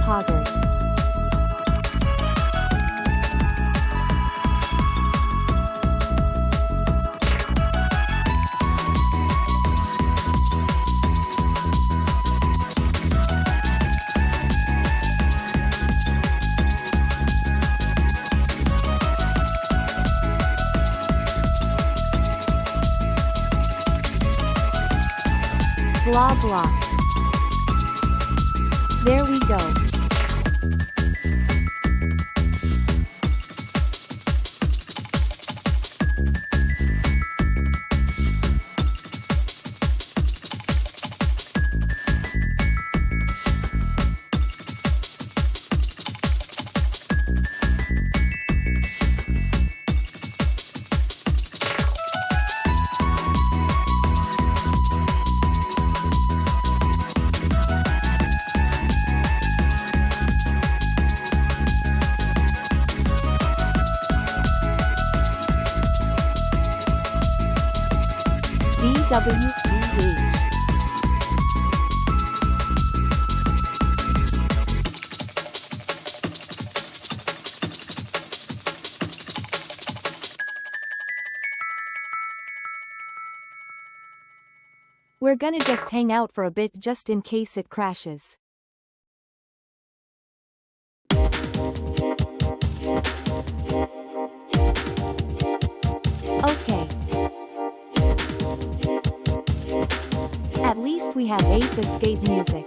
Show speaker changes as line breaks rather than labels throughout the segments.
hoggers. Blah blah. There we go. UDoALG. We're gonna just hang out for a bit just in case it crashes. Okay. At least we have 8th escape music.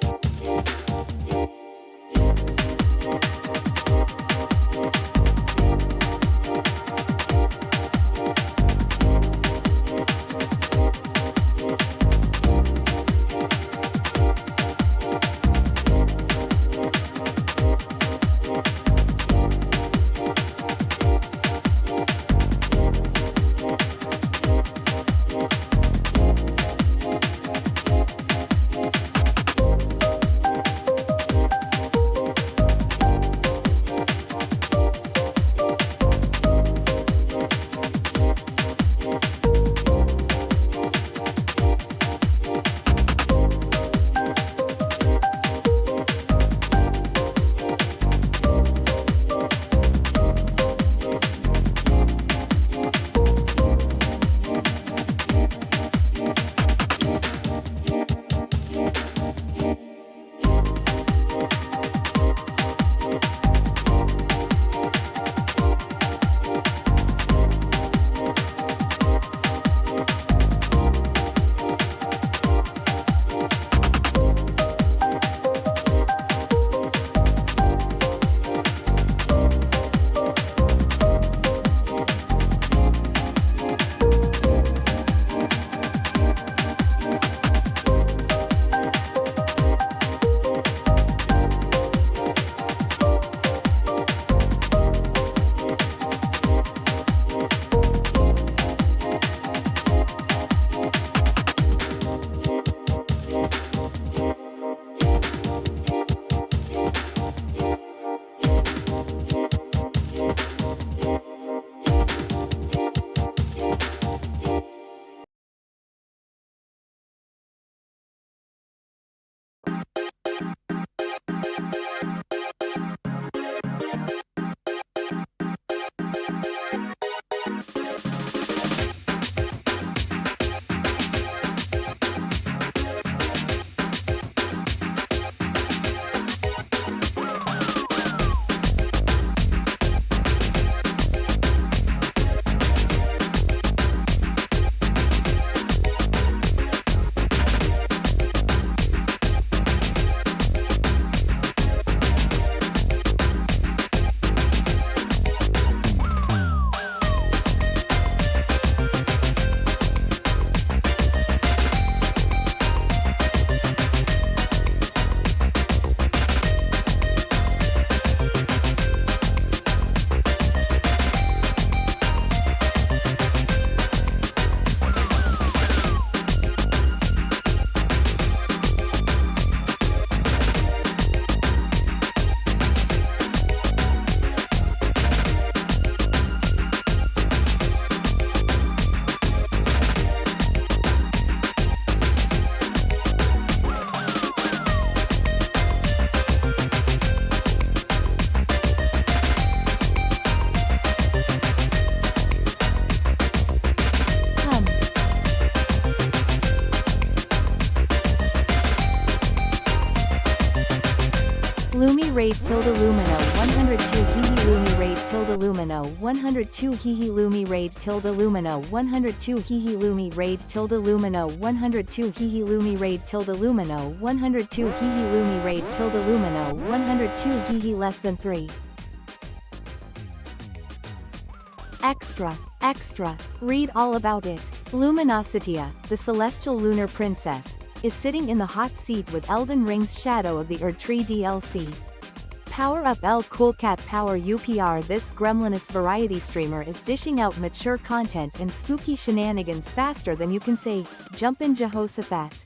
tilde lumino 102 hihi lumi raid tilde lumino 102 hihi lumi raid tilde lumino 102 hihi lumi raid tilde lumino 102 hihi lumi raid tilde lumino 102 hihi lumi raid tilde lumino 102 hihi less than 3. Extra. Read all about it. Luminositia, the celestial lunar princess, is sitting in the hot seat with Elden Ring's Shadow of the Erdtree DLC. Power up El Cool Cat Power UPR. This gremlinous variety streamer is dishing out mature content and spooky shenanigans faster than you can say, Jumpin' Jehoshaphat.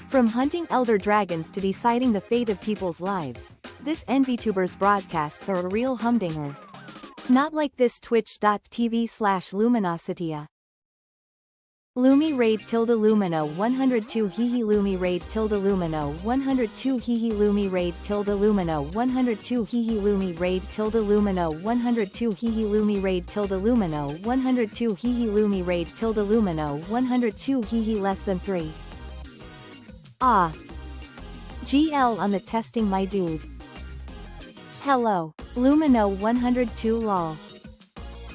From hunting elder dragons to deciding the fate of people's lives, this NVTuber's broadcasts are a real humdinger. Not like this twitch.tv/luminositia. Lumi raid tilde lumino 102 hihi lumi raid tilde lumino 102 hihi lumi raid tilde lumino 102 hihi lumi raid tilde lumino 102 hihi lumi raid tilde lumino 102 hihi lumi raid tilde lumino 102 hihi less than 3. Ah. GL on the testing my dude. Hello. Lumino 102 lol.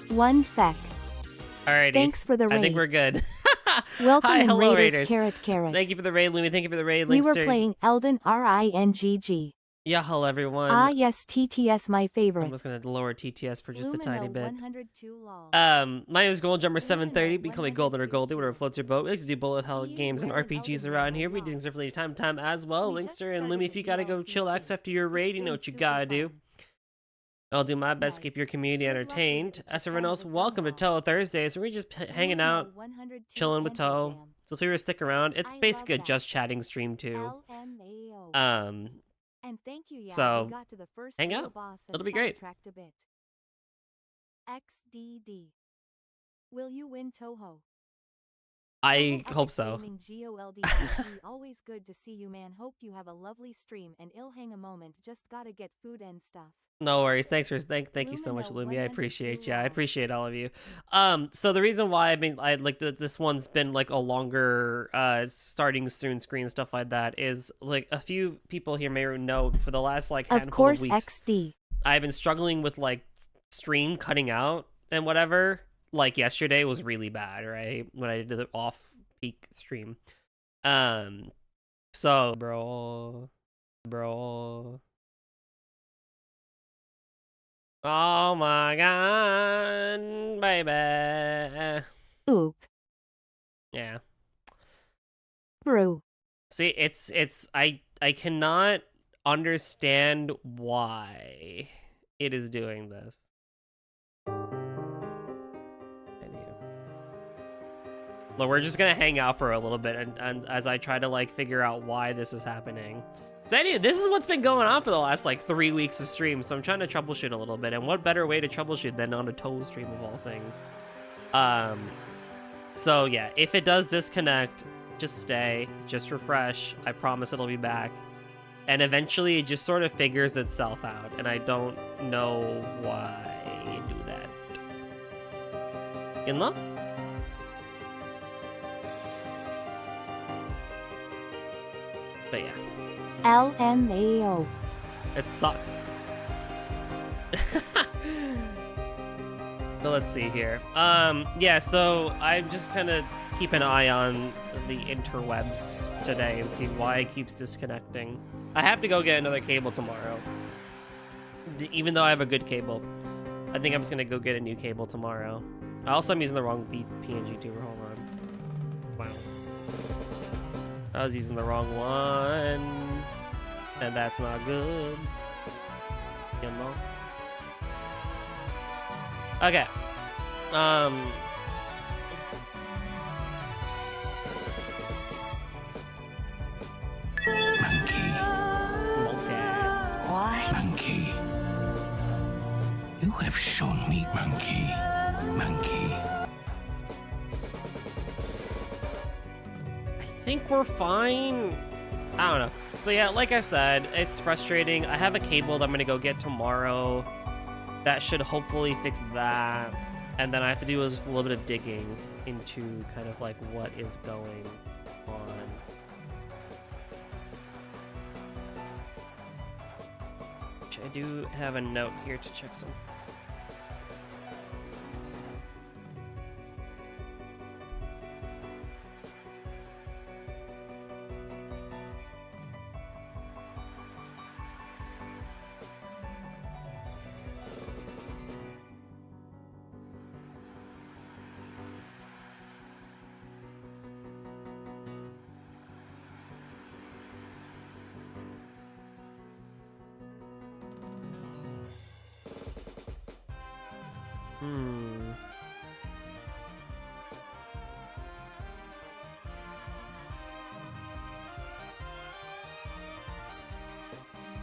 1 sec.
Alrighty.
Thanks for the raid.
I think we're good.
Welcome
Hi,
in
hello,
Raiders.
Raiders.
Carrot.
Thank you for the raid, Lumi. Thank you for the raid.
We were
Linkster.
playing Elden Ring.
Yeah, hello, everyone.
Ah yes, TTS my favorite.
I'm just going to lower TTS for just
Lumino
a tiny bit.
102 lol.
My name is Goldjumper730. You can call me Golden or Goldie, whatever floats your boat. We like to do bullet hell games and RPGs around here. We do things differently time to time as well. Linkster and Lumi, if you gotta go chillax after your raid, you know what you gotta do. I'll do my best to keep your community entertained. As everyone else, welcome to Touhou Thursdays, where we're just hanging out, chilling with Touhou. So feel free to stick around. It's basically a just chatting stream too.
And thank you,
so
we got to the first
hang out.
boss and
It'll be great.
sidetracked a bit. XDD. Will you win Touhou?
I hope so.
GOLD. Always good to see you, man. Hope you have a lovely stream and I'll hang a moment. Just gotta get food and stuff.
No worries. Thanks for thank you so much,
Lumino
Lumi. I appreciate you. I
102
appreciate all of you. So the reason why I like this one's been like a longer starting soon screen stuff like that is like a few people here may know for the last like handful of weeks.
XD.
I've been struggling with like stream cutting out and whatever. Like yesterday was really bad, right? When I did the off peak stream. So bro. Oh my god, baby.
Oop.
Yeah.
Brew.
See, I cannot understand why it is doing this. Look, we're just gonna hang out for a little bit and as I try to like figure out why this is happening. So anyway, this is what's been going on for the last like 3 weeks of stream, so I'm trying to troubleshoot a little bit, and what better way to troubleshoot than on a Touhou stream of all things. So yeah, if it does disconnect, just stay, just refresh. I promise it'll be back. And eventually it just sort of figures itself out, and I don't know why you do that. You know? But yeah.
LMAO.
It sucks. So let's see here. Yeah, so I'm just gonna keep an eye on the interwebs today and see why it keeps disconnecting. I have to go get another cable tomorrow. Even though I have a good cable. I think I'm just gonna go get a new cable tomorrow. Also, I'm using the wrong PNG tuber. Hold on. Wow. I was using the wrong one. And that's not good. You know? Okay.
Monkey.
Why?
Monkey. You have shown me, monkey. Monkey.
I think we're fine. I don't know. So yeah, like I said, it's frustrating. I have a cable that I'm gonna go get tomorrow. That should hopefully fix that. And then I have to do just a little bit of digging into kind of like what is going on. Actually, I do have a note here to check some.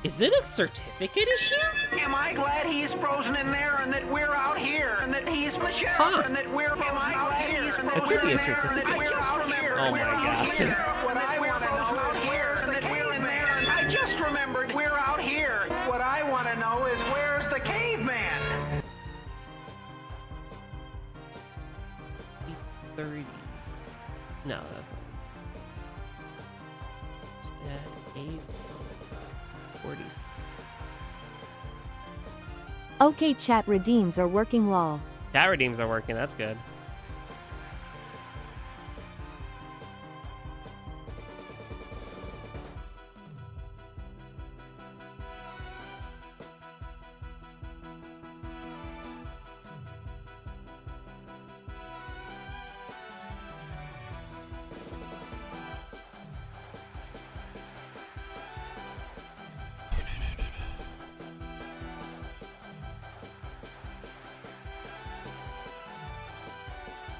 Is it a certificate issue?
Am I glad he's frozen in there and that we're out here and that he's the sheriff
Huh.
and that we're out here and that
It could be a
we're there and
certificate.
that we're out here.
Oh
We're
my
out
God.
here. What I want to know is where's the caveman? I just remembered we're out here. What I want to know is where's the caveman?
8:30. No, that's not. It's at 8:40.
Okay, chat redeems are working lol.
Chat redeems are working. That's good.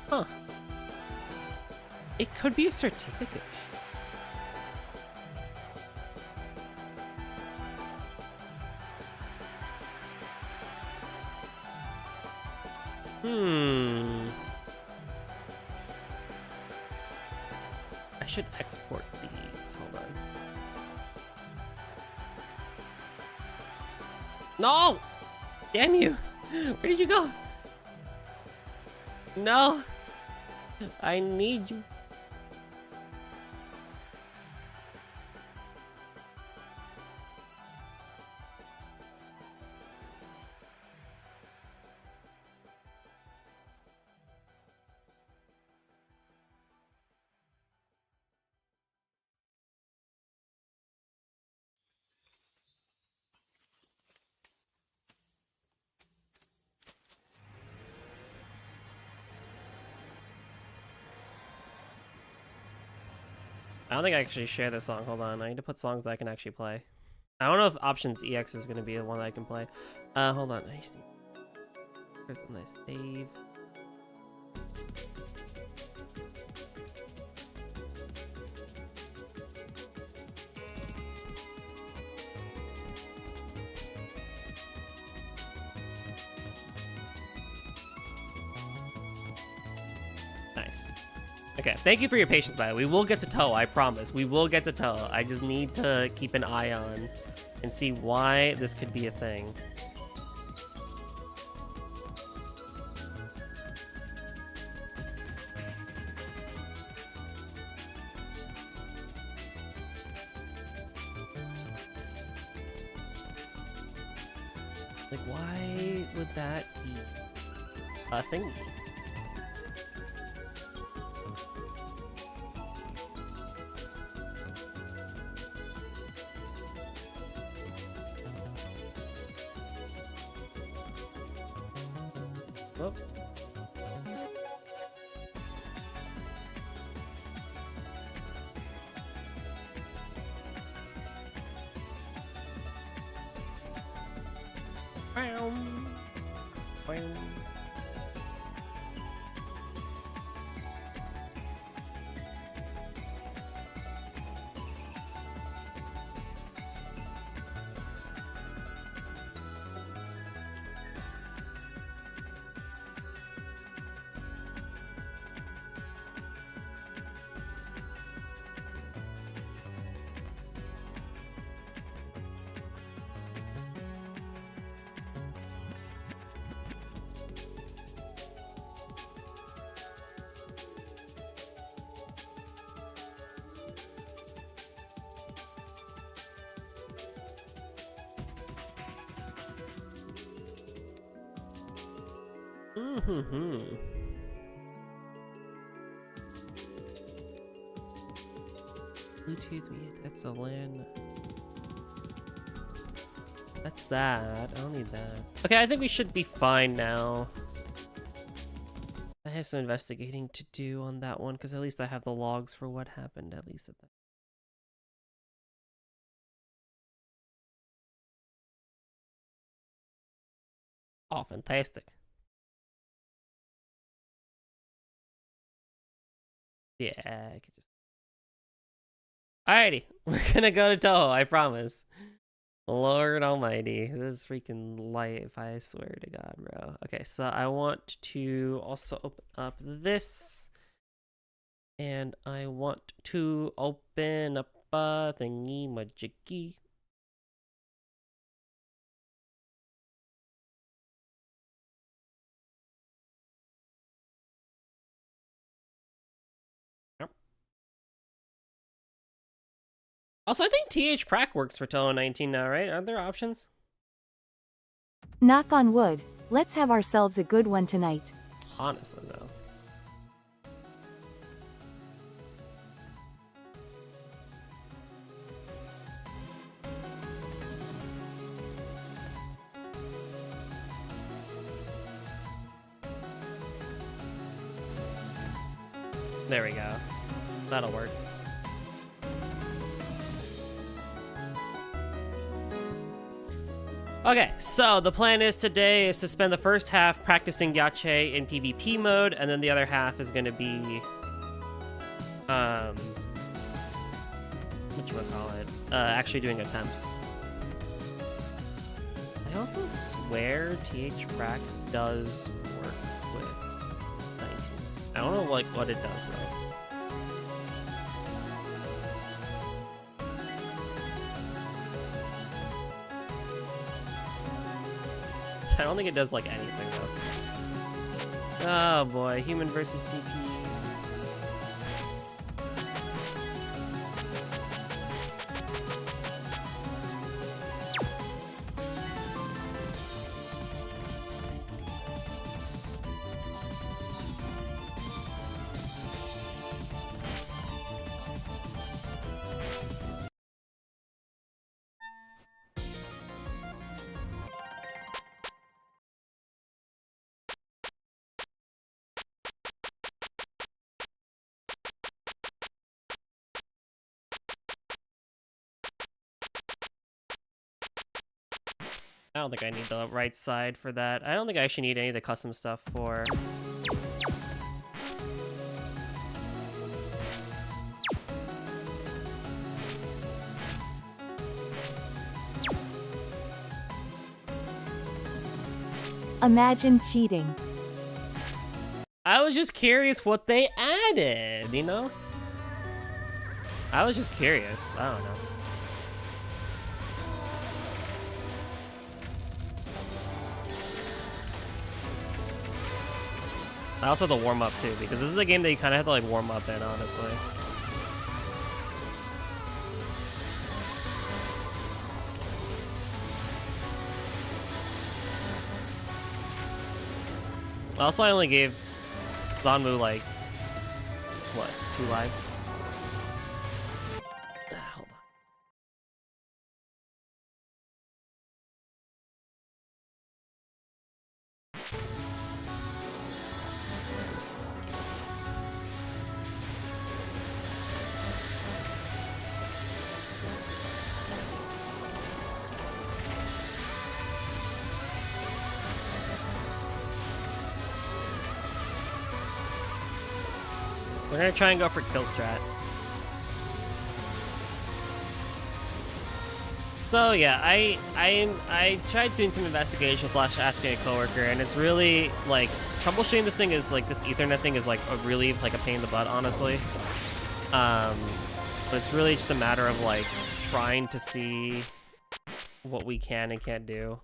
Huh. It could be a certificate. I should export these. Hold on. No! Damn you! Where did you go? No! I need you. I don't think I actually share this song. Hold on. I need to put songs that I can actually play. I don't know if options EX is going to be the one that I can play. Hold on. I see. There's a nice save. Nice. Okay, thank you for your patience, by the way. We will get to Touhou, I promise. We will get to Touhou. I just need to keep an eye on and see why this could be a thing. Like, why would that be a thing? Whoop. Mm-hmm. Bluetooth media, that's a LAN. That's that. I don't need that. Okay, I think we should be fine now. I have some investigating to do on that one because at least I have the logs for what happened at least at that. Oh, fantastic. Yeah, I could just... Alrighty, we're gonna go to Touhou, I promise. Lord almighty, this is freaking life, I swear to God, bro. Okay, so I want to also open up this. And I want to open up a thingy-majiggy. Also, I think TH Prac works for Touhou 19 now, right? Aren't there options?
Knock on wood, let's have ourselves a good one tonight.
Honestly, though. There we go. That'll work. Okay, so the plan is today is to spend the first half practicing Yachie in PvP mode, and then the other half is going to be, whatchamacallit, actually doing attempts. I also swear TH Prac does work with 19. I don't know like what it does though. I don't think it does like anything though. Oh boy, human versus CP. I don't think I need the right side for that. I don't think I actually need any of the custom stuff for...
Imagine cheating.
I was just curious what they added, you know? I was just curious. I don't know. I also have to warm up too, because this is a game that you kind of have to like warm up in, honestly. Also, I only gave Zanmu like, what, 2 lives? Hold on. We're gonna try and go for kill strat. So yeah, I tried doing some investigation / asking a coworker, and it's really like troubleshooting this thing is like this Ethernet thing is like a really like a pain in the butt, honestly. But it's really just a matter of like trying to see what we can and can't do.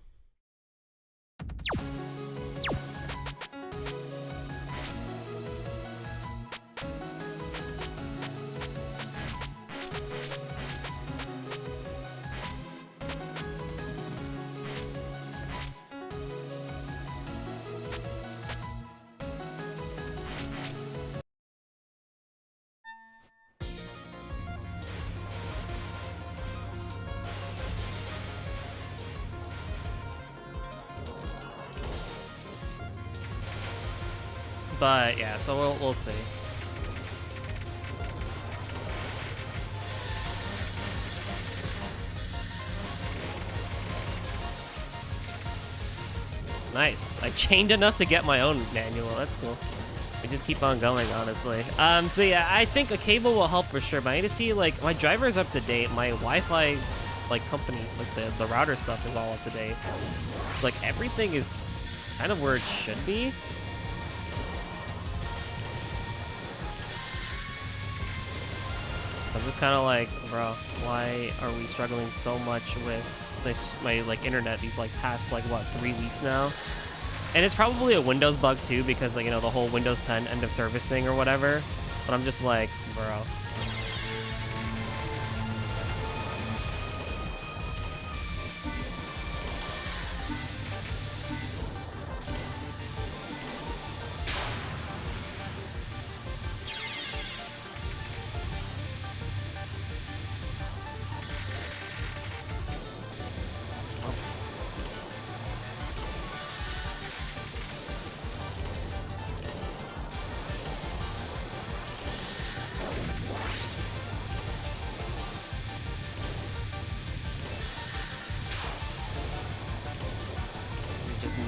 But yeah, so we'll see. Nice. I chained enough to get my own manual. That's cool. I just keep on going, honestly. So yeah, I think a cable will help for sure, but I need to see, like, my driver's up to date. My Wi-Fi, like, company, like, the router stuff is all up to date. It's like, everything is kind of where it should be. I'm just kind of like, bro, why are we struggling so much with this, my, like, internet these, like, past, like, what, 3 weeks now? And it's probably a Windows bug too, because, like, you know, the whole Windows 10 end of service thing or whatever. But I'm just like, bro.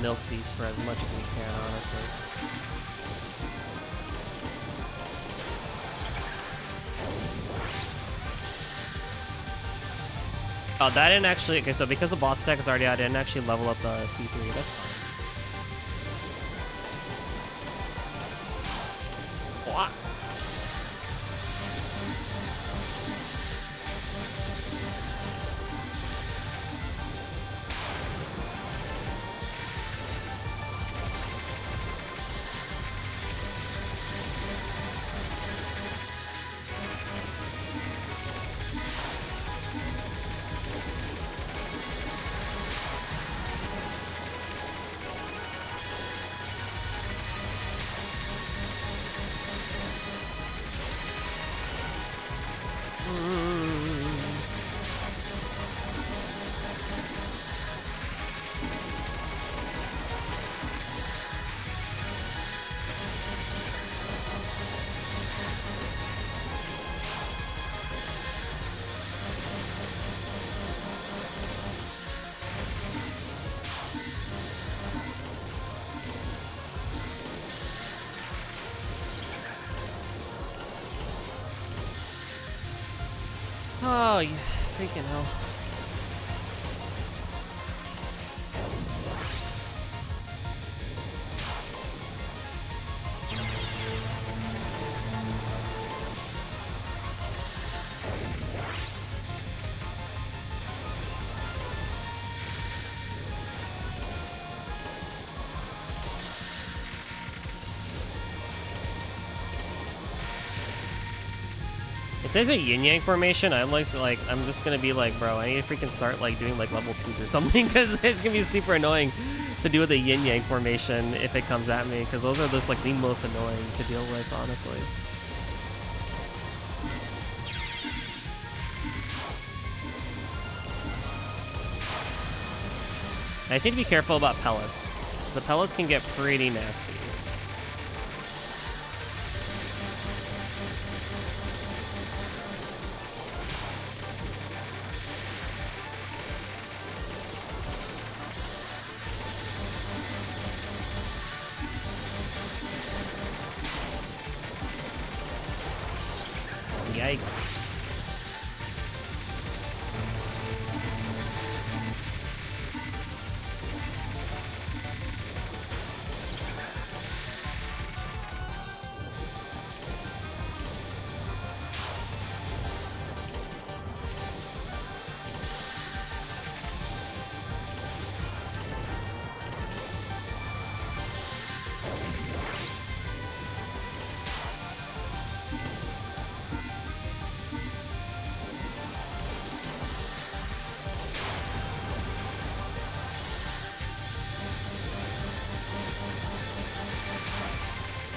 Milk these for as much as we can, honestly. Oh, that didn't actually... Okay, so because the boss attack is already out, I didn't actually level up the C3. That's fine. What? Oh, you freaking hell. If there's a yin-yang formation, I'm just gonna be like, bro, I need to freaking start like doing like level 2s or something, because it's gonna be super annoying to do with a yin-yang formation if it comes at me, because those are just like the most annoying to deal with, honestly. I just need to be careful about pellets. The pellets can get pretty nasty. Yikes.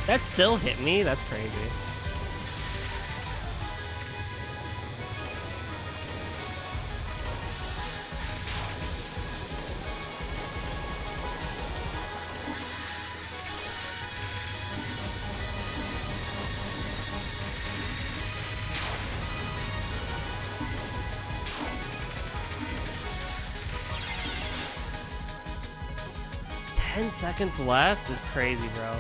That still hit me? That's crazy. 10 seconds left is crazy, bro.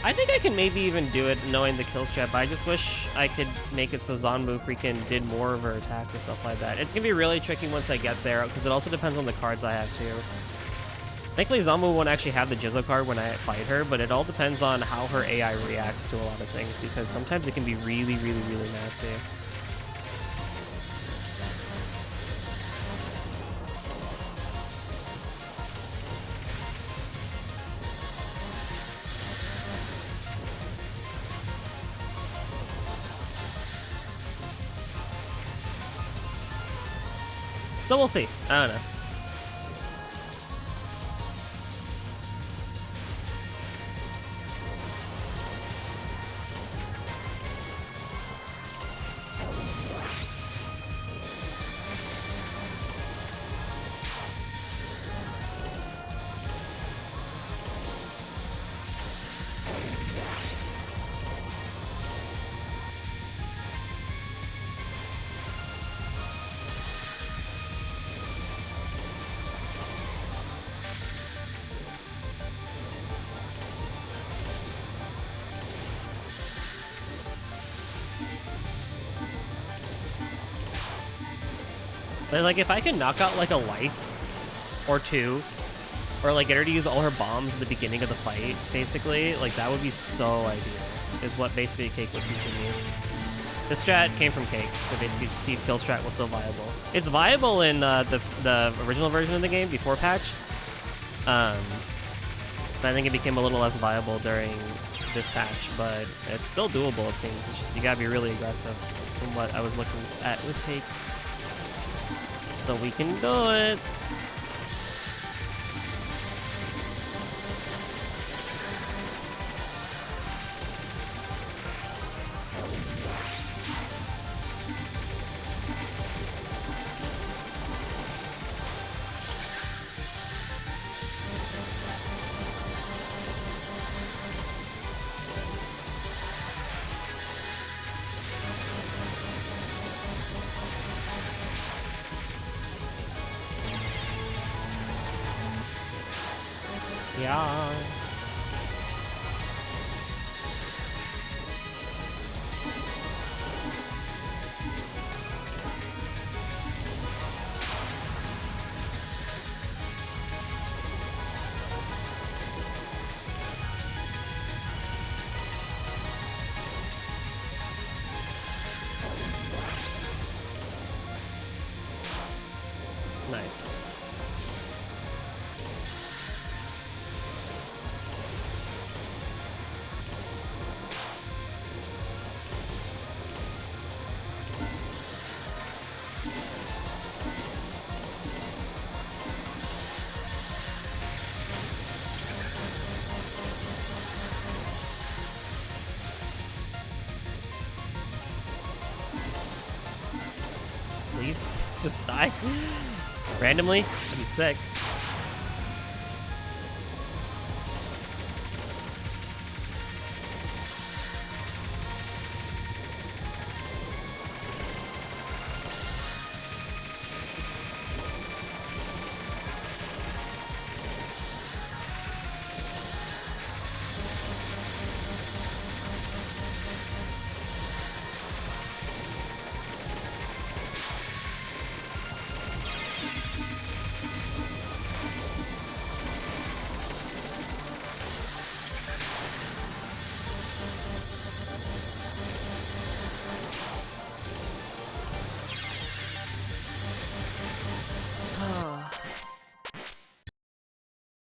I think I can maybe even do it knowing the kill strat, but I just wish I could make it so Zanmu freaking did more of her attacks and stuff like that. It's gonna be really tricky once I get there, because it also depends on the cards I have too. Thankfully, Zanmu won't actually have the Jizo card when I fight her, but it all depends on how her AI reacts to a lot of things, because sometimes it can be really, really, really nasty. So we'll see. I don't know. But like, if I could knock out like a life or two, or like get her to use all her bombs at the beginning of the fight, basically, like that would be so ideal, is what basically Cake was teaching me. The strat came from Cake to basically see if kill strat was still viable. It's viable in the original version of the game before patch, but I think it became a little less viable during this patch, but it's still doable, it seems. It's just you gotta be really aggressive from what I was looking at with Cake. So we can do it. Yeah. Nice. Please, just die. Randomly? That'd be sick.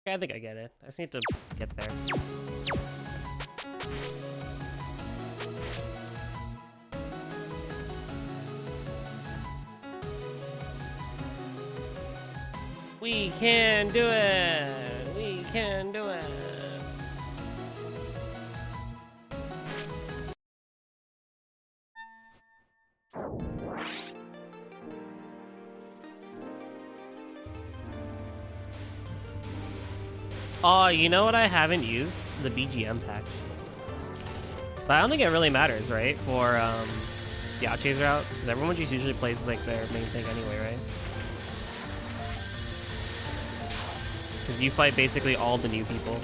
I think I get it. I just need to get there. We can do it! We can do it! Oh, you know what I haven't used? The BGM pack. But I don't think it really matters, right? For Yachie's route? Because everyone just usually plays like their main thing anyway, right? because you fight basically all the new people.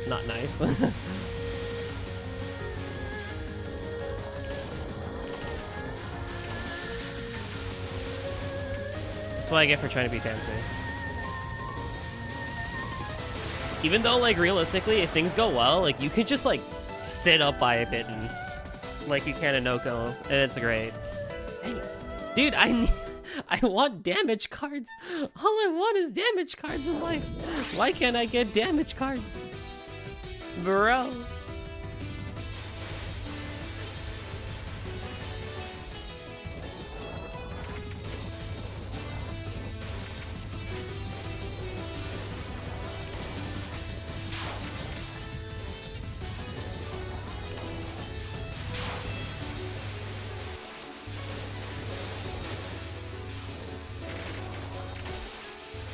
Not nice. That's what I get for trying to be fancy. Even though, like, realistically, if things go well, like, you can just, like, sit up by a bitten, like you can in Noko, and it's great. Hey, dude, I want damage cards. All I want is damage cards in life. Why can't I get damage cards? Bro.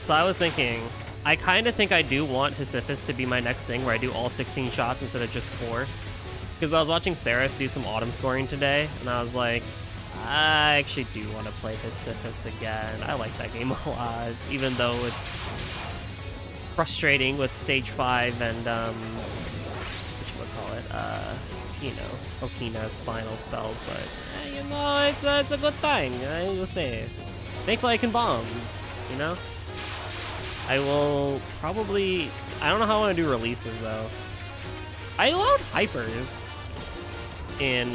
So I was thinking, I kind of think I do want Sisyphus to be my next thing, where I do all 16 shots instead of just 4. Because I was watching Saris do some autumn scoring today, and I was like, I actually do want to play Sisyphus again. I like that game a lot, even though it's frustrating with stage 5 and, Okina's final spells, but, you know, it's a good thing, I will say. Thankfully I can bomb, you know? I will probably... I don't know how I want to do releases, though. I allowed hypers in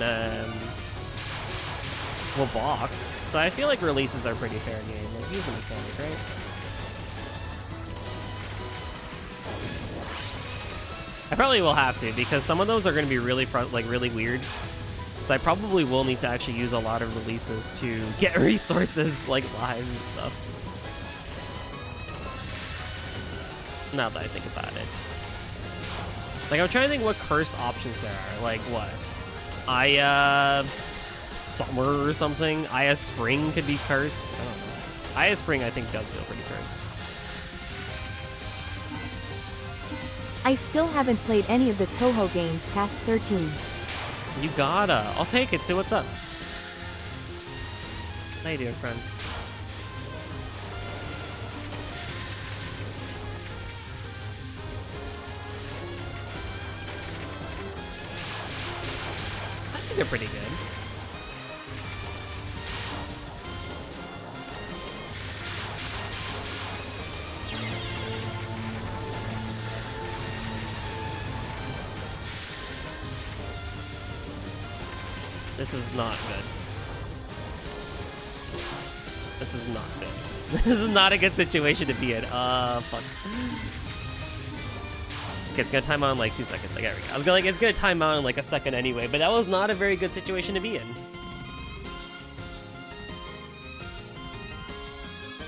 Wabok, so I feel like releases are pretty fair game. Like, use the mechanic, right? I probably will have to, because some of those are going to be really, really weird. So I probably will need to actually use a lot of releases to get resources, like live and stuff. Now that I think about it. Like, I'm trying to think what cursed options there are. Like, what? Aya Summer or something? Aya Spring could be cursed? I don't know. Aya Spring, I think, does feel pretty cursed.
I still haven't played any of the Touhou games past 13.
You gotta. I'll take it. See what's up. How you doing, friend? They're pretty good. This is not good. This is not good. This is not a good situation to be in. Fuck. Okay, it's gonna time out in like 2 seconds. Like, there we go. I was gonna, like, it's gonna time out in like a second anyway, but that was not a very good situation to be in.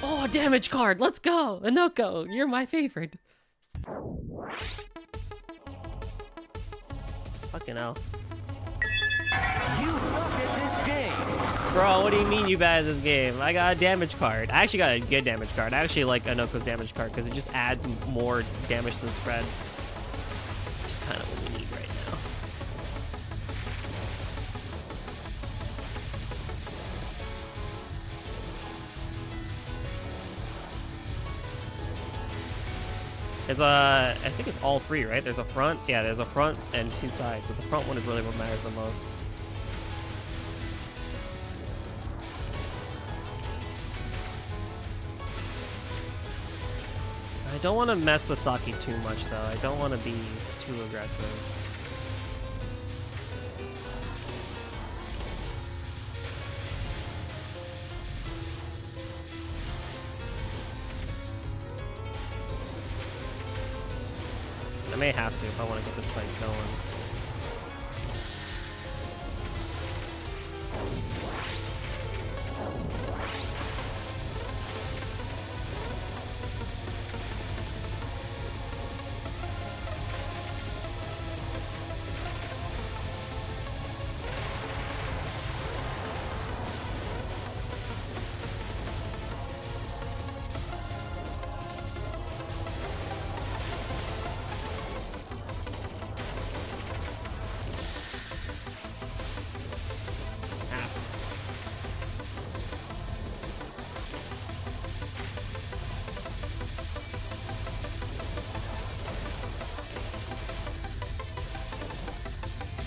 Oh, damage card! Let's go! Anoko, you're my favorite. Fucking hell.
You suck at this game.
Bro, what do you mean you bad at this game? I got a damage card. I actually got a good damage card. I actually like Anoko's damage card because it just adds more damage to the spread. kind of what we need right now. There's I think it's all three, right? There's a front, yeah, there's a front and two sides, but the front one is really what matters the most. I don't want to mess with Saki too much, though. I don't want to be too aggressive. I may have to if I want to get this fight going.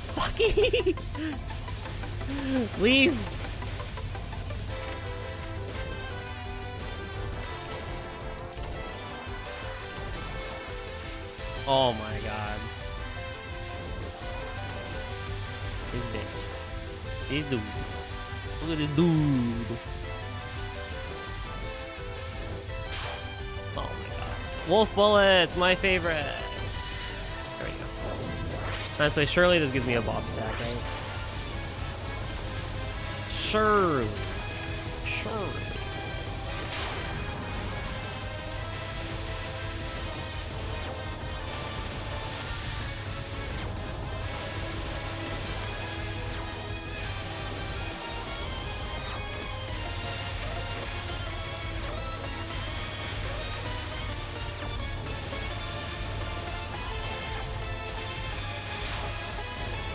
Saki! Please! Oh my god. This bitch. This dude. Look at this dude. Oh my god. Wolf bullets, my favorite. There we go. Honestly, surely this gives me a boss attack, right? Surely. Surely.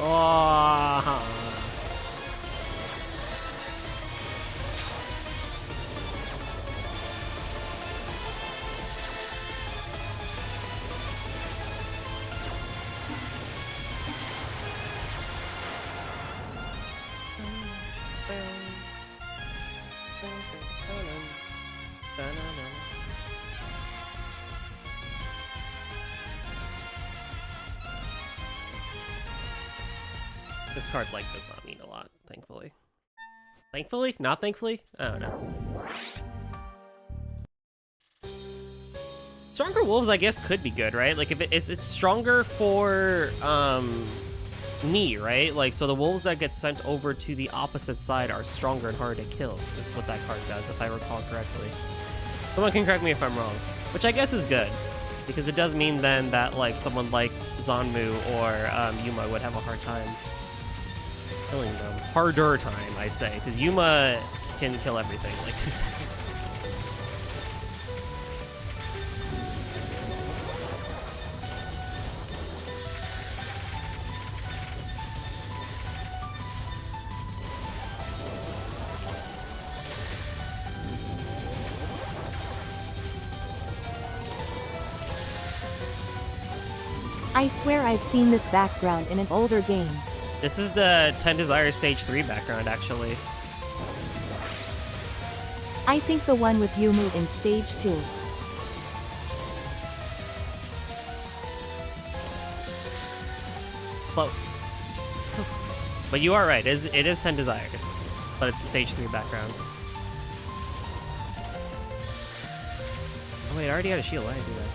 Oh. This card, like, does not mean a lot, thankfully. Thankfully? Not thankfully? I don't know. Stronger wolves, I guess, could be good, right? Like, if it's stronger for, me, right? Like, so the wolves that get sent over to the opposite side are stronger and harder to kill, is what that card does, if I recall correctly. Someone can correct me if I'm wrong. Which I guess is good, because it does mean then that, like, someone like Zanmu or Yuma would have a hard time killing them. Harder time, I say, because Yuma can kill everything in like 2 seconds.
I swear I've seen this background in an older game.
This is the 10 Desires Stage 3 background, actually.
I think the one with Yumu in Stage 2.
Close. So close. But you are right, it is 10 Desires. But it's the Stage 3 background. Oh wait, I already had a shield, why did I do that?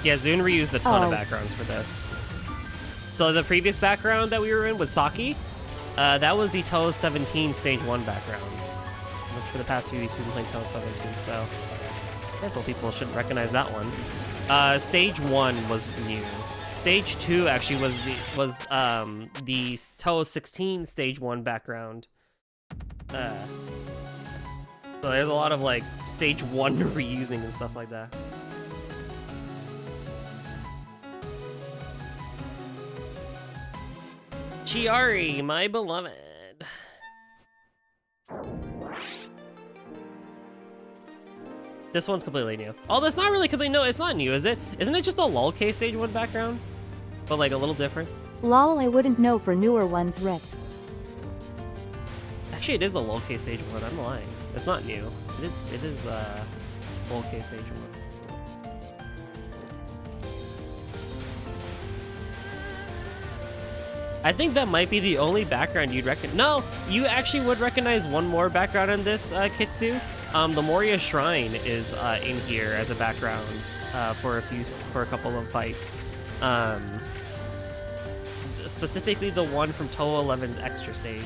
Yeah, Zune reused a ton of backgrounds for this. So the previous background that we were in was Saki. That was the Touhou 17 Stage 1 background. Which for the past few weeks we've been playing Touhou 17, so careful people shouldn't recognize that one. Stage 1 was new. Stage 2 actually was the Touhou 16 Stage 1 background. So there's a lot of like stage 1 reusing and stuff like that. Chiari, my beloved. This one's completely new. Oh, that's not really completely new. It's not new, is it? Isn't it just a LOL-K stage 1 background? But like a little different?
Lol, I wouldn't know for newer ones, Rip.
Actually, it is the LOL-K stage 1. I'm lying. It's not new. It is LOL-K stage 1. I think that might be the only background you'd recognize. No, you actually would recognize one more background in this, Kitsu. The Moria Shrine is in here as a background for a couple of fights. Specifically the one from Touhou 11's extra stage.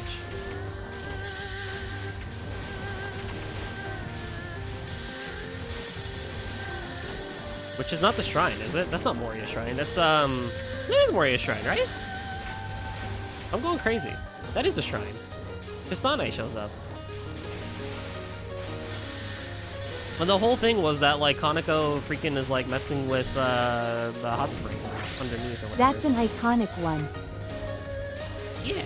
Which is not the shrine, is it? That's not Moria Shrine. That's that is Moria Shrine, right? I'm going crazy. That is a shrine. Kasane shows up. But the whole thing was that like Kaneko freaking is like messing with the hot springs underneath or whatever.
That's an iconic one.
Yeah.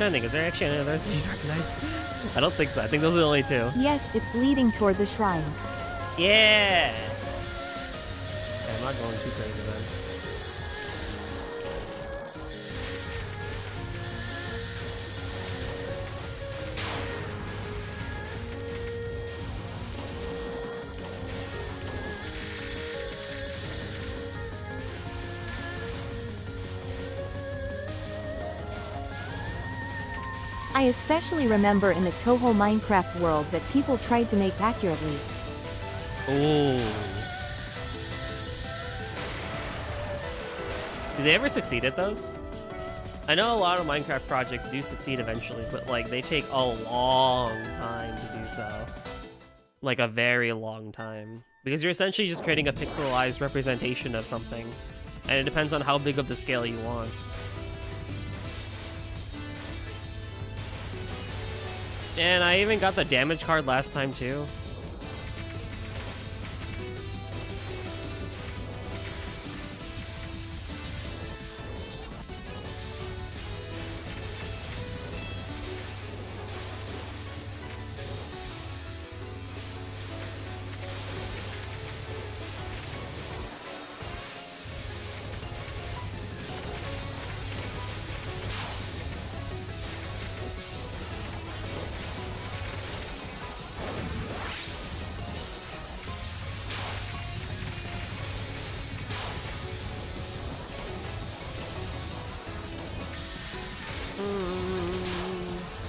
I think, is there actually any others that you recognize? I don't think so. I think those are the only two.
Yes, it's leading toward the shrine.
Yeah! Okay, I'm not going too crazy then.
I especially remember in the Touhou Minecraft world that people tried to make accurately.
Ooh. Do they ever succeed at those? I know a lot of Minecraft projects do succeed eventually, but like they take a long time to do so. Like a very long time. Because you're essentially just creating a pixelized representation of something. And it depends on how big of the scale you want. And I even got the damage card last time too.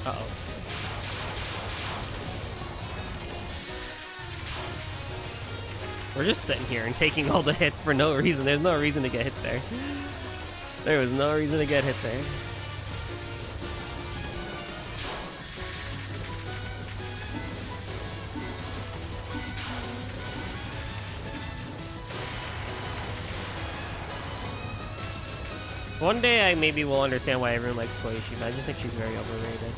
Uh-oh. We're just sitting here and taking all the hits for no reason. There's no reason to get hit there. There was no reason to get hit there. One day I maybe will understand why everyone likes Koichi, but I just think she's very overrated.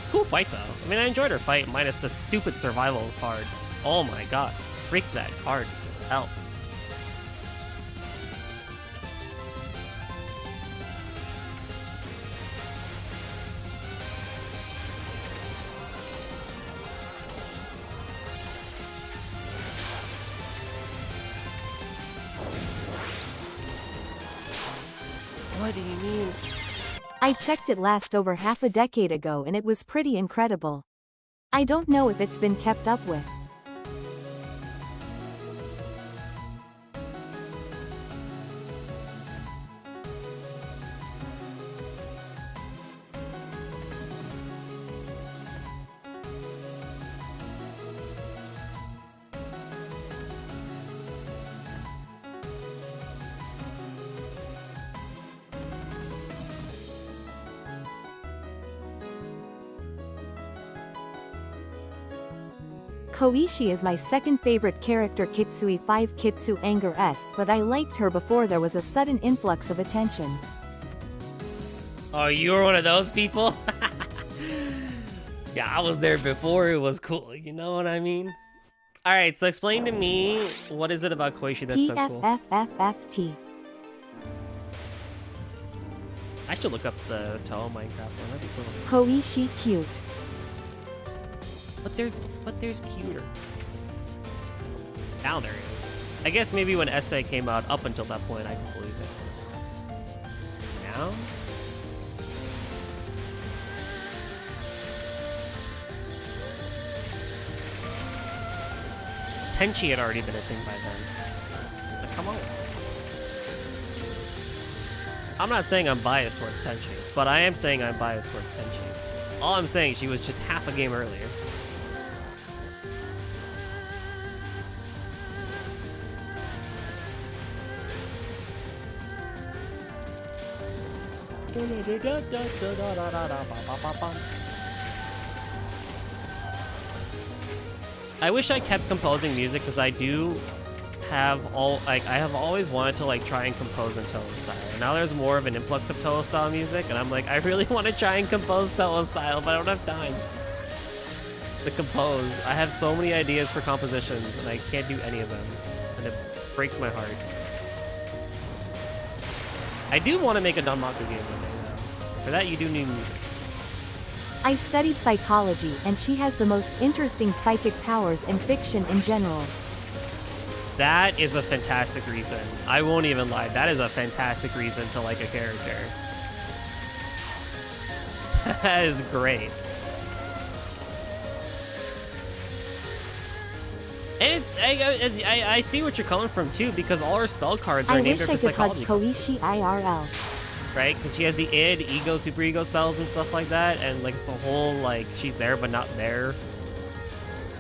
Cool fight though. I mean, I enjoyed her fight minus the stupid survival card. Oh my god. Freak that card. Hell. What do you mean?
I checked it last over half a decade ago and it was pretty incredible. I don't know if it's been kept up with. Koishi is my second favorite character. Kitsui 5 Kitsu Anger S, but I liked her before there was a sudden influx of attention.
Oh, you were one of those people? Yeah, I was there before it was cool, you know what I mean? Alright, so explain to me, what is it about Koishi that's so cool?
PFFFFT.
I should look up the Touhou Minecraft one, that'd be cool.
Koishi cute.
But there's cuter. Now there is. I guess maybe when Essay came out, up until that point, I could believe it. Now? Tenchi had already been a thing by then. Like, come on. I'm not saying I'm biased towards Tenchi, but I am saying I'm biased towards Tenchi. All I'm saying, she was just half a game earlier. I wish I kept composing music because I do have I have always wanted to like try and compose in Touhou style. And now there's more of an influx of Touhou style music, and I'm like, I really want to try and compose Touhou style, but I don't have time to compose. I have so many ideas for compositions, and I can't do any of them, and it breaks my heart. I do want to make a Danmaku game one day, though. For that, you do need music.
I studied psychology, and she has the most interesting psychic powers in fiction in general.
That is a fantastic reason. I won't even lie. That is a fantastic reason to like a character. That is great. And it's I see what you're coming from too, because all her spell cards are
I
named
wish
after
I could hug
psychology.
Koishi IRL.
Right? Because she has the id, ego, super ego spells and stuff like that, and like it's the whole like she's there but not there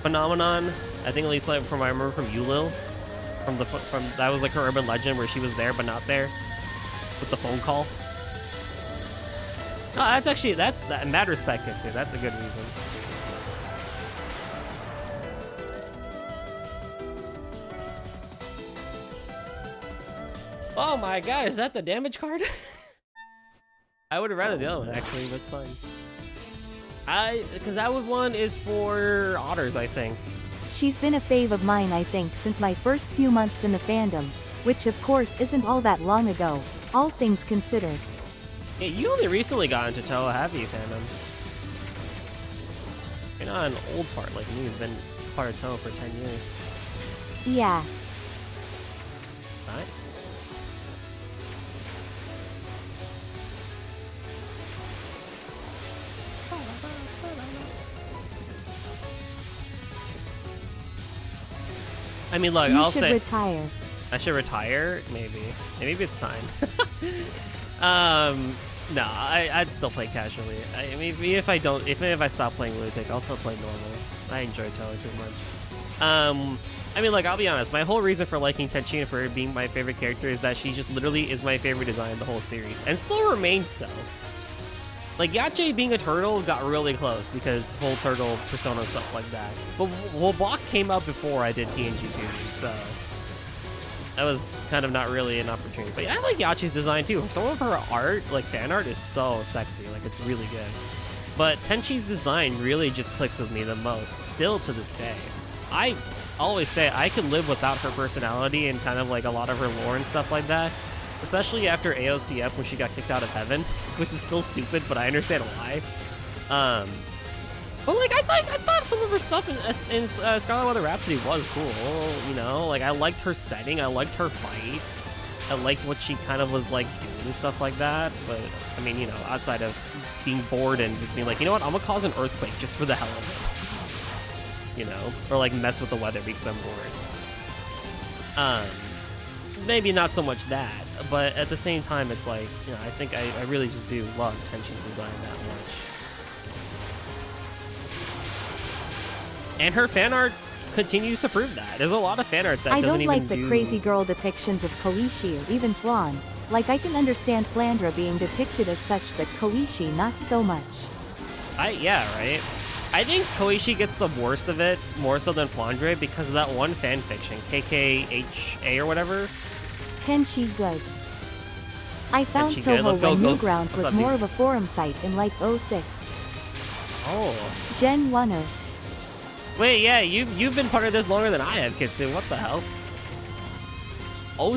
phenomenon. I think at least like from I remember from Yulil, from that was like her urban legend where she was there but not there with the phone call. No, that's actually that in that respect, Kitsu, that's a good reason. Oh my god, is that the damage card? I would have rather the other one, actually. That's fine. Because that one is for otters, I think.
She's been a fave of mine, I think, since my first few months in the fandom, which of course isn't all that long ago, all things considered.
Yeah, you only recently got into Touhou, have you, fandom? You're not an old part like me who's been part of Touhou for 10 years.
Yeah.
Nice. I mean, look, I'll say
retire.
I should retire. Maybe it's time. No, I'd still play casually. I mean, even if I stop playing Lunatic, I'll still play normal. I enjoy Touhou too much. I mean, like, I'll be honest. My whole reason for liking Tenchi and for her being my favorite character is that she just literally is my favorite design in the whole series, and still remains so. Like, Yachie being a turtle got really close because whole turtle persona stuff like that. But Wobok came out before I did TNG 2, so that was kind of not really an opportunity. But yeah, I like Yachie's design too. Some of her art, like fan art, is so sexy. Like, it's really good. But Tenchi's design really just clicks with me the most, still to this day. I always say I could live without her personality and kind of like a lot of her lore and stuff like that. Especially after AOCF when she got kicked out of heaven, which is still stupid, but I understand why. But like I thought some of her stuff in Scarlet Weather Rhapsody was cool. You know, like I liked her setting, I liked her fight, I liked what she kind of was like doing and stuff like that. But I mean, you know, outside of being bored and just being like, you know what, I'm gonna cause an earthquake just for the hell of it. You know, or like mess with the weather because I'm bored. Maybe not so much that, but at the same time, it's like, you know, I think I really just do love Tenchi's design that much. And her fan art continues to prove that. There's a lot of fan art that doesn't even
I don't like the crazy girl depictions of Koishi or even Flan. Like, I can understand Flandra being depicted as such, but Koishi not so much.
Yeah, right? I think Koichi gets the worst of it, more so than Flandre, because of that one fanfiction, KKHA or whatever.
Tenchi good. I found
Tenchi good. Let's
Touhou
go,
when
Ghost.
Newgrounds
What's
was
up,
more
dude?
of a forum site in like 06.
Oh.
Gen 1er.
Wait, yeah, you've been part of this longer than I have, Kitsu. What the hell?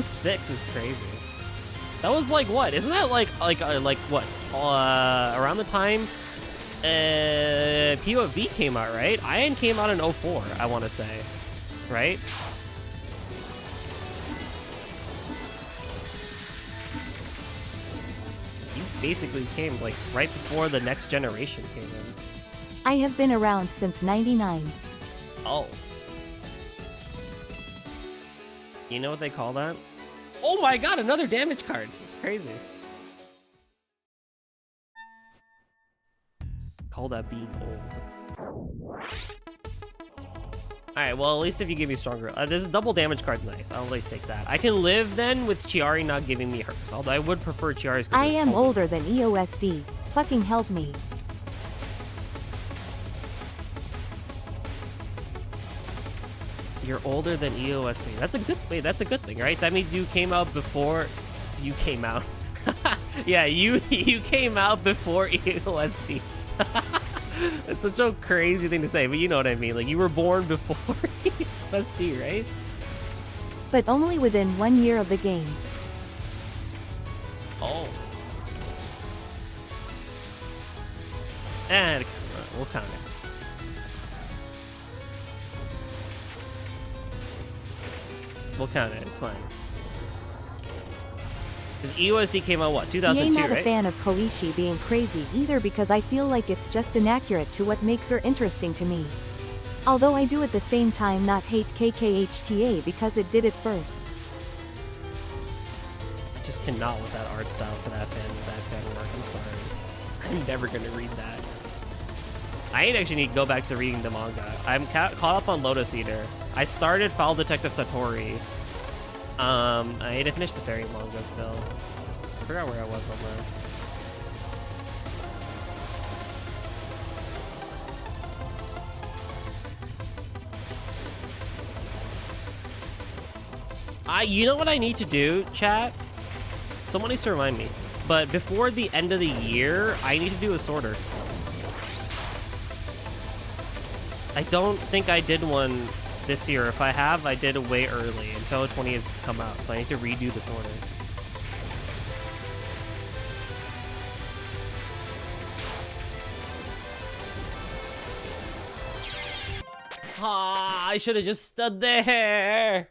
06 is crazy. That was like what? Isn't that like what? Around the time POV came out, right? Iron came out in 04, I want to say, right? You basically came like right before the next generation came in.
I have been around since 99.
Oh. You know what they call that? Oh my god, another damage card. It's crazy. Call that being old. Alright, well, at least if you give me stronger... this double damage card's nice. I'll at least take that. I can live, then, with Chiari not giving me hers. Although I would prefer Chiari's...
I am older than EOSD. Fucking help me.
You're older than EOSD. That's a good... Wait, that's a good thing, right? That means you came out before... You came out. Yeah, you came out before EOSD. It's such a crazy thing to say, but you know what I mean. Like, you were born before EOSD, right?
But only within 1 year of the game.
Oh. And we'll count it. We'll count it. It's fine. Because EOSD came out, what, 2002,
I'm not
right?
a fan of Koichi being crazy either because I feel like it's just inaccurate to what makes her interesting to me. Although I do at the same time not hate KKHTA because it did it first.
I just cannot with that art style for that fan work. I'm sorry. I'm never going to read that. I actually need to go back to reading the manga. I'm caught up on Lotus Eater. I started Foul Detective Satori. I need to finish the fairy manga still. I forgot where I was on that. You know what I need to do, chat? Someone needs to remind me. But before the end of the year, I need to do a sorter. I don't think I did one this year. If I have, I did it way early until 20 has come out, so I need to redo this order. Ah, I should have just stood there.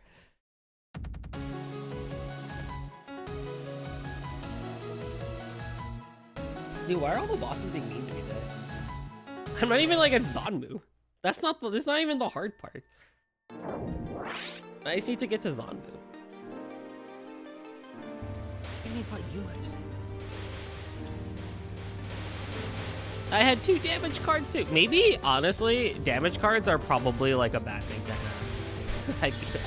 Dude, why are all the bosses being mean to me today? I'm not even like at Zanmu. That's not even the hard part. I just need to get to Zanmu. Let me fight you at. I had 2 damage cards too. Maybe, honestly, damage cards are probably like a bad thing to have. I feel.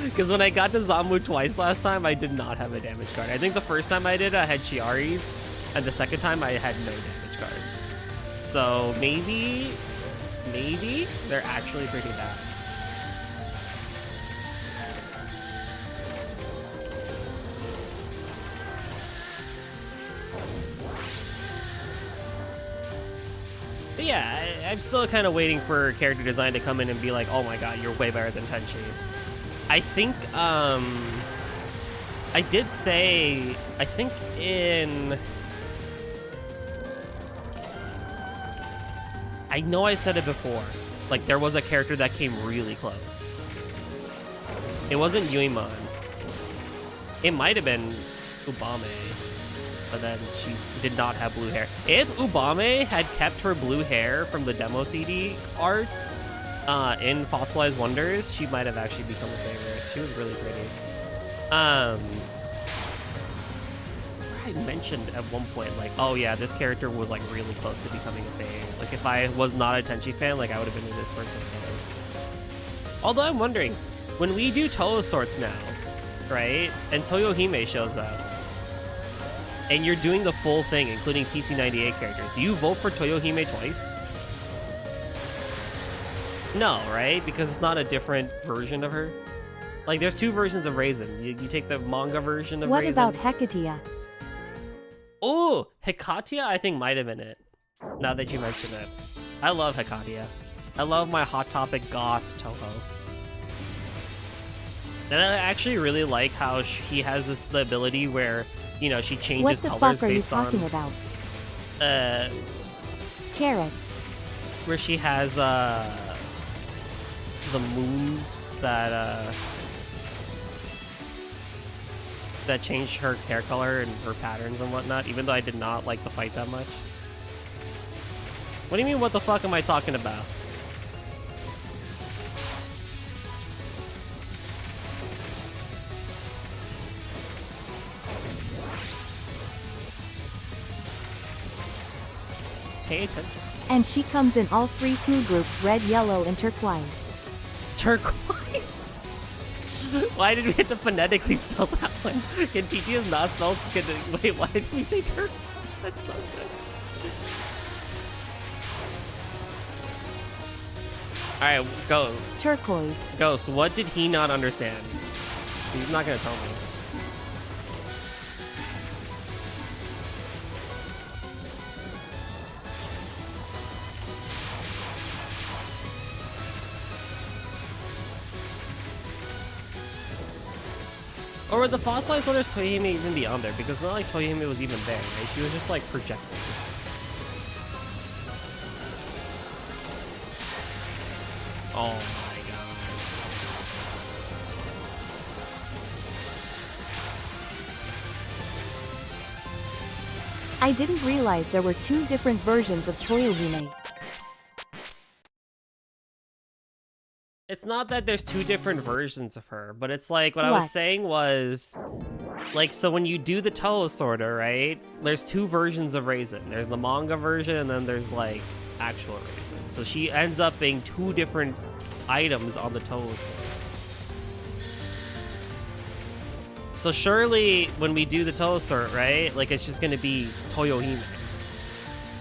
Because when I got to Zanmu twice last time, I did not have a damage card. I think the first time I did, I had Chiari's, and the second time I had no damage cards. So maybe they're actually pretty bad. But yeah, I'm still kind of waiting for character design to come in and be like, oh my god, you're way better than Tenchi. I think, I did say, I think in... I know I said it before. Like, there was a character that came really close. It wasn't Yuimon. It might have been Ubame, but then she did not have blue hair. If Ubame had kept her blue hair from the demo CD art in Fossilized Wonders, she might have actually become a favorite. She was really pretty. I mentioned at one point, like, oh yeah, this character was like really close to becoming a fave. Like, if I was not a Tenchi fan, like, I would have been a this person fan. Although I'm wondering, when we do Touhou sorts now, right, and Toyohime shows up, and you're doing the full thing, including PC98 characters, do you vote for Toyohime twice? No, right? Because it's not a different version of her. Like, there's two versions of Raisin. You take the manga version of
What
Raisin.
about Hecatia?
Oh, Hecatia I think might have been it. Now that you mention it. I love Hecatia. I love my Hot Topic goth Touhou. And I actually really like how he has the ability where, you know, she changes
What the
colors
fuck are you
based on...
talking about? Carrot.
Where she has, the moons that change her hair color and her patterns and whatnot, even though I did not like the fight that much. What do you mean, what the fuck am I talking about? Pay attention.
And she comes in all three hue groups: red, yellow, and turquoise.
Turquoise? Why did we have to phonetically spell that one? Can TT is not spelled? Wait, why did we say turquoise? That's so good. Alright, go.
Turquoise.
Ghost, what did he not understand? He's not gonna tell me. Or would the fossilized Orders Toyohime even be on there? Because it's not like Toyohime was even there, right? She was just like projected. Oh my god.
I didn't realize there were two different versions of Toyohime.
It's not that there's two different versions of her, but it's like what I
What?
was saying was, like, so when you do the Touhou sorter, right? There's two versions of Raisin. There's the manga version, and then there's like actual Raisin. So she ends up being two different items on the Touhou sort. So surely when we do the Touhou sort, right? Like, it's just gonna be Toyohime,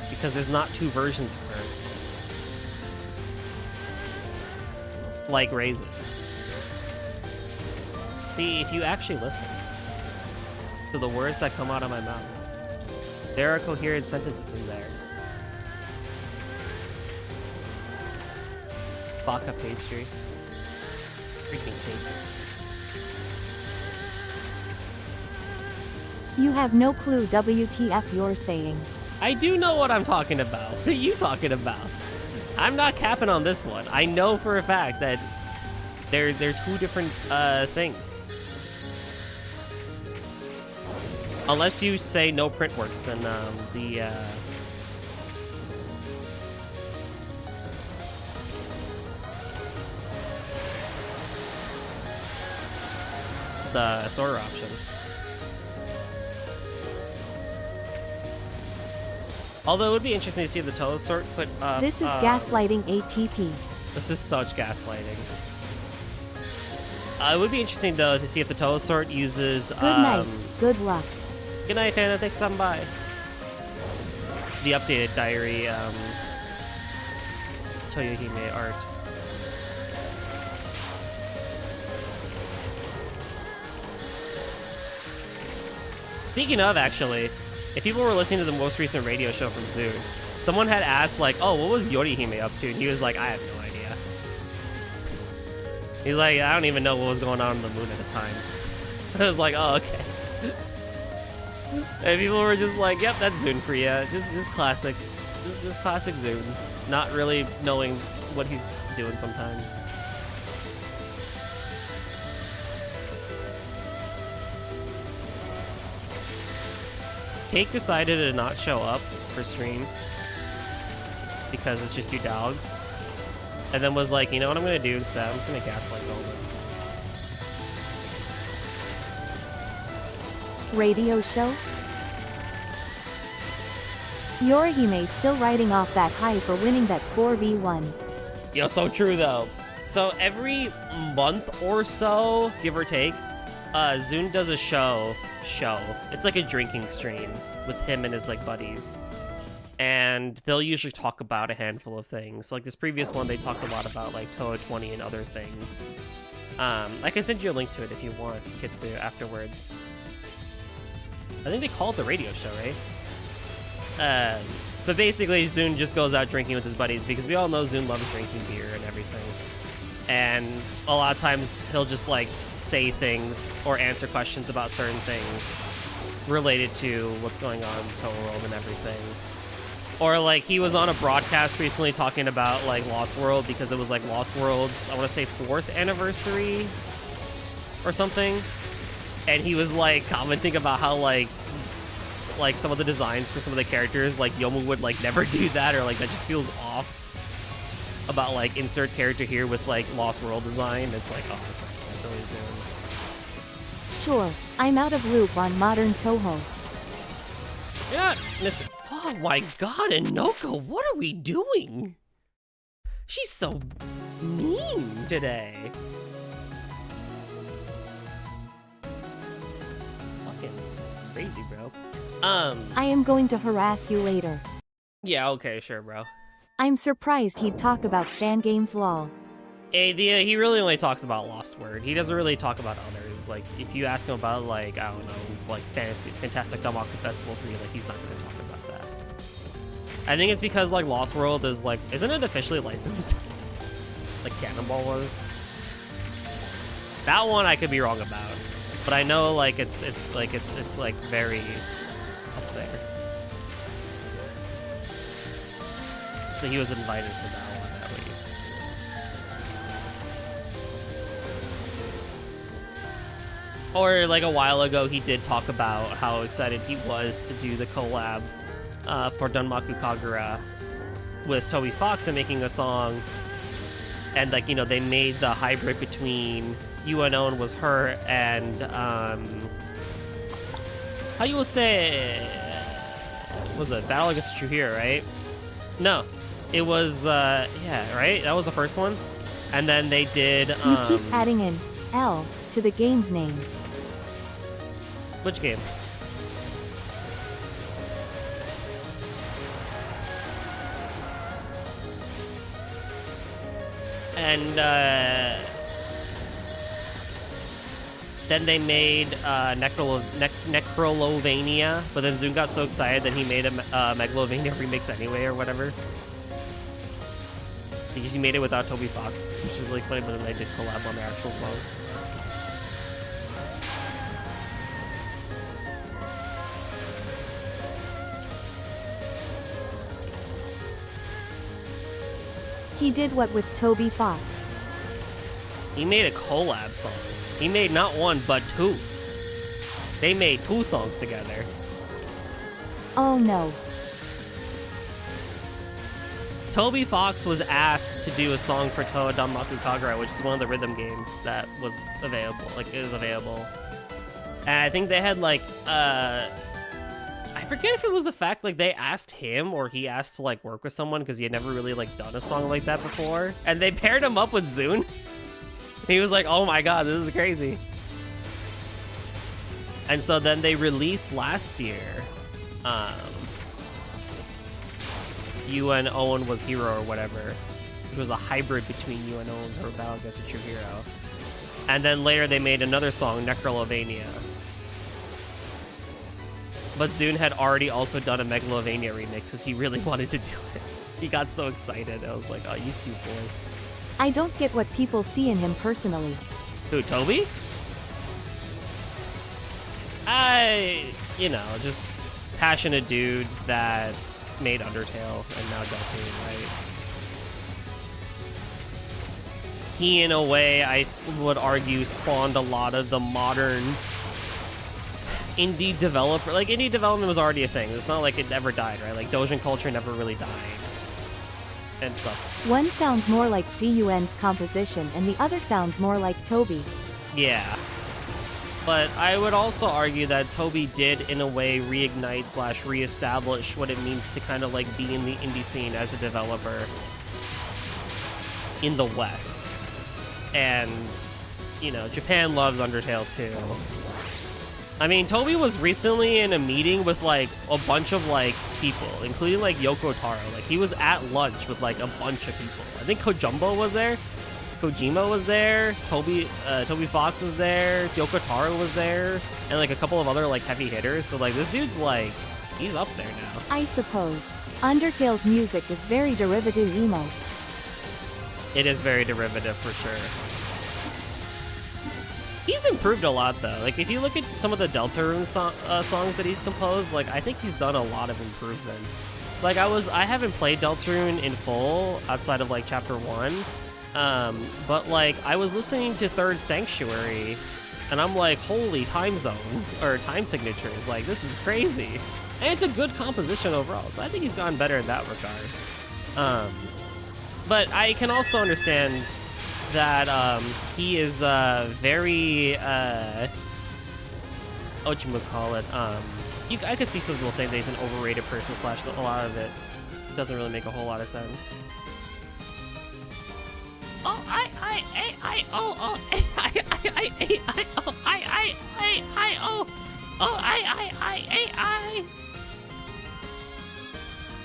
because there's not two versions of her. Like Raisin. See, if you actually listen to the words that come out of my mouth, there are coherent sentences in there. Baka pastry. Freaking cake.
You have no clue WTF you're saying.
I do know what I'm talking about. What are you talking about? I'm not capping on this one. I know for a fact that they're two different things. Unless you say no print works and the sorter option. Although it would be interesting to see if the Touhou sort put
This is gaslighting ATP.
This is such gaslighting. It would be interesting though to see if the Touhou sort uses
Good night. Good luck.
Good night, Hannah. Thanks for stopping by. The updated diary Toyohime art. Speaking of, actually, if people were listening to the most recent radio show from Zoom, someone had asked, like, oh, what was Yorihime up to? And he was like, I have no idea. He's like, I don't even know what was going on the moon at the time. I was like, oh, okay. And people were just like, yep, that's Zoom for you. Just classic. Just classic Zoom. Not really knowing what he's doing sometimes. Cake decided to not show up for stream because it's just UDoALG. And then was like, you know what I'm gonna do instead? I'm just gonna gaslight Golden.
Radio show? Yorihime's still riding off that high for winning that 4v1.
Yo, so true though. So every month or so, give or take, Zune does a show. It's like a drinking stream with him and his like buddies. and they'll usually talk about a handful of things. Like this previous one, they talked a lot about like Touhou 20 and other things. I can send you a link to it if you want, Kitsu, afterwards. I think they call it the radio show, right? But basically, Zune just goes out drinking with his buddies because we all know Zune loves drinking beer and everything. And a lot of times he'll just like say things or answer questions about certain things related to what's going on in Touhou World and everything. Or like he was on a broadcast recently talking about like Lost World because it was like Lost World's, I want to say 4th anniversary or something. And he was like commenting about how like some of the designs for some of the characters, like Yomu would like never do that, or like that just feels off about like insert character here with like Lost World design. It's like, oh, that's always Zune.
Sure, I'm out of loop on modern Touhou.
You're not missing. Oh my god, Inoko, what are we doing? She's so mean today. Fucking crazy, bro.
I am going to harass you later.
Yeah, okay, sure, bro.
I'm surprised he'd talk about fan games lol.
He really only talks about Lost Word. He doesn't really talk about others. Like, if you ask him about, like, I don't know, like, Fantastic Damaku Festival 3, like, he's not gonna talk about that. I think it's because, like, Lost World is, like, isn't it officially licensed? Like Cannonball was? That one I could be wrong about. But I know, like, it's like very up there. So he was invited to that one, at least. Or, like, a while ago, he did talk about how excited he was to do the collab for Danmaku Kagura with Toby Fox and making a song. And, like, you know, they made the hybrid between UNO was her and, how you will say, was it Battle Against True Hero, right? No, it was, yeah, right? That was the first one. And then they did,
You keep adding an L to the game's name.
Which game? And then they made Necrolovania, but then Zune got so excited that he made a Megalovania remix anyway, or whatever. Because he made it without Toby Fox, which is really funny, but then they did collab on their actual song.
He did what with Toby Fox?
He made a collab song. He made not one, but two. They made 2 songs together.
Oh no.
Toby Fox was asked to do a song for Touhou Danmaku Kagura, which is one of the rhythm games that was available, like, is available. And I think they had, like, I forget if it was the fact, like, they asked him or he asked to, like, work with someone because he had never really, like, done a song like that before. And they paired him up with Zune. He was like, oh my god, this is crazy. And so then they released last year, UN Owen was Hero or whatever. It was a hybrid between UN Owen's Her Battle Against a True Hero. And then later they made another song, Necrolovania. But Zune had already also done a Megalovania remix because he really wanted to do it. He got so excited. I was like, oh, you cute boy.
I don't get what people see in him personally.
Who, Toby? You know, just passionate dude that made Undertale and now Deltarune, right? He, in a way, I would argue, spawned a lot of the modern indie developer. Like, indie development was already a thing. It's not like it never died, right? Like, Dojin culture never really died. And stuff.
One sounds more like CUN's composition and the other sounds more like Toby.
Yeah. But I would also argue that Toby did, in a way, reignite / reestablish what it means to kind of, like, be in the indie scene as a developer in the West. And, you know, Japan loves Undertale too. I mean, Toby was recently in a meeting with like a bunch of like people, including like Yoko Taro. Like he was at lunch with like a bunch of people. I think Kojumbo was there, Kojima was there, Toby Fox was there, Yoko Taro was there, and like a couple of other like heavy hitters. So like this dude's like, he's up there now.
I suppose. Undertale's music is very derivative emo.
It is very derivative for sure. He's improved a lot though. Like if you look at some of the Deltarune songs that he's composed, like I think he's done a lot of improvement. Like I haven't played Deltarune in full outside of like chapter 1, but like I was listening to Third Sanctuary, and I'm like, holy time zone or time signatures, like this is crazy. And it's a good composition overall, so I think he's gotten better in that regard. But I can also understand that he is very whatchamacallit, I could see some people saying that he's an overrated person / a lot of it doesn't really make a whole lot of sense.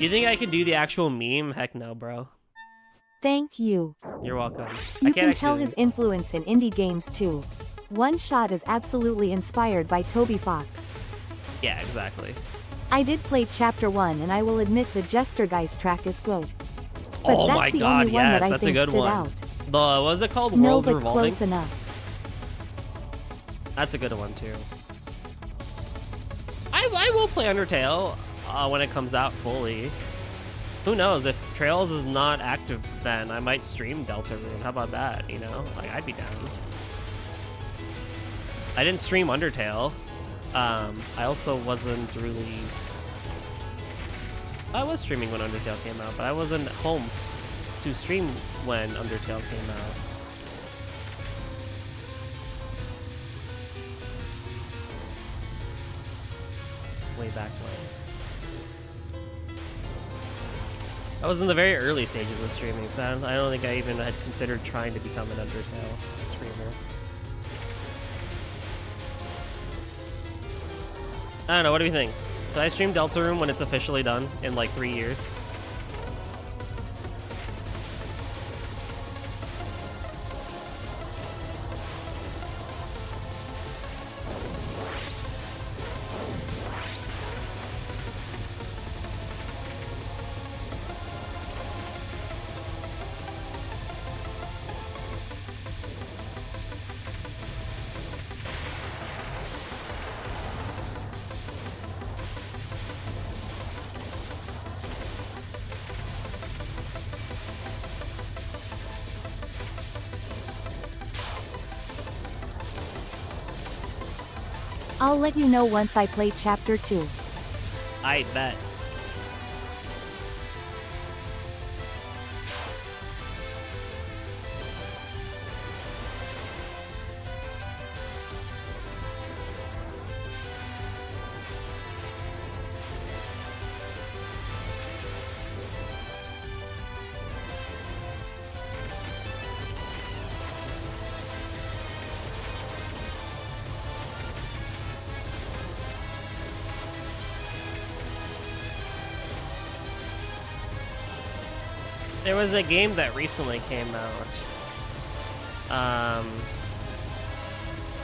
You think I can do the actual meme? Heck no, bro.
Thank you.
You're welcome.
You can tell his influence in indie games too. One Shot is absolutely inspired by Toby Fox.
Yeah, exactly.
I did play Chapter 1 and I will admit the Jester Geist track is good. But
Oh
that's
my
the
god,
only one
yes,
that I
that's a
think
good
stood
one.
out.
The, what was it called?
No,
Worlds
but
Revolving?
close enough.
That's a good one too. I will play Undertale when it comes out fully. Who knows, if Trails is not active then I might stream Deltarune. How about that, you know? Like I'd be down. I didn't stream Undertale. I also wasn't really... I was streaming when Undertale came out, but I wasn't home to stream when Undertale came out. Way back when. I was in the very early stages of streaming, so I don't think I even had considered trying to become an Undertale streamer. I don't know, what do you think? Should I stream Deltarune when it's officially done in like 3 years?
I'll let you know once I play Chapter 2.
I bet. There was a game that recently came out. I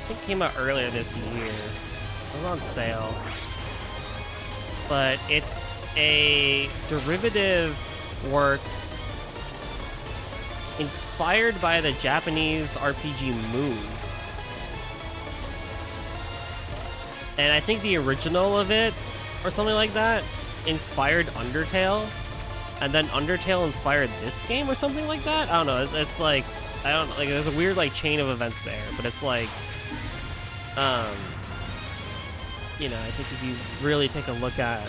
think it came out earlier this year. It was on sale. But it's a derivative work inspired by the Japanese RPG Moon. And I think the original of it, or something like that, inspired Undertale. And then Undertale inspired this game or something like that? I don't know. It's like, I don't like. There's a weird like chain of events there, but it's like, you know, I think if you really take a look at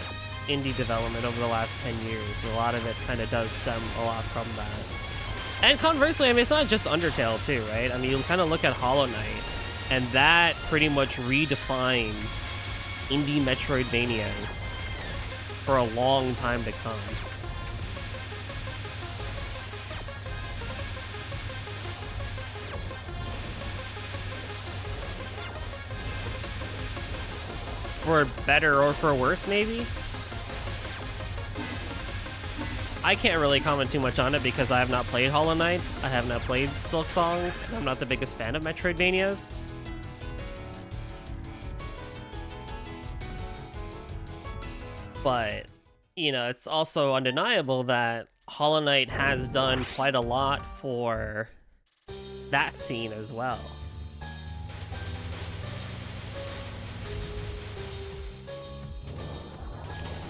indie development over the last 10 years, a lot of it kind of does stem a lot from that. And conversely, I mean, it's not just Undertale too, right? I mean, you kind of look at Hollow Knight, and that pretty much redefined indie Metroidvanias for a long time to come. for better or for worse, maybe. I can't really comment too much on it because I have not played Hollow Knight. I have not played Silk Song, and I'm not the biggest fan of Metroidvanias. But, you know, it's also undeniable that Hollow Knight has done quite a lot for that scene as well.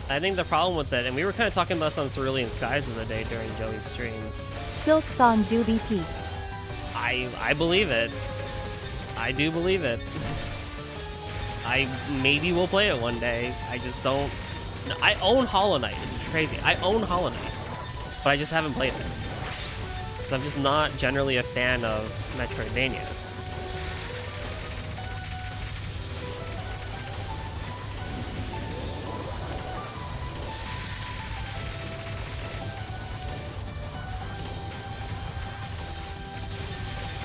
I think the problem with it, and we were kind of talking about this on Cerulean Skies the other day during Joey's stream.
Silk Song do be peak.
I believe it. I do believe it. I maybe will play it one day. I just don't. No, I own Hollow Knight. It's crazy. I own Hollow Knight, but I just haven't played it. So I'm just not generally a fan of Metroidvanias.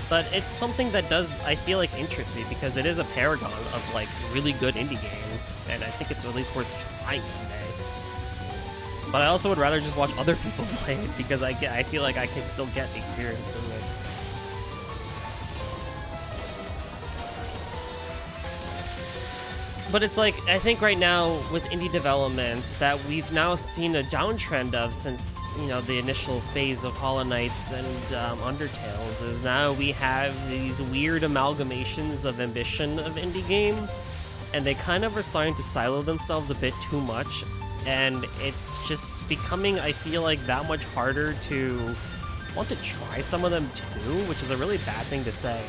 But it's something that does, I feel like, interest me because it is a paragon of like really good indie game, and I think it's at least worth trying one day. But I also would rather just watch other people play it because I feel like I can still get the experience from it. But it's like, I think right now with indie development that we've now seen a downtrend of since, you know, the initial phase of Hollow Knights and Undertales is now we have these weird amalgamations of ambition of indie game, and they kind of are starting to silo themselves a bit too much, and it's just becoming, I feel like, that much harder to want to try some of them too, which is a really bad thing to say.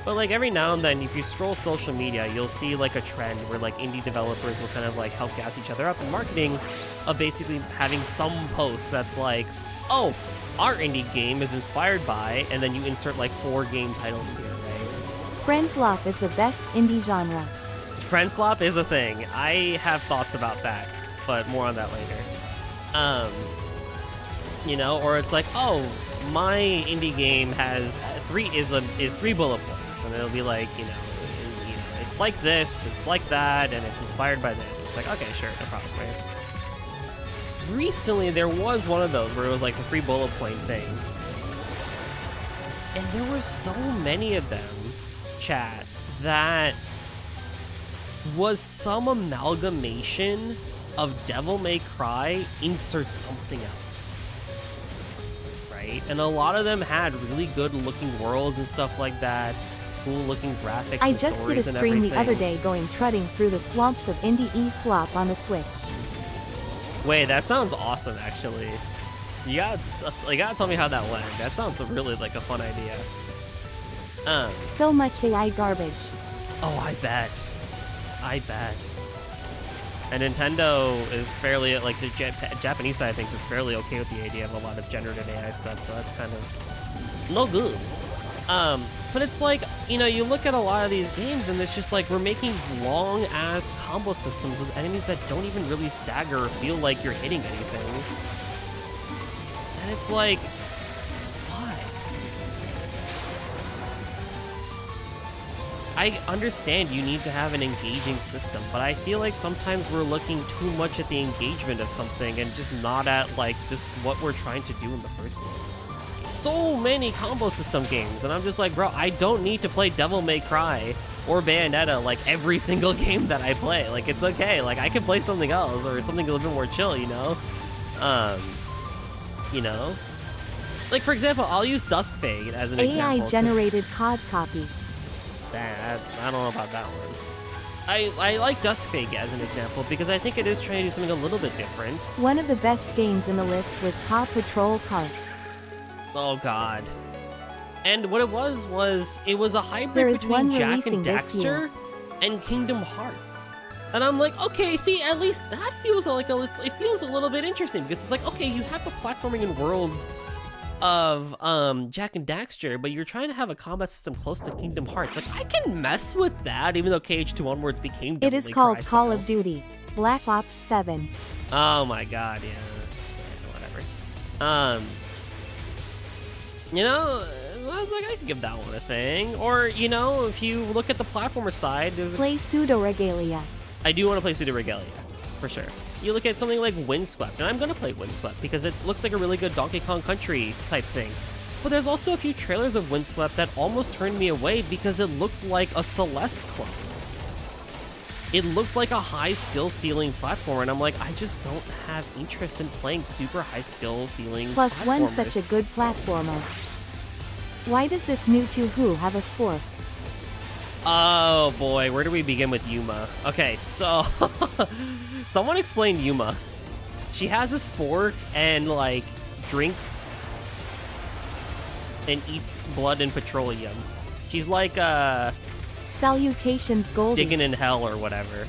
But like every now and then, if you scroll social media, you'll see like a trend where like indie developers will kind of like help gas each other up in marketing of basically having some post that's like, oh, our indie game is inspired by, and then you insert like 4 game titles here, right?
Friendslop is the best indie genre.
Friendslop is a thing. I have thoughts about that, but more on that later. You know, or it's like, oh, my indie game has 3 bullet points. And it'll be like, you know, it's like this, it's like that, and it's inspired by this. It's like, okay, sure, no problem, right? Recently, there was one of those where it was like a 3 bullet point thing. And there were so many of them, chat, that was some amalgamation of Devil May Cry insert something else. Right? And a lot of them had really good looking worlds and stuff like that. Cool looking graphics
I
and
just did a
stories and
stream the
everything.
other day going trudging through the swamps of Indie E-Slop on the Switch.
Wait, that sounds awesome, actually. You gotta tell me how that went. That sounds really like a fun idea.
So much AI garbage.
Oh, I bet. And Nintendo is fairly, like, the Japanese side of things is fairly okay with the idea of a lot of generative AI stuff, so that's kind of no good. But it's like, you know, you look at a lot of these games and it's just like we're making long-ass combo systems with enemies that don't even really stagger or feel like you're hitting anything. And it's like, why? I understand you need to have an engaging system, but I feel like sometimes we're looking too much at the engagement of something and just not at, like, just what we're trying to do in the first place. So many combo system games, and I'm just like, bro, I don't need to play Devil May Cry or Bayonetta like every single game that I play. Like, it's okay. Like, I can play something else or something a little bit more chill, you know? You know? Like, for example, I'll use Duskfade as an example.
AI-generated COD copy.
I don't know about that one. I like Duskfade as an example because I think it is trying to do something a little bit different.
One of the best games in the list was Paw Patrol Kart.
Oh god. And what it was it was a
There
hybrid
is one
between Jack
releasing
and
this year.
Daxter and Kingdom Hearts. And I'm like, okay, see, at least that feels like it feels a little bit interesting because it's like, okay, you have the platforming and world of Jack and Daxter, but you're trying to have a combat system close to Kingdom Hearts. Like, I can mess with that, even though KH2 onwards became
It is
Devil May
called
Cry
Call
style.
of Duty Black Ops 7.
Oh my god, yeah. Whatever. You know, I was like, I could give that one a thing. Or, you know, if you look at the platformer side, there's
Play Pseudo Regalia.
I do want to play Pseudo Regalia, for sure. You look at something like Windswept, and I'm going to play Windswept because it looks like a really good Donkey Kong Country type thing. But there's also a few trailers of Windswept that almost turned me away because it looked like a Celeste clone. It looked like a high skill ceiling platformer, and I'm like, I just don't have interest in playing super high skill ceiling
Plus
platformers.
one's such a good platformer. Why does this new Touhou have a spork?
Oh boy, where do we begin with Yuma? Okay, so someone explained Yuma. She has a spork and like drinks and eats blood and petroleum. She's like
Salutations, Goldie.
digging in hell or whatever.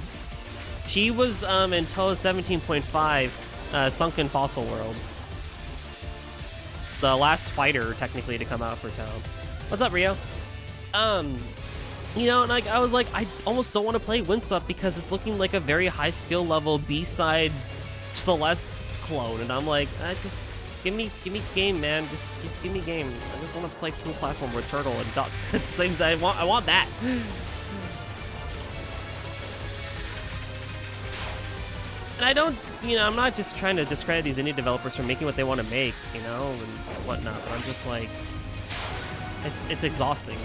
She was in Touhou 17.5 Sunken Fossil World. The last fighter technically to come out for Touhou. What's up, Rio? You know, and like I was like, I almost don't want to play Windswept because it's looking like a very high skill level B-side Celeste clone, and I'm like, just give me game, man. Just give me game. I just want to play cool platform with Turtle and Duck. At the same time, I want that. And I don't, you know, I'm not just trying to discredit these indie developers for making what they want to make, you know, and whatnot. But I'm just like, it's exhausting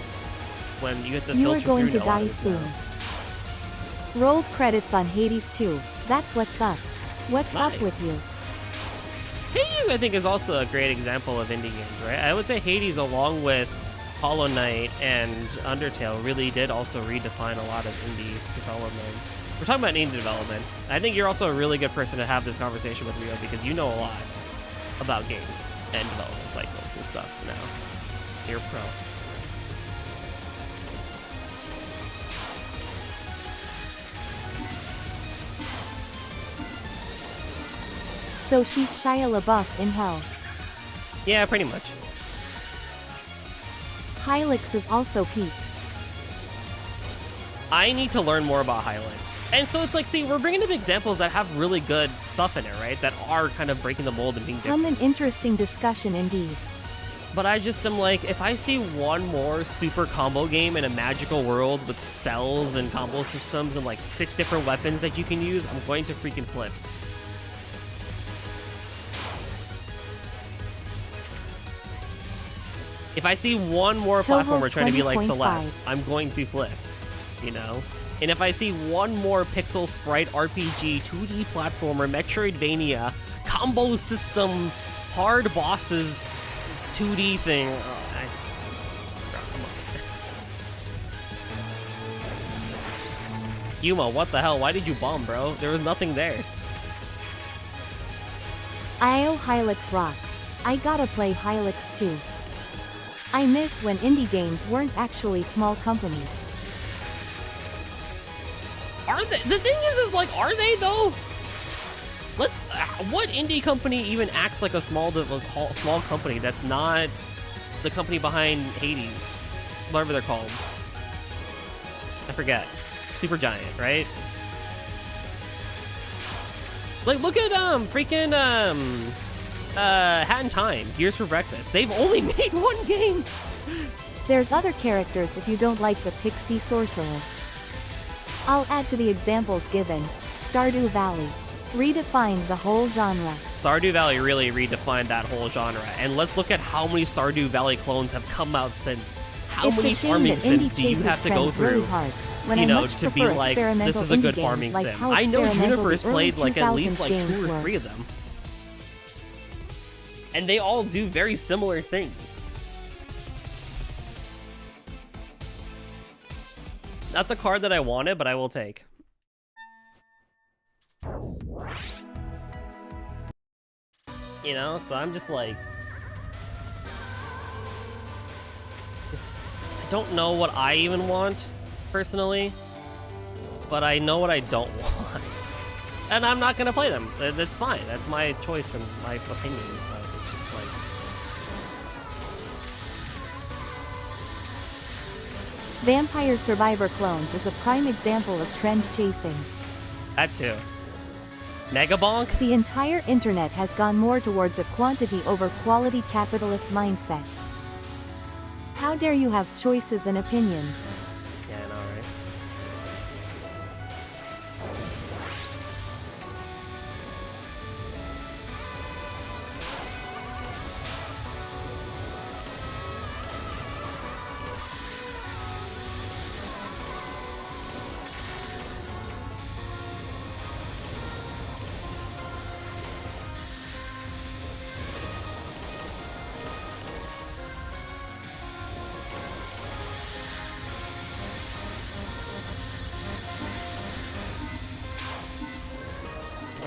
when you get to
You
filter
are going
through
to
a lot
die
of this
soon.
stuff.
Rolled credits on Hades 2. That's what's up. What's up
Nice.
with you?
Hades, I think, is also a great example of indie games, right? I would say Hades, along with Hollow Knight and Undertale, really did also redefine a lot of indie development. We're talking about indie development. I think you're also a really good person to have this conversation with, Rio, because you know a lot about games and development cycles and stuff now. You're pro.
So she's Shia LaBeouf in hell.
Yeah, pretty much.
Hylix is also peak.
I need to learn more about Hylix. And so it's like, see, we're bringing up examples that have really good stuff in it, right? That are kind of breaking the mold and being different.
An interesting discussion indeed.
But I just am like, if I see one more super combo game in a magical world with spells and combo systems and like 6 different weapons that you can use, I'm going to freaking flip. If I see one more
Touhou
platformer trying to be like
20.5.
Celeste, I'm going to flip, you know? And if I see one more pixel sprite RPG, 2D platformer, Metroidvania, combo system, hard bosses, 2D thing, I just... Come on. Yuma, what the hell? Why did you bomb, bro? There was nothing there.
IO Hylix rocks. I gotta play Hylix too. I miss when indie games weren't actually small companies.
Are they? The thing is like, are they though? What indie company even acts like a small company that's not the company behind Hades, whatever they're called? I forget. Super Giant, right? Like, look at freaking Hat in Time, Gears for Breakfast. They've only made one game.
There's other characters if you don't like the Pixie Sorcerer. I'll add to the examples given. Stardew Valley. Redefined the whole genre.
Stardew Valley really redefined that whole genre. And let's look at how many Stardew Valley clones have come out since. How
It's
many
a shame
farming
that
sims
indie
do you
chases
have to go
trends really
through?
hard, when
You
I
know,
much
to be
prefer
like, this
experimental
is a good
indie
farming
games like
sim.
how
I know
experimental
Juniper's
the early
played like at least
2000s
like
games
2 or
were.
3 of them. And they all do very similar things. Not the card that I wanted, but I will take. You know, so I'm just like... I don't know what I even want, personally. But I know what I don't want. And I'm not gonna play them. That's fine. That's my choice and my opinion. But it's just like...
Vampire Survivor Clones is a prime example of trend chasing.
That too. Megabonk?
The entire internet has gone more towards a quantity over quality capitalist mindset. How dare you have choices and opinions?
Yeah, I know, right?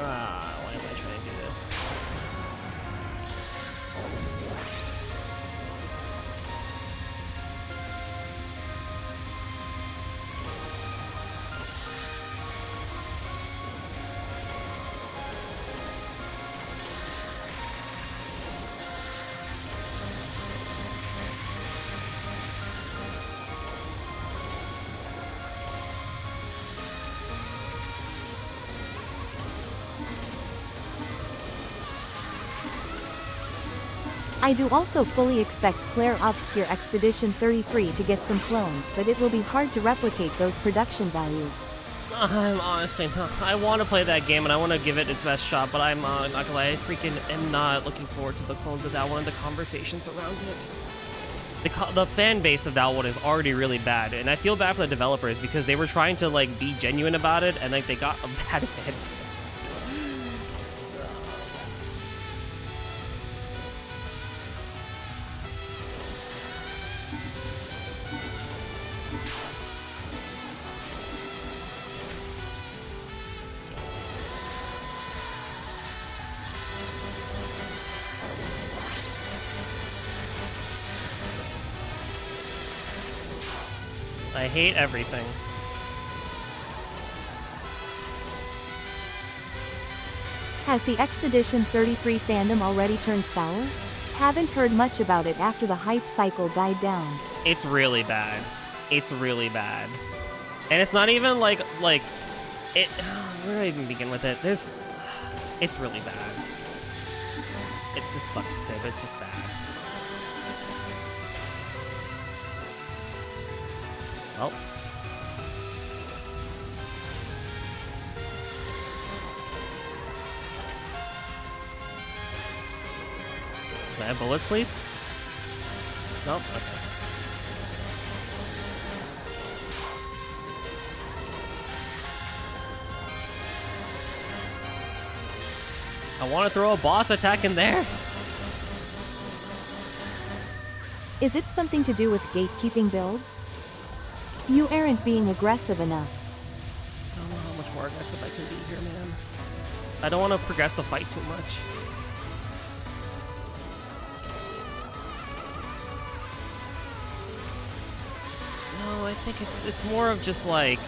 Why am I trying to do this?
I do also fully expect Claire Obscure Expedition 33 to get some clones, but it will be hard to replicate those production values.
I'm honestly not. I want to play that game and I want to give it its best shot, but I'm not gonna lie, I freaking am not looking forward to the clones of that one and the conversations around it. The fan base of that one is already really bad, and I feel bad for the developers because they were trying to like be genuine about it, and like they got a bad fan base. I hate everything.
Has the Expedition 33 fandom already turned sour? Haven't heard much about it after the hype cycle died down.
It's really bad. It's really bad. And it's not even like it. Where do I even begin with it? It's really bad. It just sucks to say, but it's just bad. Oh. Can I have bullets, please? Nope. Okay. I want to throw a boss attack in there.
Is it something to do with gatekeeping builds? You aren't being aggressive enough.
I don't know how much more aggressive I can be here, man. I don't want to progress the fight too much. No, I think it's more of just like...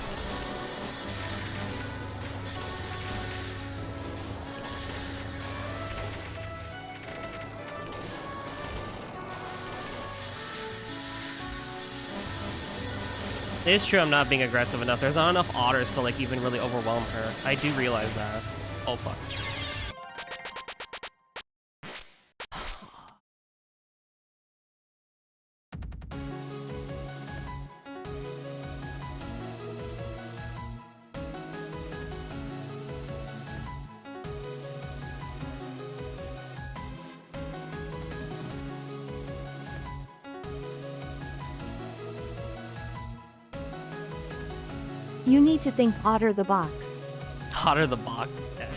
It is true I'm not being aggressive enough. There's not enough otters to like even really overwhelm her. I do realize that. Oh fuck.
You need to think Otter the Box.
Otter the box. Yeah,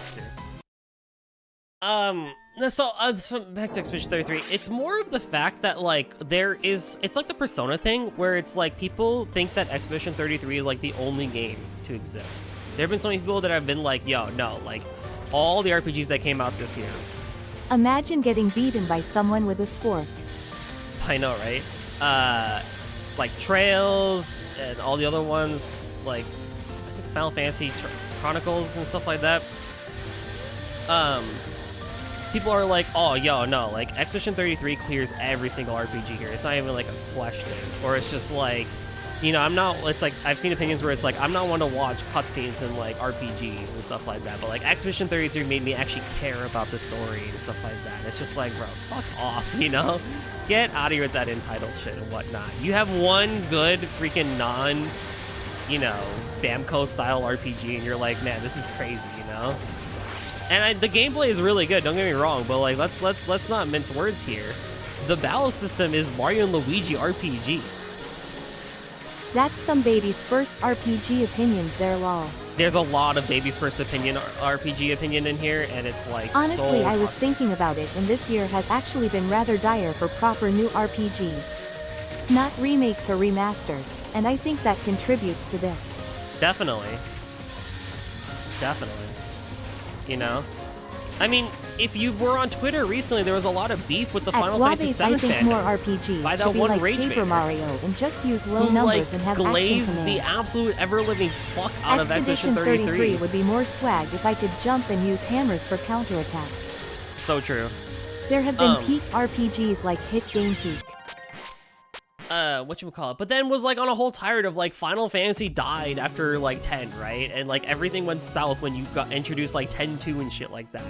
sure. So back to Expedition 33. It's more of the fact that like it's like the Persona thing where it's like people think that Expedition 33 is like the only game to exist. There have been so many people that have been like, yo, no, like all the RPGs that came out this year.
Imagine getting beaten by someone with a spork.
I know, right? Like Trails and all the other ones, like I think Final Fantasy Chronicles and stuff like that. People are like, oh, yo, no, like Expedition 33 clears every single RPG here. It's not even like a question, or it's just like, you know, I'm not. It's like I've seen opinions where it's like I'm not one to watch cutscenes and like RPGs and stuff like that, but like Expedition 33 made me actually care about the story and stuff like that. It's just like, bro, fuck off, you know. Get out of here with that entitled shit and whatnot. You have one good freaking you know, Bamco style RPG, and you're like, man, this is crazy, you know. And the gameplay is really good. Don't get me wrong, but like, let's not mince words here. The battle system is Mario and Luigi RPG.
That's some baby's first RPG opinions there, lol.
There's a lot of baby's first opinion RPG opinion in here, and it's like
honestly,
so
I was
toxic.
thinking about it, and this year has actually been rather dire for proper new RPGs. Not remakes or remasters, and I think that contributes to this.
Definitely. Definitely. you know? I mean, if you were on Twitter recently, there was a lot of beef with the
At
Final Fantasy
Guaves, I
VII
think
fandom.
more RPGs
by that
should be
one
like
Rage
Paper
Baiter,
Mario and just use low
who,
numbers
like,
and have action
glazed
commands.
the absolute ever-living fuck out of
Expedition
Expedition
33 would be more swag if I could jump and use hammers for counterattacks.
So true.
There have been peak RPGs like Hit Game Peak.
Whatchamacallit, but then was like on a whole tirade of like Final Fantasy died after like 10, right? And like everything went south when you got introduced like 10-2 and shit like that.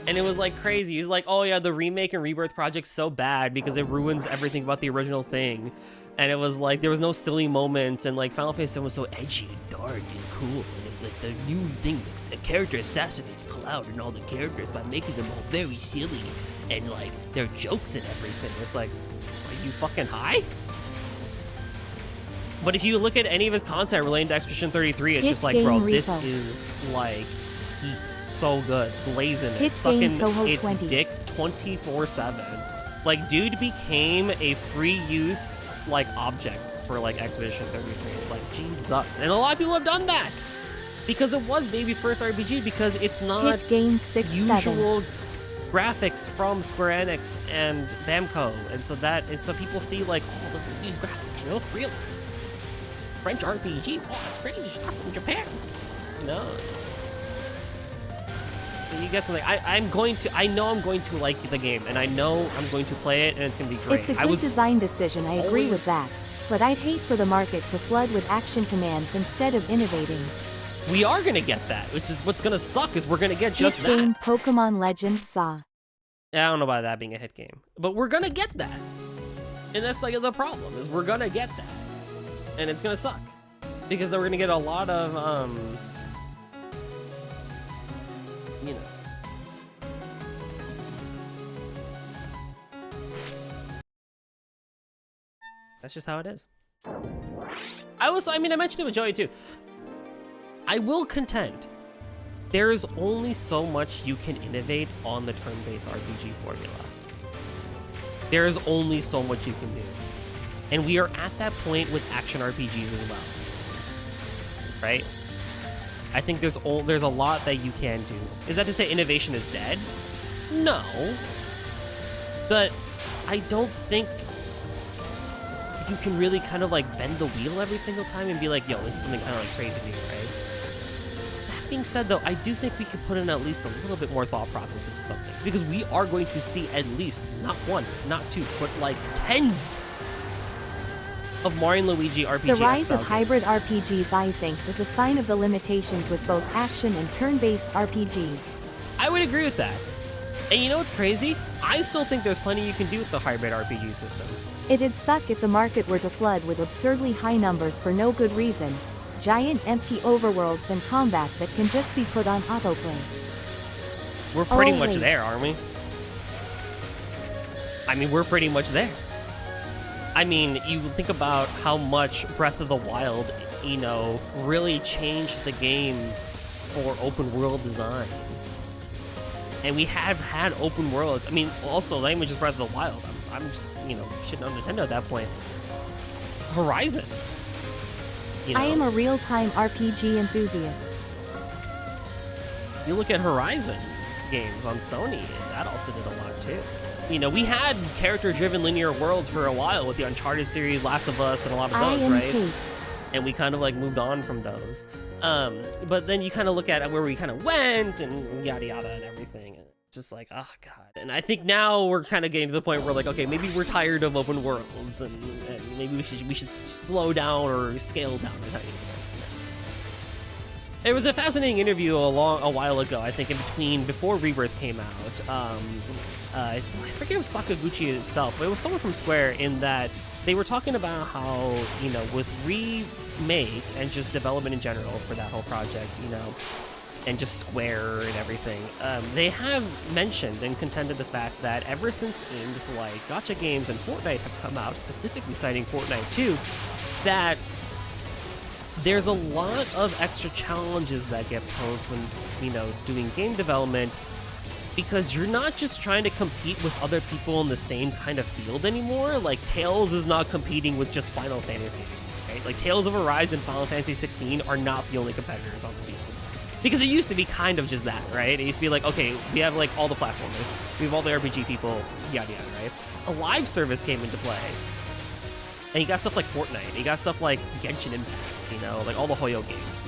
And it was like crazy. He's like, oh yeah, the remake and rebirth project's so bad because it ruins everything about the original thing. And it was like, there was no silly moments, and like Final Fantasy was so edgy and dark and cool. And it's like the new thing, the character assassinates Cloud and all the characters by making them all very silly. And like, their jokes and everything. It's like, are you fucking high? But if you look at any of his content relating to Expedition 33, it's
Hit
just like,
game
bro, this
repo.
is like, he's so good. Blazing it.
Hit
Sucking
game Touhou
its
20.
dick 24/7. Like, dude became a free use, like, object for, like, Expedition 33. It's like, Jesus. And a lot of people have done that. Because it was Baby's first RPG, because it's not
Hit Game 6-7.
usual graphics from Square Enix and Bamco. And so people see, like, oh, look at these graphics, you know, real French RPG. Oh, it's crazy stuff from Japan. No. So you get something. I know I'm going to like the game, and I know I'm going to play it, and it's going to be great.
It's a good design decision, I agree
always-
with that. But I'd hate for the market to flood with action commands instead of innovating.
We are going to get that, which is what's going to suck, is we're going to get just
Hit game
that.
Pokemon Legends Saw.
I don't know about that being a hit game, but we're going to get that. And that's like the problem, is we're going to get that. And it's going to suck. Because then we're going to get a lot of, you know. That's just how it is. I mentioned it with Joey too. I will contend, there is only so much you can innovate on the turn-based RPG formula. There is only so much you can do. And we are at that point with action RPGs as well. Right? I think there's a lot that you can do. Is that to say innovation is dead? No. But I don't think you can really kind of like bend the wheel every single time and be like, yo, this is something kind of like crazy new, right? That being said though, I do think we could put in at least a little bit more thought process into some things, because we are going to see at least, not one, not two, but like tens of Mario and Luigi RPG.
The rise
style
of hybrid
games.
RPGs, I think, is a sign of the limitations with both action and turn-based RPGs.
I would agree with that. And you know what's crazy? I still think there's plenty you can do with the hybrid RPG system.
It'd suck if the market were to flood with absurdly high numbers for no good reason. Giant empty overworlds and combat that can just be put on autoplay.
We're pretty
Oh,
much
wait.
there, aren't we? I mean, we're pretty much there. I mean, you think about how much Breath of the Wild, you know, really changed the game for open world design. And we have had open worlds. I mean, also, not even just Breath of the Wild. I'm just, you know, shitting on Nintendo at that point. Horizon. You know,
I am a real-time RPG enthusiast.
you look at Horizon games on Sony, and that also did a lot too. You know, we had character-driven linear worlds for a while with the Uncharted series, Last of Us, and a lot of
I
those,
am
right?
Kate.
And we kind of like moved on from those. But then you kind of look at where we kind of went and yada yada and everything. And it's just like, oh god. And I think now we're kind of getting to the point where like, okay, maybe we're tired of open worlds, and maybe we should slow down or scale down. There was a fascinating interview a while ago, I think, before Rebirth came out. I forget it was Sakaguchi itself, but it was someone from Square, in that they were talking about how, you know, with remake and just development in general for that whole project, you know, and just Square and everything, they have mentioned and contended the fact that ever since games like gacha games and Fortnite have come out, specifically citing Fortnite 2, that there's a lot of extra challenges that get posed when, you know, doing game development, because you're not just trying to compete with other people in the same kind of field anymore. Like, Tales is not competing with just Final Fantasy, right? Like, Tales of Arise and Final Fantasy 16 are not the only competitors on the field. Because it used to be kind of just that, right? It used to be like, okay, we have like all the platformers, we have all the RPG people, yada yada, right? A live service came into play, and you got stuff like Fortnite, you got stuff like Genshin Impact, you know, like all the Hoyo games.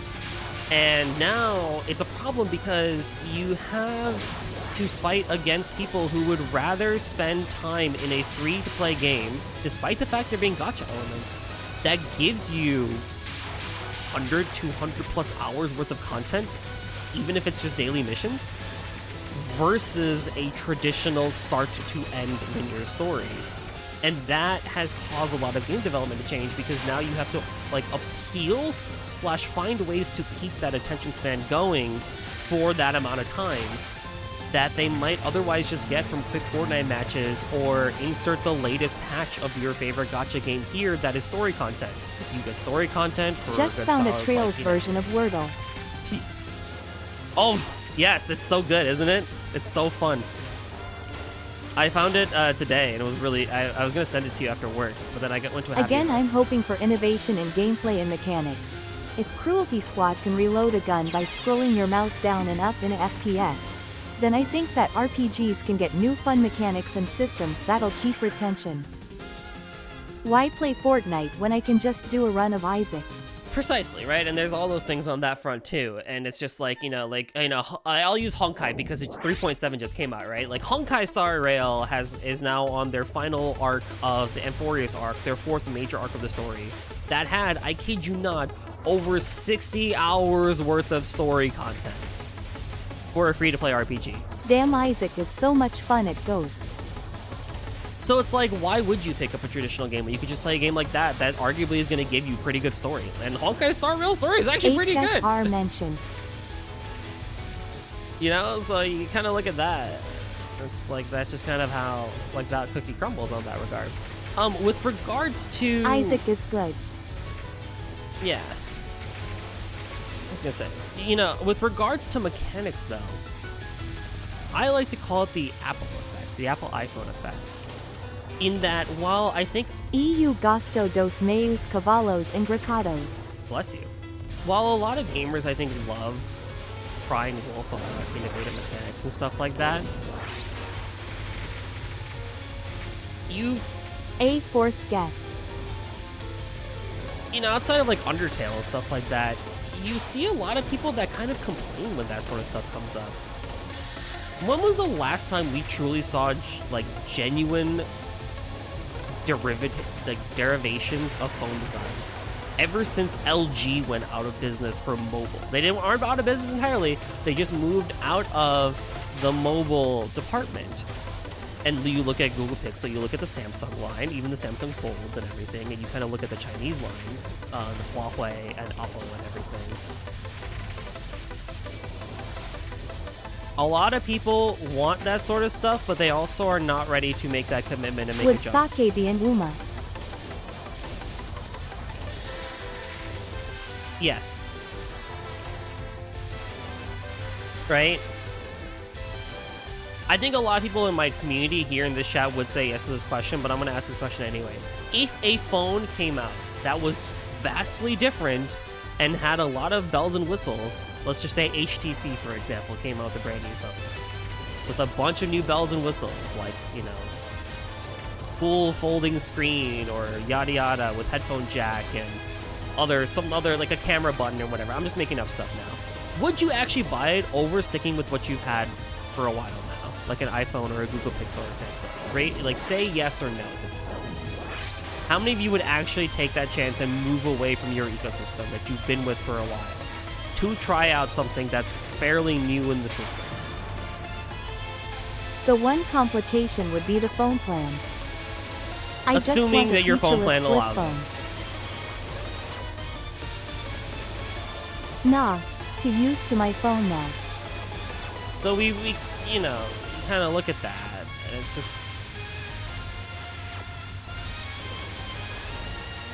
And now it's a problem because you have to fight against people who would rather spend time in a free-to-play game, despite the fact there being gacha elements, that gives you 100, 200 plus hours worth of content, even if it's just daily missions, versus a traditional start to end linear story. And that has caused a lot of game development to change, because now you have to like appeal / find ways to keep that attention span going for that amount of time that they might otherwise just get from quick Fortnite matches, or insert the latest patch of your favorite gacha game here that is story content. You get story content for
Just found a Trails version of Wordle.
Oh, yes, it's so good, isn't it? It's so fun. I found it today, and it was really... I was going to send it to you after work, but then I went to a happy
Again,
hour.
I'm hoping for innovation in gameplay and mechanics. If Cruelty Squad can reload a gun by scrolling your mouse down and up in a FPS, then I think that RPGs can get new fun mechanics and systems that'll keep retention. Why play Fortnite when I can just do a run of Isaac?
Precisely, right? And there's all those things on that front too. And it's just like, I'll use Honkai because it's 3.7 just came out, right? Like Honkai Star Rail is now on their final arc of the Amphorius arc, their fourth major arc of the story. That had, I kid you not, over 60 hours worth of story content for a free-to-play RPG.
Damn, Isaac is so much fun at Ghost.
So it's like, why would you pick up a traditional game when you could just play a game like that arguably is going to give you pretty good story? And Honkai Star Rail story is actually pretty good.
HSR mentioned.
You know, so you kind of look at that. It's like, that's just kind of how, like, that cookie crumbles on that regard. With regards to...
Isaac is good.
Yeah. I was going to say, you know, with regards to mechanics, though, I like to call it the Apple effect, the Apple iPhone effect. In that, while I think...
Eu gosto dos meus cavalos engracados.
Bless you. While a lot of gamers, I think, love prying wolf on innovative mechanics and stuff like that,
A fourth guess.
You know, outside of like Undertale and stuff like that, you see a lot of people that kind of complain when that sort of stuff comes up. When was the last time we truly saw like genuine derivations of phone design? Ever since LG went out of business for mobile. They aren't out of business entirely, they just moved out of the mobile department. And you look at Google Pixel, you look at the Samsung line, even the Samsung Folds and everything, and you kind of look at the Chinese line, the Huawei and Oppo and everything. A lot of people want that sort of stuff, but they also are not ready to make that commitment and make
Would
a jump.
sake be an Uma?
Yes. Right? I think a lot of people in my community here in this chat would say yes to this question, but I'm going to ask this question anyway. If a phone came out that was vastly different and had a lot of bells and whistles, let's just say HTC, for example, came out with a brand new phone with a bunch of new bells and whistles, like, you know, full folding screen or yada yada with headphone jack and some other, like a camera button or whatever. I'm just making up stuff now. Would you actually buy it over sticking with what you've had for a while now? Like an iPhone or a Google Pixel or Samsung, right? Like, say yes or no. How many of you would actually take that chance and move away from your ecosystem that you've been with for a while to try out something that's fairly new in the system?
The one complication would be the phone plan.
Assuming that your phone plan allows
it. Nah, to use to my phone now.
So we you know, kind of look at that, and it's just...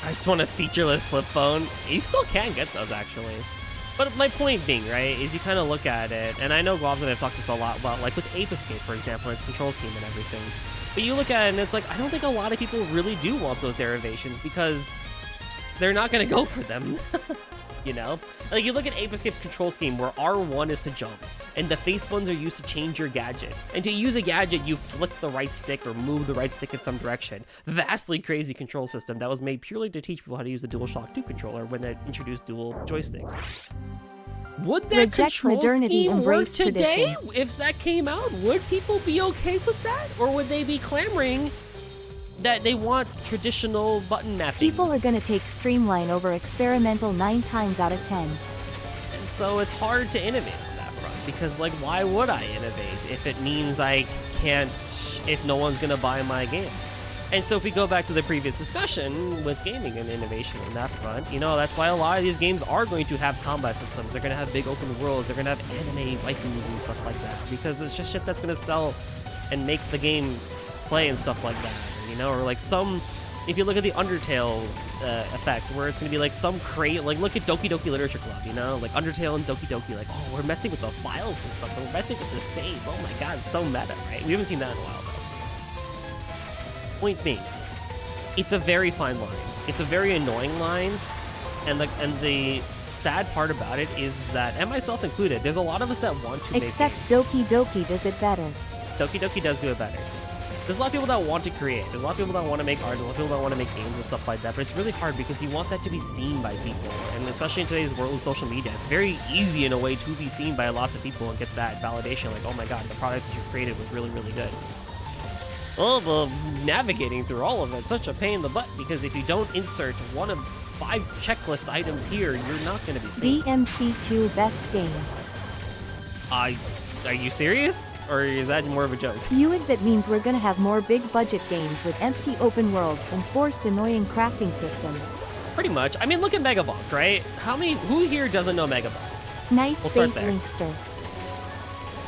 I just want a featureless flip phone. You still can get those, actually. But my point being, right, is you kind of look at it, and I know Guav's and I've talked this a lot about, like with Ape Escape, for example, and its control scheme and everything. But you look at it, and it's like, I don't think a lot of people really do want those derivations, because they're not going to go for them. you know? Like, you look at Ape Escape's control scheme where R1 is to jump, and the face buttons are used to change your gadget. And to use a gadget, you flick the right stick or move the right stick in some direction. Vastly crazy control system that was made purely to teach people how to use the DualShock 2 controller when they introduced dual joysticks. Would that
Reject
control
modernity,
scheme work
embrace
today?
tradition.
If that came out, would people be okay with that? Or would they be clamoring that they want traditional button mapping?
People are gonna take streamline over experimental 9 times out of 10.
And so it's hard to innovate on that front, because, like, why would I innovate if it means I can't, if no one's gonna buy my game? And so if we go back to the previous discussion with gaming and innovation on that front, you know, that's why a lot of these games are going to have combat systems. They're going to have big open worlds. They're going to have anime waifus and stuff like that, because it's just shit that's going to sell and make the game play and stuff like that, you know? Or like some, if you look at the Undertale effect, where it's going to be like some like look at Doki Doki Literature Club, you know? Like Undertale and Doki Doki, like, oh, we're messing with the files and stuff. We're messing with the saves. Oh my god, it's so meta, right? We haven't seen that in a while, though. Point being, it's a very fine line. It's a very annoying line, and the sad part about it is that, and myself included, there's a lot of us that want to
Except
make games.
Doki Doki does it better.
Doki Doki does do it better. There's a lot of people that want to create. There's a lot of people that want to make art. There's a lot of people that want to make games and stuff like that. But it's really hard because you want that to be seen by people. And especially in today's world of social media, it's very easy in a way to be seen by lots of people and get that validation. Like, oh my god, the product that you created was really, really good. Well, navigating through all of it's such a pain in the butt, because if you don't insert one of 5 checklist items here, you're not going to be seen.
DMC2 best game.
Are you serious? Or is that more of a joke?
UDoALG, that means we're gonna have more big budget games with empty open worlds and forced annoying crafting systems.
Pretty much. I mean, look at Megabonk, right? Who here doesn't know Megabonk?
Nice
We'll start
bait,
there.
Linkster.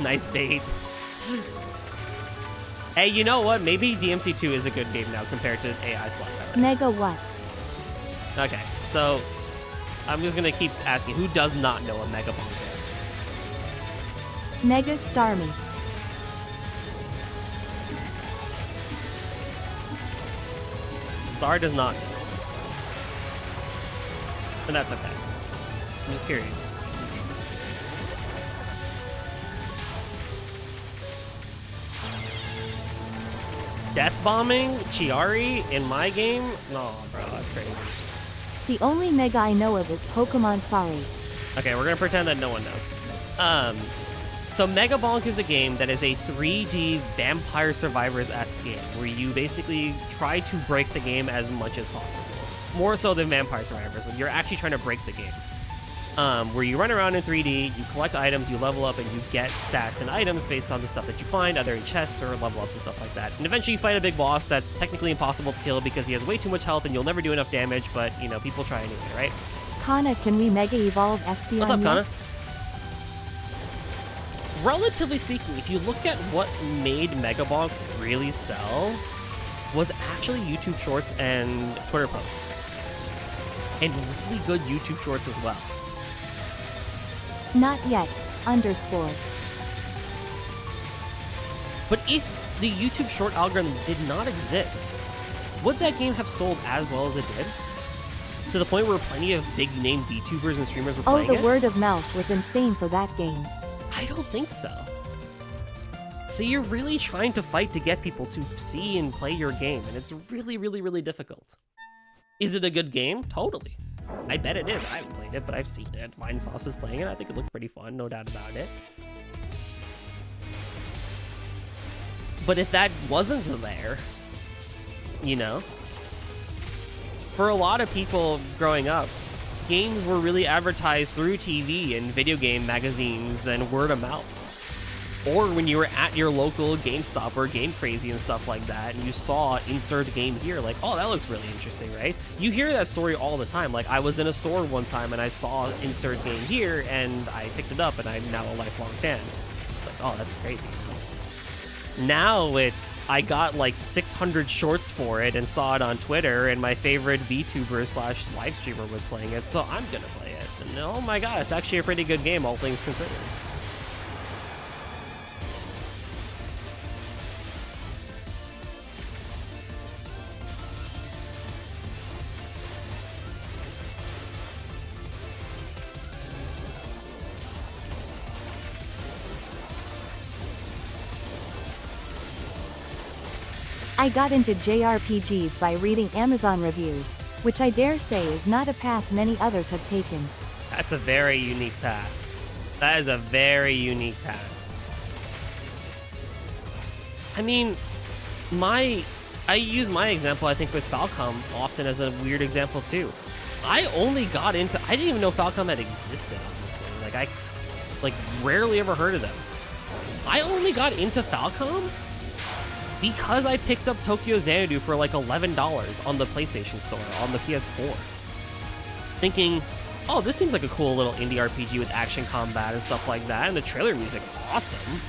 Nice bait. Hey, you know what? Maybe DMC2 is a good game now compared to AI Slide.
Mega what?
Okay, so I'm just gonna keep asking, who does not know what Megabonk is?
Mega Starmie.
Star does not know. And that's okay. I'm just curious. Death bombing Chiari in my game? No, bro, that's crazy.
The only Mega I know of is Pokemon Sorry.
Okay, we're gonna pretend that no one knows. So Megabonk is a game that is a 3D Vampire Survivors-esque game, where you basically try to break the game as much as possible. More so than Vampire Survivors. You're actually trying to break the game. Where you run around in 3D, you collect items, you level up, and you get stats and items based on the stuff that you find, either in chests or level ups and stuff like that. And eventually you fight a big boss that's technically impossible to kill because he has way too much health and you'll never do enough damage, but, you know, people try anyway, right?
Kana, can we Mega Evolve Espeon?
What's up,
yet?
Kana? Relatively speaking, if you look at what made Megabonk really sell, was actually YouTube Shorts and Twitter posts. And really good YouTube Shorts as well.
Not yet. Underscore.
But if the YouTube Short algorithm did not exist, would that game have sold as well as it did? To the point where plenty of big name VTubers and streamers were
Oh,
playing
the
it?
word of mouth was insane for that game.
I don't think so. So you're really trying to fight to get people to see and play your game, and it's really, really, really difficult. Is it a good game? Totally. I bet it is. I haven't played it, but I've seen it. Vine Sauce is playing it. I think it looked pretty fun, no doubt about it. But if that wasn't there, you know, for a lot of people growing up, games were really advertised through TV and video game magazines and word of mouth. Or when you were at your local GameStop or Game Crazy and stuff like that, and you saw insert game here, like, oh, that looks really interesting, right? You hear that story all the time. Like, I was in a store one time and I saw insert game here, and I picked it up, and I'm now a lifelong fan. Like, oh, that's crazy. Now it's, I got like 600 shorts for it and saw it on Twitter, and my favorite VTuber / live streamer was playing it, so I'm gonna play it. And oh my god, it's actually a pretty good game, all things considered.
I got into JRPGs by reading Amazon reviews, which I dare say is not a path many others have taken.
That's a very unique path. That is a very unique path. I mean, I use my example, I think, with Falcom often as a weird example too. I didn't even know Falcom had existed, honestly. Like, I rarely ever heard of them. I only got into Falcom because I picked up Tokyo Xanadu for like $11 on the PlayStation Store, on the PS4. Thinking, oh, this seems like a cool little indie RPG with action combat and stuff like that, and the trailer music's awesome.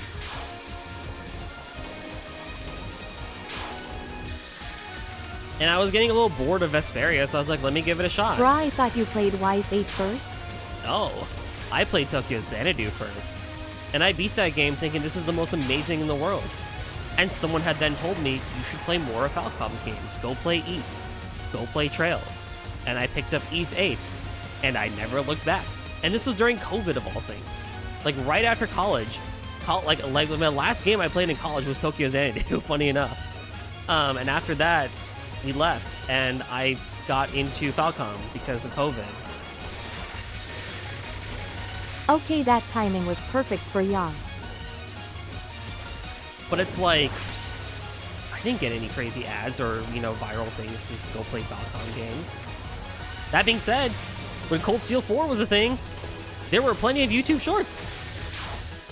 And I was getting a little bored of Vesperia, so I was like, let me give it a shot.
Bra, I thought you played Wise 8 first?
No, I played Tokyo Xanadu first. And I beat that game thinking this is the most amazing in the world. And someone had then told me, you should play more of Falcom's games. Go play Ys. Go play Trails. And I picked up Ys 8. And I never looked back. And this was during COVID, of all things. Like, right after college. Like my last game I played in college was Tokyo Xanadu, funny enough. And after that, we left, and I got into Falcom because of COVID.
Okay, that timing was perfect for y'all.
But it's like, I didn't get any crazy ads or, viral things to go play Falcom games. That being said, when Cold Steel 4 was a thing, there were plenty of YouTube shorts.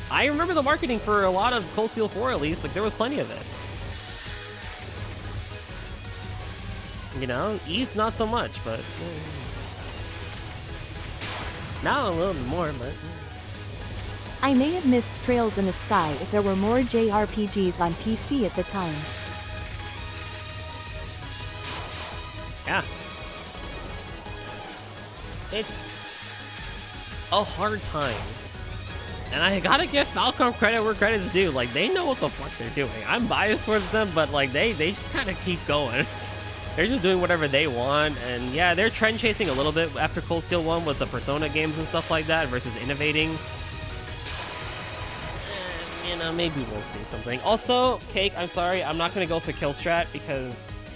I remember the marketing for a lot of Cold Steel 4, at least. Like, there was plenty of it. Ys not so much, but now a little bit more, but
I may have missed Trails in the Sky if there were more JRPGs on PC at the time.
yeah. It's a hard time. And I gotta give Falcom credit where credit's due. Like, they know what the fuck they're doing. I'm biased towards them, but like they just kind of keep going. They're just doing whatever they want, and yeah, they're trend chasing a little bit after Cold Steel 1 with the Persona games and stuff like that versus innovating. Maybe we'll see something. Also, Cake, I'm sorry, I'm not going to go for kill strat because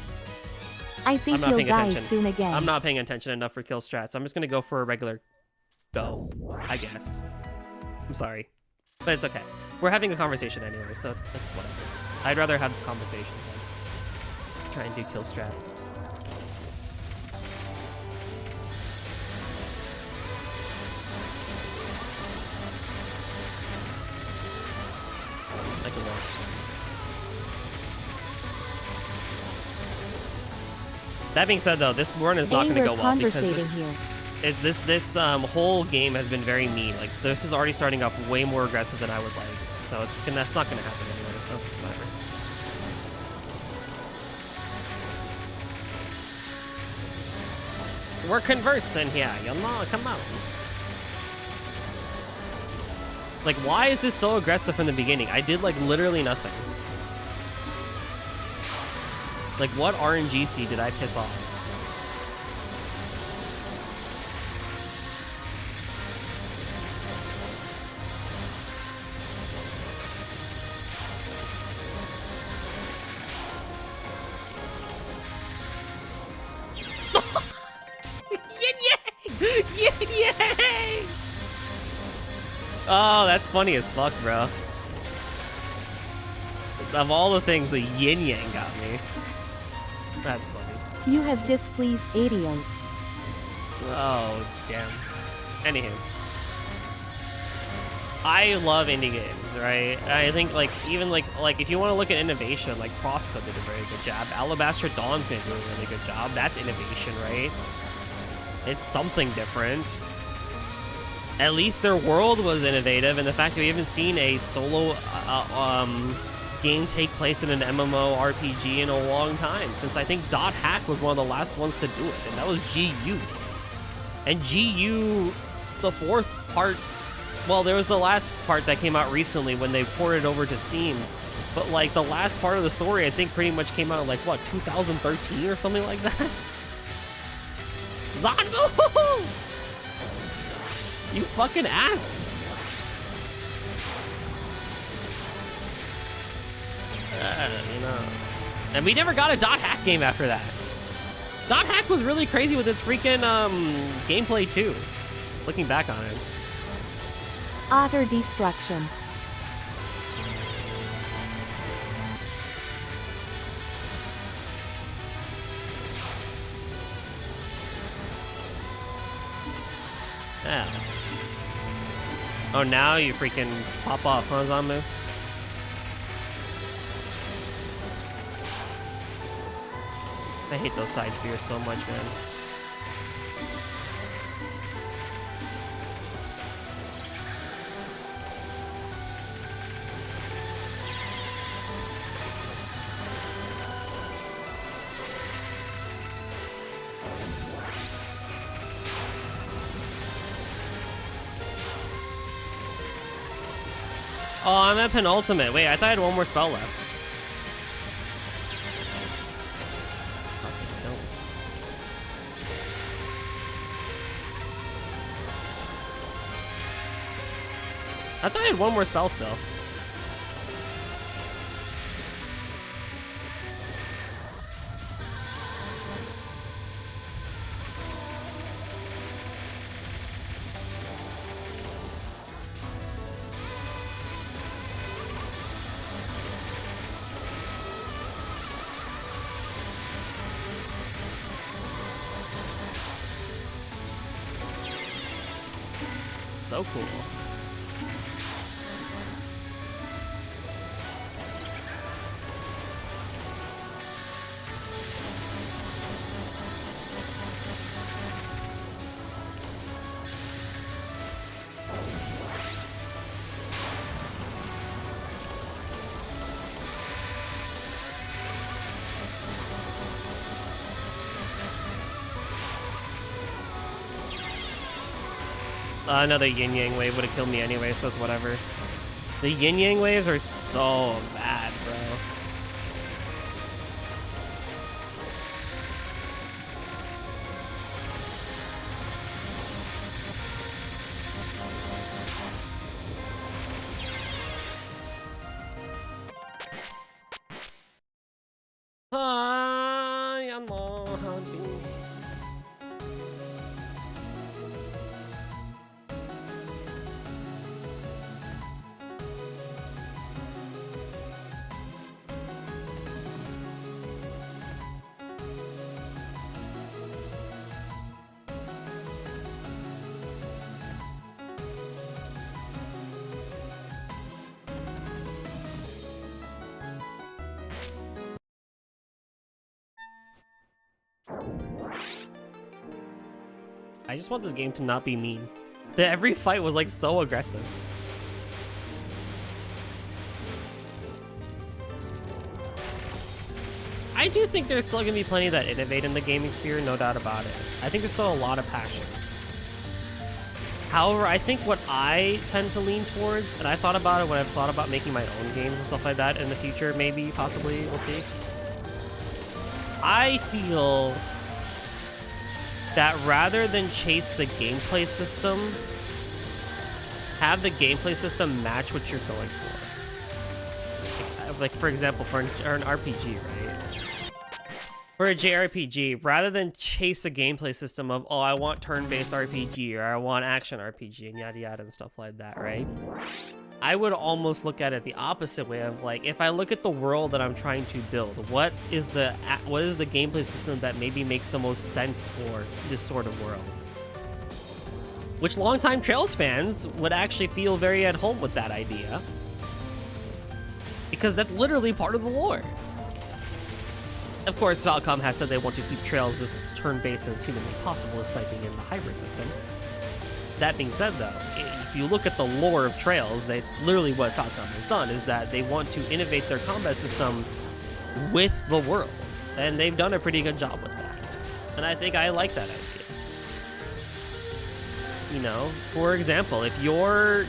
I think you'll die soon again.
I'm not paying attention enough for kill strats. I'm just going to go for a regular go, I guess. I'm sorry, but it's okay. We're having a conversation anyway, so it's whatever. I'd rather have the conversation than try and do kill strat. I can go. That being said, though, this run is not going to go well because this whole game has been very mean. Like, this is already starting off way more aggressive than I would like, so that's not going to happen anyway. Oh, whatever. We're conversing here, come on. Like, why is this so aggressive from the beginning? I did, like, literally nothing. Like, what RNGC did I piss off? Yay! Oh, that's funny as fuck, bro. Of all the things, the yin yang got me. That's funny.
You have displeased Adios.
Oh, damn. Anywho. I love indie games, right? I think, like, even, like if you want to look at innovation, like, Crosscode did a very good job. Alabaster Dawn's been doing a really good job. That's innovation, right? It's something different. At least their world was innovative, and the fact that we haven't seen a solo game take place in an MMORPG in a long time, since I think Dot Hack was one of the last ones to do it, and that was GU. And GU, the fourth part, well, there was the last part that came out recently when they ported it over to Steam, but like the last part of the story I think pretty much came out in, like, what, 2013 or something like that? Zanbu! You fucking ass! And we never got a dot hack game after that. Dot hack was really crazy with its freaking gameplay too. Looking back on it.
Otter destruction.
Yeah. Oh, now you freaking pop off, huh, Zambu? I hate those side spears so much, man. Oh, I'm at penultimate. Wait, I thought I had one more spell left. Fucking no. I thought I had one more spell still. So cool. Another yin yang wave would have killed me anyway, so it's whatever. The yin yang waves are so bad, bro. I know how to. I just want this game to not be mean. Every fight was like so aggressive. I do think there's still gonna be plenty that innovate in the gaming sphere, no doubt about it. I think there's still a lot of passion. However, I think what I tend to lean towards, and I thought about it when I've thought about making my own games and stuff like that in the future, maybe, possibly, we'll see. I feel that rather than chase the gameplay system, have the gameplay system match what you're going for. Like for example, for an RPG, right? For a JRPG, rather than chase a gameplay system of, oh, I want turn-based RPG, or I want action RPG, and yada yada and stuff like that, right? I would almost look at it the opposite way of like, if I look at the world that I'm trying to build, what is the gameplay system that maybe makes the most sense for this sort of world? Which longtime Trails fans would actually feel very at home with that idea, because that's literally part of the lore. Of course, Falcom has said they want to keep Trails as turn-based as humanly possible, despite being in the hybrid system. That being said, though, if you look at the lore of Trails, that's literally what Falcom has done, is that they want to innovate their combat system with the world. And they've done a pretty good job with that. And I think I like that idea. You know, for example, if your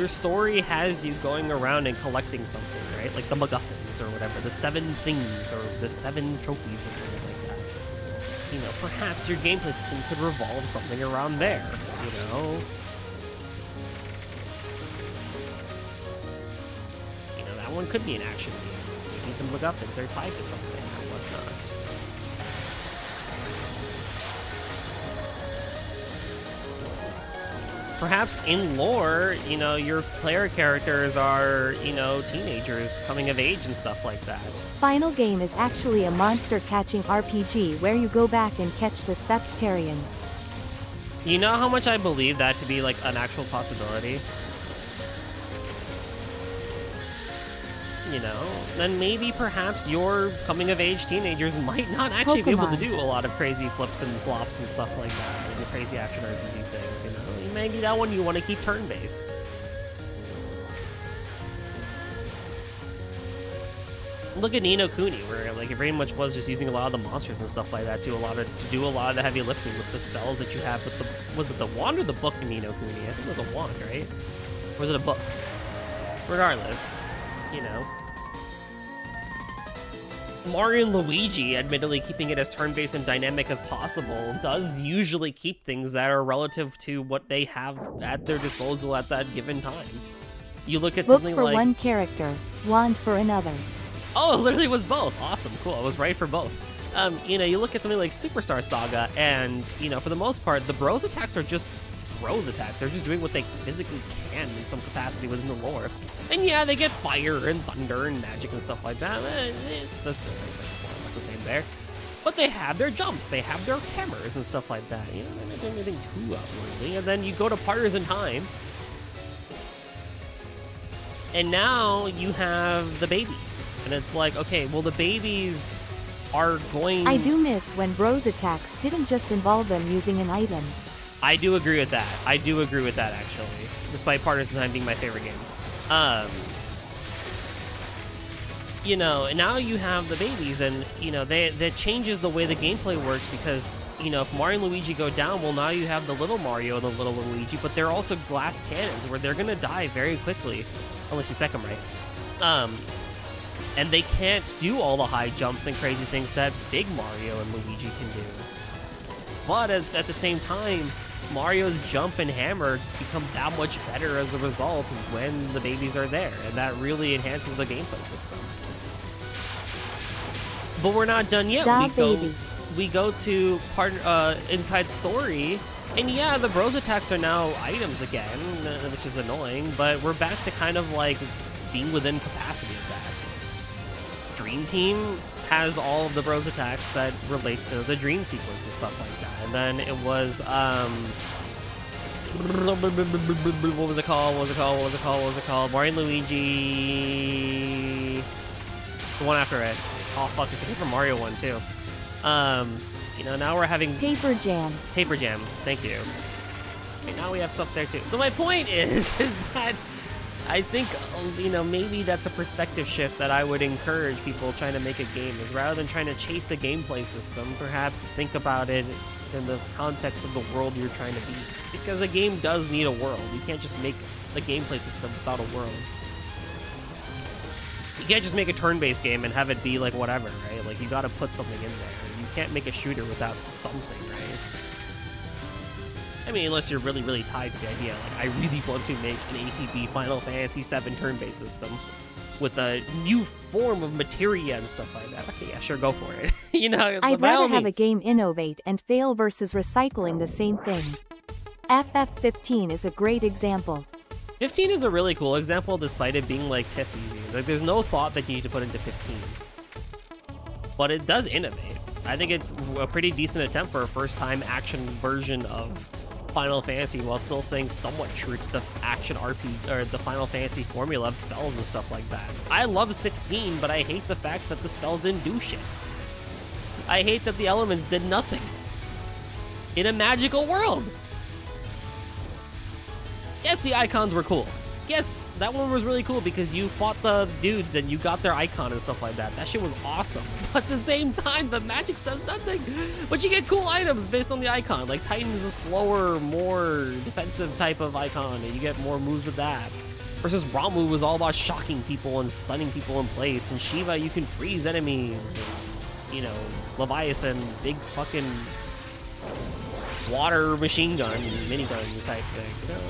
story has you going around and collecting something, right? Like the MacGuffins or whatever, the 7 things or the 7 trophies or something like that. You know, perhaps your gameplay system could revolve something around there, you know? You know, that one could be an action game. need them MacGuffins. They're tied to something or whatnot. Perhaps in lore, you know, your player characters are, you know, teenagers coming of age and stuff like that.
Final Game is actually a monster catching RPG where you go back and catch the Septarians.
You know how much I believe that to be like an actual possibility? You know, then maybe perhaps your coming of age teenagers might not actually be able to
Pokemon.
do a lot of crazy flips and flops and stuff like that, and the crazy action RPG things, you know? Maybe that one you want to keep turn-based. Look at Ni no Kuni, where like it very much was just using a lot of the monsters and stuff like that to do a lot of the heavy lifting with the spells that you have with the, was it the wand or the book in Ni no Kuni? I think it was a wand, right? Or was it a book? Regardless, you know. Mario and Luigi, admittedly keeping it as turn-based and dynamic as possible, does usually keep things that are relative to what they have at their disposal at that given time. You look at
Book
something
for
like...
one character, wand for another.
Oh, it literally was both. Awesome, cool. I was right for both. You know, you look at something like Superstar Saga, and, you know, for the most part, the bros attacks are just bros attacks. They're just doing what they physically can in some capacity within the lore. And yeah, they get fire and thunder and magic and stuff like that. That's more or less the same there. But they have their jumps, they have their hammers and stuff like that. You know, they're not doing anything too outwardly. And then you go to Partners in Time, and now you have the babies. And it's like, okay, well, the babies are going...
I do miss when bros attacks didn't just involve them using an item.
I do agree with that. I do agree with that, actually. Despite Partners in Time being my favorite game. You know, now you have the babies, and, you know, that changes the way the gameplay works, because, you know, if Mario and Luigi go down, well, now you have the little Mario and the little Luigi, but they're also glass cannons, where they're gonna die very quickly, unless you spec them right. And they can't do all the high jumps and crazy things that big Mario and Luigi can do. But at the same time, Mario's jump and hammer become that much better as a result when the babies are there, and that really enhances the gameplay system. But we're not done yet. We go to Inside Story, and yeah, the bros attacks are now items again, which is annoying, but we're back to kind of like being within capacity of that. Dream Team has all of the bros attacks that relate to the dream sequence and stuff like that. And then it was, what was it called? Mario and Luigi, the one after it. Oh fuck, it's a Paper Mario one too. You know, now we're having
Paper Jam.
Paper Jam, thank you. Okay, now we have stuff there too. So my point is that I think, you know, maybe that's a perspective shift that I would encourage people trying to make a game, is rather than trying to chase a gameplay system, perhaps think about it in the context of the world you're trying to beat. Because a game does need a world. You can't just make a gameplay system without a world. You can't just make a turn-based game and have it be like whatever, right? Like, you gotta put something in there. You can't make a shooter without something, right? I mean, unless you're really, really tied to the idea. Like, I really want to make an ATB Final Fantasy VII turn-based system with a new form of materia and stuff like that. Okay, yeah, sure, go for it. You know,
I'd
by all
rather have a
means.
game innovate and fail versus recycling the same thing. FF15 is a great example.
15 is a really cool example, despite it being like piss easy. Like, there's no thought that you need to put into 15. But it does innovate. I think it's a pretty decent attempt for a first-time action version of Final Fantasy, while still staying somewhat true to the action RPG or the Final Fantasy formula of spells and stuff like that. I love 16, but I hate the fact that the spells didn't do shit. I hate that the elements did nothing in a magical world. Yes, the icons were cool. Yes, that one was really cool because you fought the dudes and you got their icon and stuff like that. That shit was awesome. But at the same time, the magic does nothing. But you get cool items based on the icon. Like, Titan's a slower, more defensive type of icon, and you get more moves with that. Versus Ramu was all about shocking people and stunning people in place. And Shiva, you can freeze enemies. And, you know, Leviathan, big fucking water machine gun, minigun type thing. You know?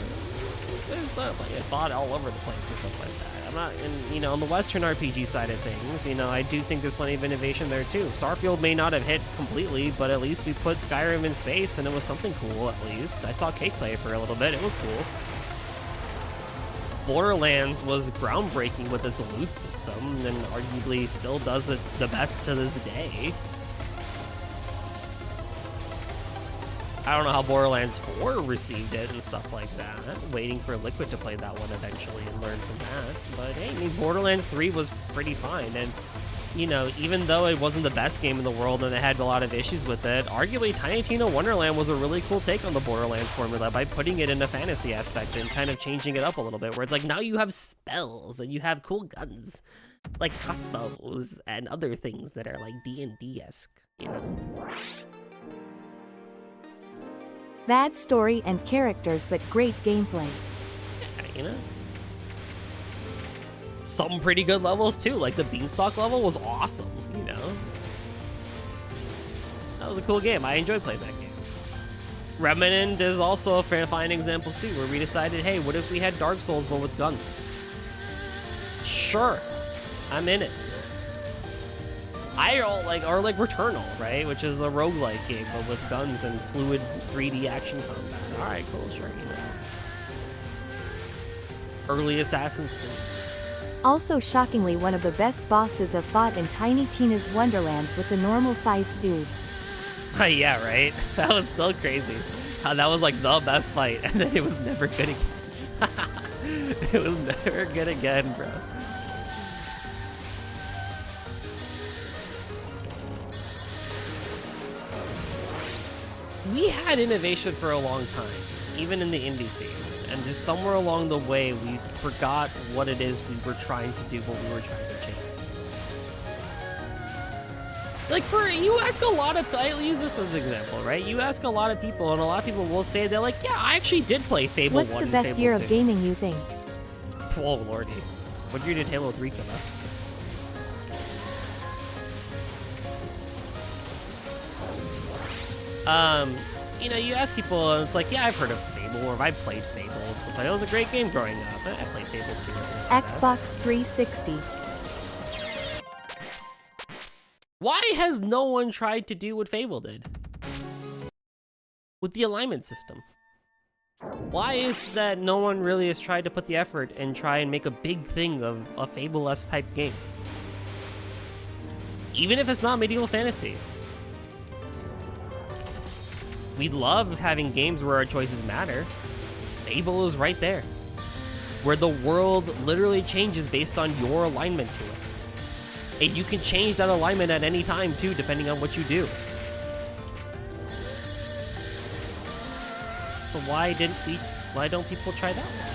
there's thought all over the place and stuff like that. I'm not, and you know, on the Western RPG side of things, you know, I do think there's plenty of innovation there too. Starfield may not have hit completely, but at least we put Skyrim in space, and it was something cool at least. I saw Cake play for a little bit; it was cool. Borderlands was groundbreaking with its loot system, and arguably still does it the best to this day. I don't know how Borderlands 4 received it and stuff like that. Waiting for Liquid to play that one eventually and learn from that. But hey, I mean, Borderlands 3 was pretty fine. And, you know, even though it wasn't the best game in the world and it had a lot of issues with it, arguably Tiny Tina Wonderland was a really cool take on the Borderlands formula by putting it in a fantasy aspect and kind of changing it up a little bit, where it's like now you have spells and you have cool guns like crossbows and other things that are like D&D-esque, you know?
Bad story and characters, but great gameplay.
Yeah, you know? Some pretty good levels too, like the Beanstalk level was awesome, you know? That was a cool game. I enjoyed playing that game. Remnant is also a fine example too, where we decided, hey, what if we had Dark Souls but with guns? Sure, I'm in it. Or like Returnal, right? Which is a roguelike game, but with guns and fluid 3D action combat. Alright, cool, sure, you know. Early Assassin's Creed.
Also shockingly one of the best bosses I've fought in Tiny Tina's Wonderlands with the normal-sized dude.
Yeah, right? That was still crazy. How that was like the best fight, and then it was never good again. It was never good again, bro. We had innovation for a long time, even in the indie scene, and just somewhere along the way, we forgot what it is we were trying to do, what we were trying to chase. Like, you ask a lot of, I'll use this as an example, right? You ask a lot of people, and a lot of people will say, they're like, yeah, I actually did play Fable 1
What's the
and
best
Fable
year
2.
of gaming, you think?
Oh, lordy. What year did Halo 3 come out? You know, you ask people, and it's like, yeah, I've heard of Fable, or I've played Fable. It's like, it was a great game growing up. I played Fable 2. Or something like
Xbox 360.
Why has no one tried to do what Fable did? With the alignment system. Why is that no one really has tried to put the effort and try and make a big thing of a Fable-esque type game? Even if it's not medieval fantasy. We love having games where our choices matter. Fable is right there. Where the world literally changes based on your alignment to it. And you can change that alignment at any time too, depending on what you do. So why don't people try that?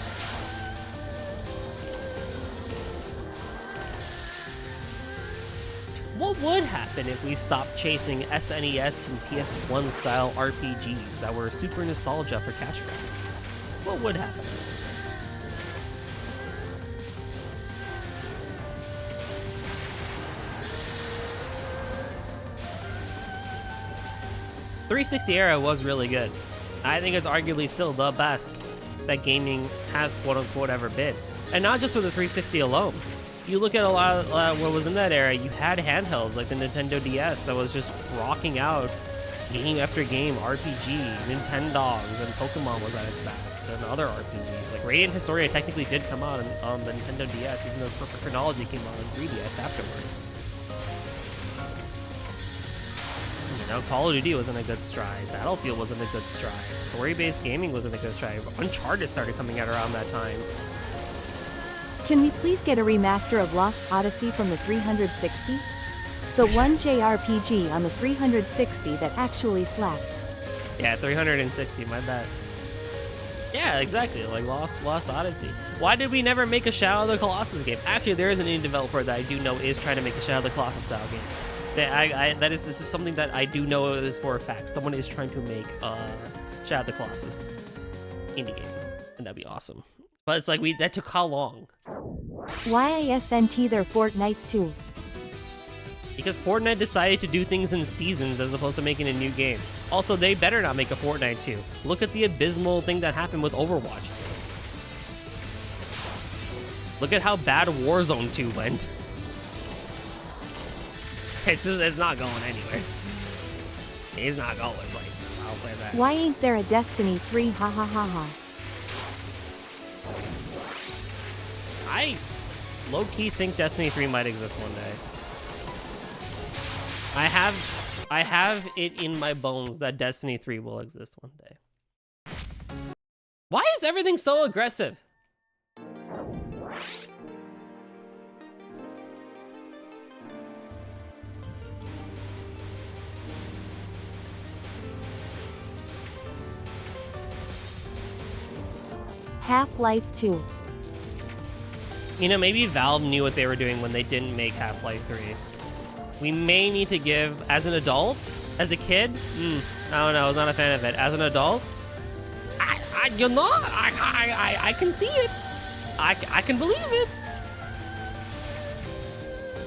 What would happen if we stopped chasing SNES and PS1 style RPGs that were super nostalgia for cash grabs? What would happen? The 360 era was really good. I think it's arguably still the best that gaming has quote-unquote ever been. And not just for the 360 alone. You look at a lot of what was in that era, you had handhelds like the Nintendo DS that was just rocking out game after game, RPG, Nintendogs, and Pokemon was at its best, and other RPGs. Like Radiant Historia technically did come out on the Nintendo DS, even though Perfect Chronology came out on 3DS afterwards. You know, Call of Duty was in a good stride, Battlefield was in a good stride, story-based gaming was in a good stride, Uncharted started coming out around that time.
Can we please get a remaster of Lost Odyssey from the 360? The one JRPG on the 360 that actually slapped.
Yeah, 360, my bad. Yeah, exactly, like Lost Odyssey. Why did we never make a Shadow of the Colossus game? Actually, there is an indie developer that I do know is trying to make a Shadow of the Colossus style game. This is something that I do know is for a fact. Someone is trying to make Shadow of the Colossus indie game, and that'd be awesome. But it's like, that took how long?
Why isn't there Fortnite too?
Because Fortnite decided to do things in seasons as opposed to making a new game. Also, they better not make a Fortnite 2. Look at the abysmal thing that happened with Overwatch 2. Look at how bad Warzone 2 went. It's not going anywhere. It's not going places, I'll say that.
Why ain't there a Destiny 3? Ha ha ha ha.
I low-key think Destiny 3 might exist one day. I have it in my bones that Destiny 3 will exist one day. Why is everything so aggressive?
Half-Life 2.
You know, maybe Valve knew what they were doing when they didn't make Half-Life 3. We may need to give, as an adult, as a kid, I don't know, I was not a fan of it. As an adult, you know, I can see it. I can believe it.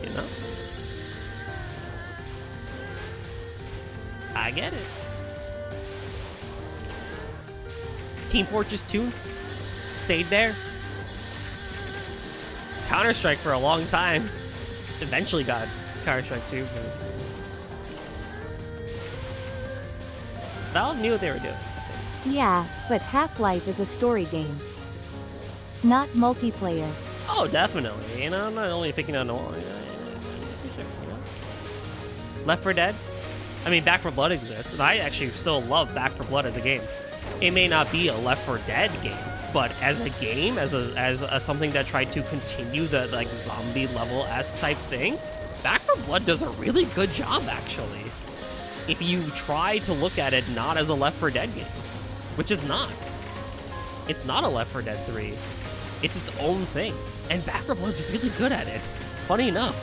You know? I get it. Team Fortress 2 stayed there. Counter-Strike for a long time. Eventually got Counter-Strike 2. Valve knew what they were doing.
Yeah, but Half-Life is a story game. Not multiplayer.
Oh, definitely. You know, I'm not only picking on one. Left 4 Dead? I mean, Back 4 Blood exists, and I actually still love Back 4 Blood as a game. It may not be a Left 4 Dead game, but as a game, as a something that tried to continue the like zombie level-esque type thing, Back 4 Blood does a really good job, actually. If you try to look at it not as a Left 4 Dead game, which is not. It's not a Left 4 Dead 3. It's its own thing, and Back 4 Blood's really good at it. Funny enough,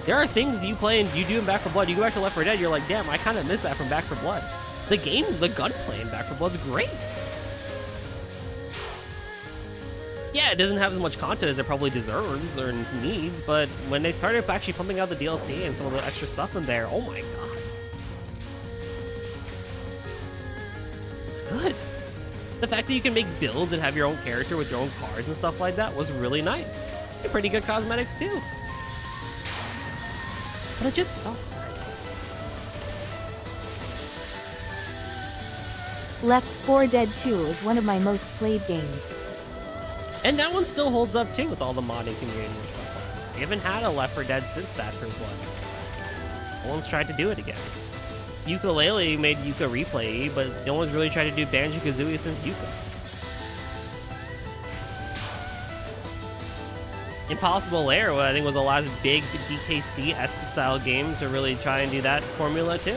there are things you play and you do in Back 4 Blood. You go back to Left 4 Dead, you're like, damn, I kind of miss that from Back 4 Blood. The game, the gunplay in Back 4 Blood's great. Yeah, it doesn't have as much content as it probably deserves or needs, but when they started actually pumping out the DLC and some of the extra stuff in there, oh my god. It's good. The fact that you can make builds and have your own character with your own cards and stuff like that was really nice. And pretty good cosmetics too. But it just felt
Left 4 Dead 2 is one of my most played games.
And that one still holds up too with all the modding community and stuff like that. We haven't had a Left 4 Dead since Back 4 Blood. No one's tried to do it again. Yooka-Laylee made Yuka Replay, but no one's really tried to do Banjo-Kazooie since Yuka. Impossible Lair, I think, was the last big DKC-esque style game to really try and do that formula too.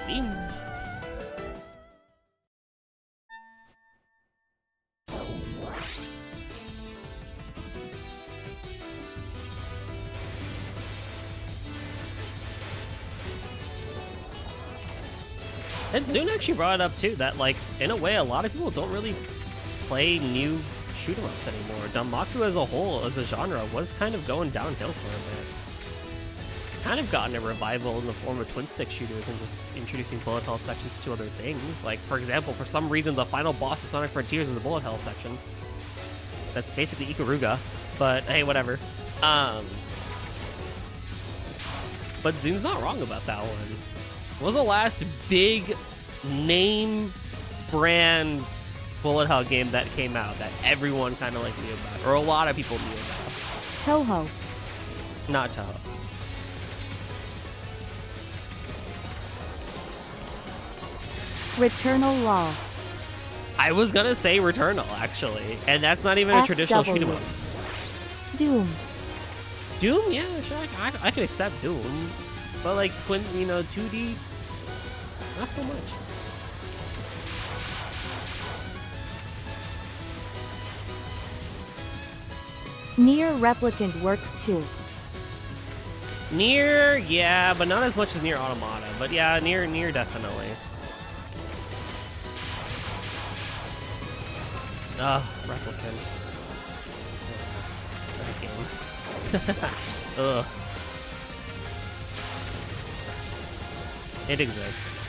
Steam. And Zune actually brought it up too, that like, in a way, a lot of people don't really play new shoot-em-ups anymore. Danmaku as a whole, as a genre, was kind of going downhill for a minute. It's kind of gotten a revival in the form of twin-stick shooters and just introducing bullet hell sections to other things. Like, for example, for some reason, the final boss of Sonic Frontiers is a bullet hell section. That's basically Ikaruga, but hey, whatever. But Zune's not wrong about that one. What was the last big name brand bullet hell game that came out that everyone kind of like knew about, or a lot of people knew about?
Touhou.
Not Touhou.
Returnal Law.
I was gonna say Returnal, actually, and that's not even a traditional shoot 'em up.
Doom.
Doom, yeah, sure, I can accept Doom, but like when 2D, not so much.
Nier Replicant works too.
Nier, yeah, but not as much as Nier Automata. But yeah, Nier definitely. Replicant. That game. Ugh. It exists.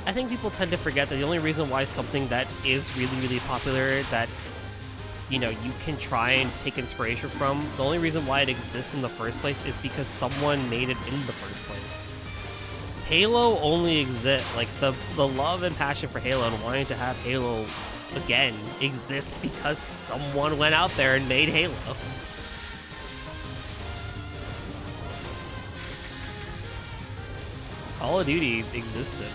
I think people tend to forget that the only reason why something that is really, really popular that, you know, you can try and take inspiration from, the only reason why it exists in the first place is because someone made it in the first place. Halo only exists, like, the love and passion for Halo and wanting to have Halo again exists because someone went out there and made Halo. Call of Duty existed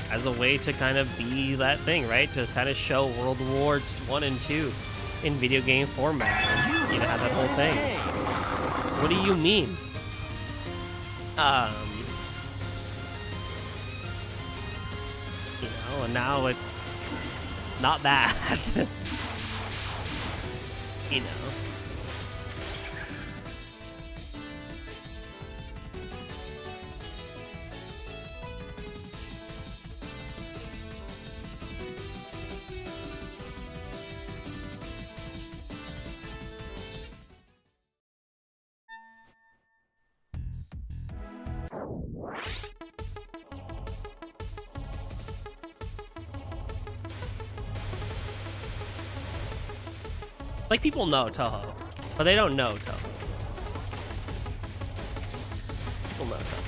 as a way to kind of be that thing, right? To kind of show World War I and II in video game format. And, you know, have that whole thing. What do you mean? You know, and now it's not that. You know. Like, people know Touhou, but they don't know Touhou. People know Touhou.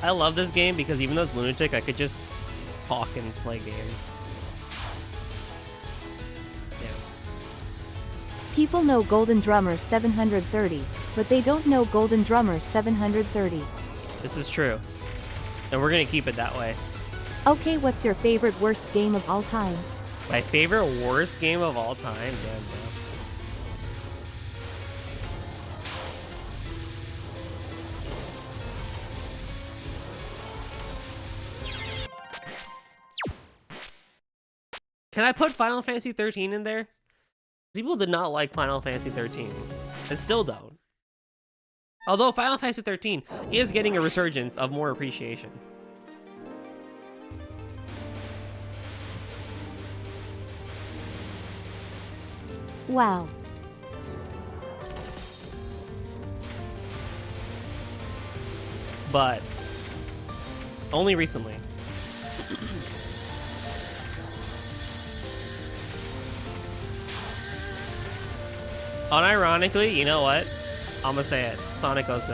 I love this game because even though it's lunatic, I could just talk and play games.
People know Golden Drummer 730, but they don't know Golden Drummer 730.
This is true. And we're gonna keep it that way.
Okay, what's your favorite worst game of all time?
My favorite worst game of all time? Damn, bro. Can I put Final Fantasy 13 in there? People did not like Final Fantasy 13, and still don't. Although Final Fantasy 13 is getting a resurgence of more appreciation.
Wow.
But only recently. Unironically, you know what? I'm gonna say it. Sonic 06.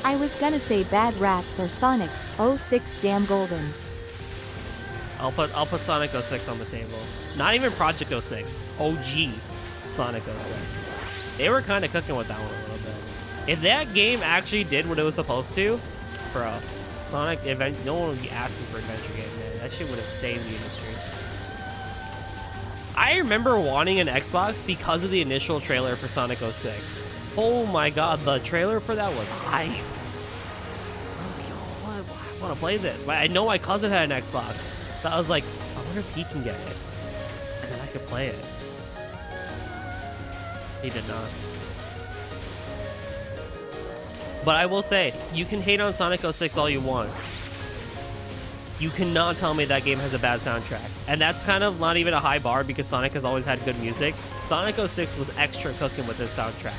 I was gonna say Bad Rats or Sonic 06 Damn Golden.
I'll put Sonic 06 on the table. Not even Project 06. OG Sonic 06. They were kind of cooking with that one a little bit. If that game actually did what it was supposed to, bro, Sonic event, no one would be asking for adventure game, man. That shit would have saved the industry. I remember wanting an Xbox because of the initial trailer for Sonic 06. Oh my god, the trailer for that was hype. I was like, yo, I want to play this. I know my cousin had an Xbox. So I was like, I wonder if he can get it. And then I could play it. He did not. But I will say, you can hate on Sonic 06 all you want. You cannot tell me that game has a bad soundtrack. And that's kind of not even a high bar because Sonic has always had good music. Sonic 06 was extra cooking with his soundtrack.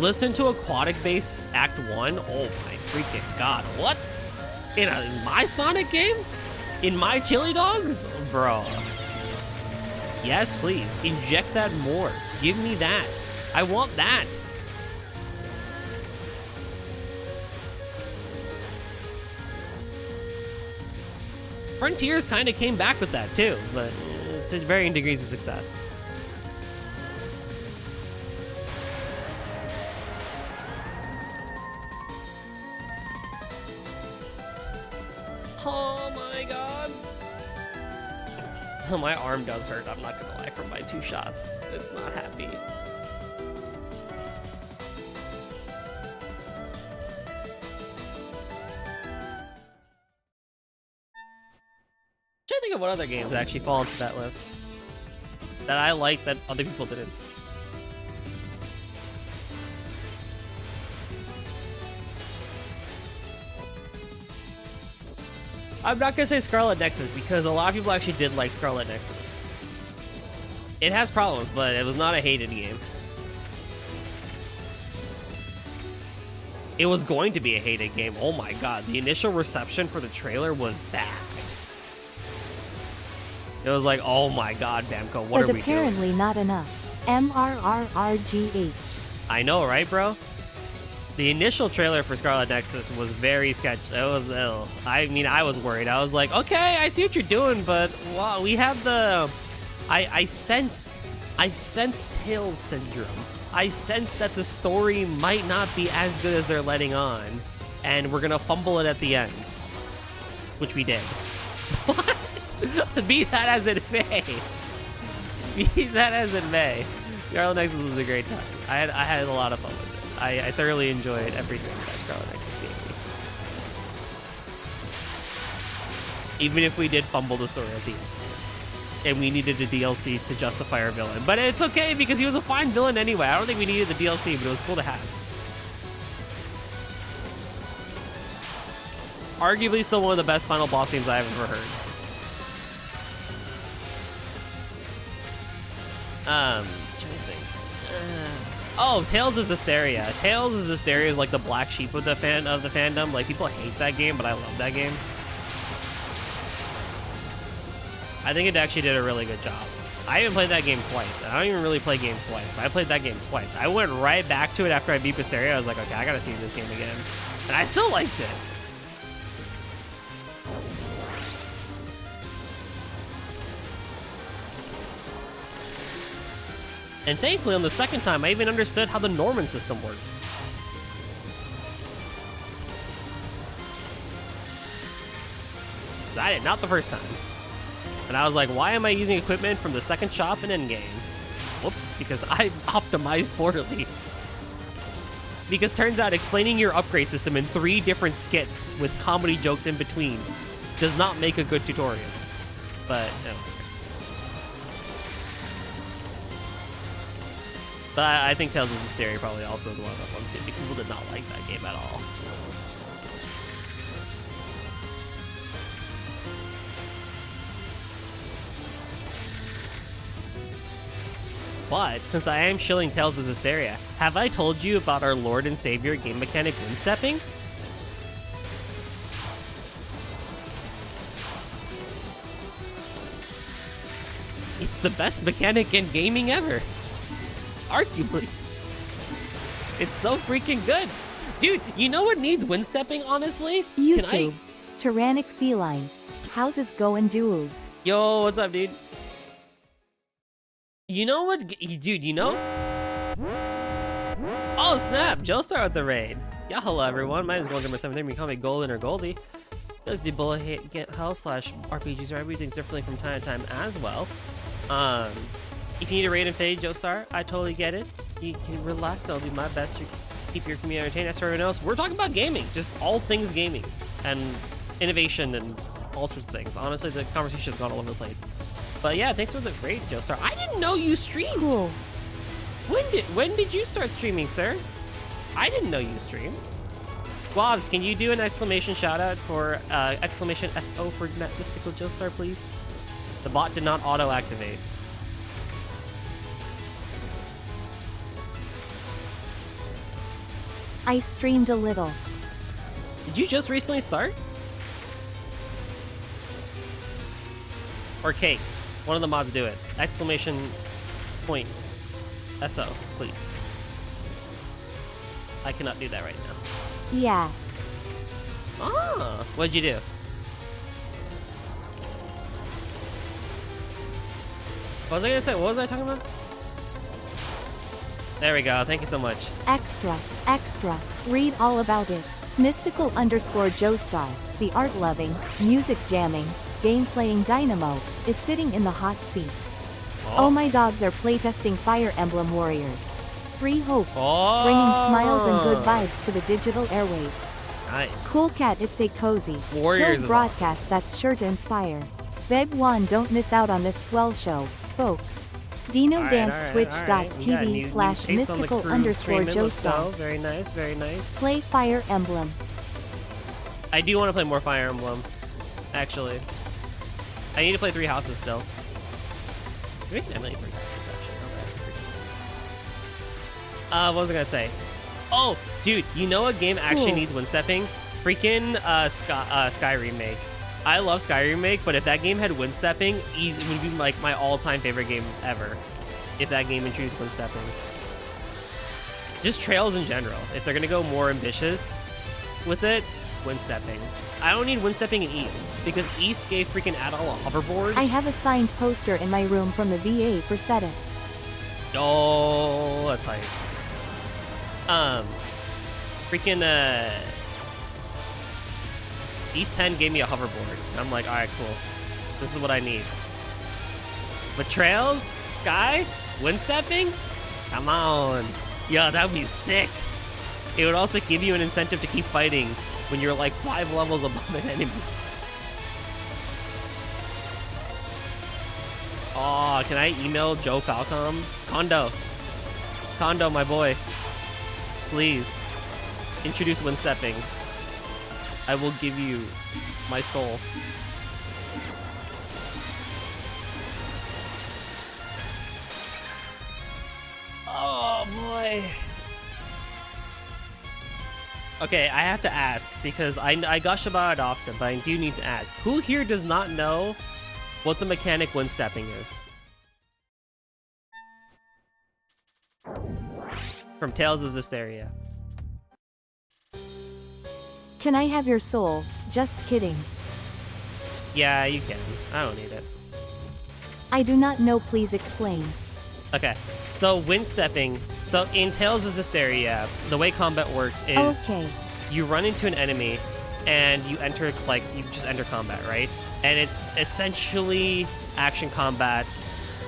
Listen to Aquatic Base Act 1. Oh my freaking god. What? In my Sonic game? In my Chili Dogs? Bro. Yes, please. Inject that more. Give me that. I want that. Frontiers kind of came back with that too, but it's at varying degrees of success. Oh my god. My arm does hurt, I'm not gonna lie, from my 2 shots. It's not happy. Trying to think of what other games actually fall into that list that I like that other people didn't. I'm not gonna say Scarlet Nexus because a lot of people actually did like Scarlet Nexus. It has problems, but it was not a hated game. It was going to be a hated game. Oh my god, the initial reception for the trailer was bad. It was like, oh my god, Bamco, what are
But
we doing?
apparently not enough. MRRRGH.
I know, right, bro? The initial trailer for Scarlet Nexus was very sketchy. It was ill. I mean, I was worried. I was like, okay, I see what you're doing, but wow, we have the... I sense Tails syndrome. I sense that the story might not be as good as they're letting on, and we're gonna fumble it at the end. Which we did. What? Be that as it may. Be that as it may. Scarlet Nexus was a great time. I had a lot of fun with it. I thoroughly enjoyed everything that Scarlet Nexus gave me. Even if we did fumble the story at the end. And we needed a DLC to justify our villain. But it's okay because he was a fine villain anyway. I don't think we needed the DLC, but it was cool to have. Arguably still one of the best final boss themes I've ever heard. Trying to think. Oh, Tails is Hysteria. Tails is Hysteria is like the black sheep of the fandom. Like, people hate that game, but I love that game. I think it actually did a really good job. I even played that game twice. I don't even really play games twice, but I played that game twice. I went right back to it after I beat Hysteria. I was like, okay, I gotta see this game again. And I still liked it. And thankfully, on the second time, I even understood how the Norman system worked. I did, not the first time. And I was like, why am I using equipment from the second shop in Endgame? Whoops, because I optimized poorly. Because turns out explaining your upgrade system in 3 different skits with comedy jokes in between does not make a good tutorial. But, no. But I think Tales of Hysteria probably also is one of the ones too, because people did not like that game at all. But, since I am shilling Tales of Hysteria, have I told you about our Lord and Savior game mechanic windstepping? It's the best mechanic in gaming ever. Arguably. It's so freaking good. Dude, you know what needs windstepping, honestly?
YouTube. Tyrannic Feline. How's it going, dudes?
Yo, what's up, dude? You know what, dude, you know? Oh, snap! Joestar with the raid. Yeah, hello, everyone. My name is Gold number 7. You can call me Golden or Goldie. I like to bullet get hell / RPGs or everything's differently from time to time as well. If you need a raid and fade, Joestar, I totally get it. You can relax. I'll do my best to keep your community entertained. As for everyone else, we're talking about gaming. Just all things gaming. And innovation and all sorts of things. Honestly, the conversation's gone all over the place. But yeah, thanks for the raid, Joestar. I didn't know you streamed.
Cool.
When did you start streaming, sir? I didn't know you streamed. Wobbs, can you do an exclamation shout out for exclamation SO for Mystical Joestar, please? The bot did not auto activate.
I streamed a little.
Did you just recently start? Or Kate? One of the mods do it. Exclamation point SO, please. I cannot do that right now.
Yeah.
Ah, what'd you do? What was I gonna say? What was I talking about? There we go. Thank you so much.
Extra. Read all about it. Mystical _ Joestar, the art-loving, music-jamming, game-playing dynamo, is sitting in the hot seat. Oh my god, they're playtesting Fire Emblem Warriors. Free hopes, bringing smiles and good vibes to the digital airwaves.
Nice.
Cool cat, it's a cozy
Warriors
show
is
broadcast that's sure to inspire. Beg one, don't miss out on this swell show, folks. Dino Dance Twitch.tv/mystical _ Joestar.
Very nice, very nice.
Play Fire Emblem.
I do want to play more Fire Emblem. actually. I need to play 3 houses still. We can emulate 3 houses, actually. What was I gonna say? Oh, dude, you know what game actually needs wind stepping? Freaking Sky Remake. I love Sky Remake, but if that game had wind stepping, it would be like my all-time favorite game ever. If that game introduced wind stepping. Just Trails in general. If they're gonna go more ambitious with it, wind stepping. I don't need wind stepping in East, because East gave freaking Adol a hoverboard.
I have a signed poster in my room from the VA for Seta.
Oh, that's hype. Freaking, East 10 gave me a hoverboard. And I'm like, alright, cool. This is what I need. But Trails, Sky, wind stepping? Come on. Yo, that would be sick. It would also give you an incentive to keep fighting when you're like 5 levels above an enemy. Oh, can I email Joe Falcom? Kondo, my boy. Please, introduce wind stepping. I will give you my soul. Oh boy. Okay, I have to ask because I gush about it often, but I do need to ask. Who here does not know what the mechanic wind stepping is? From Tales of Zestiria.
Can I have your soul? Just kidding.
Yeah, you can. I don't need it.
I do not know, please explain.
Okay, so wind stepping. So in Tales of Zestiria, the way combat works is
Okay.
you run into an enemy and you enter, like, you just enter combat, right? And it's essentially action combat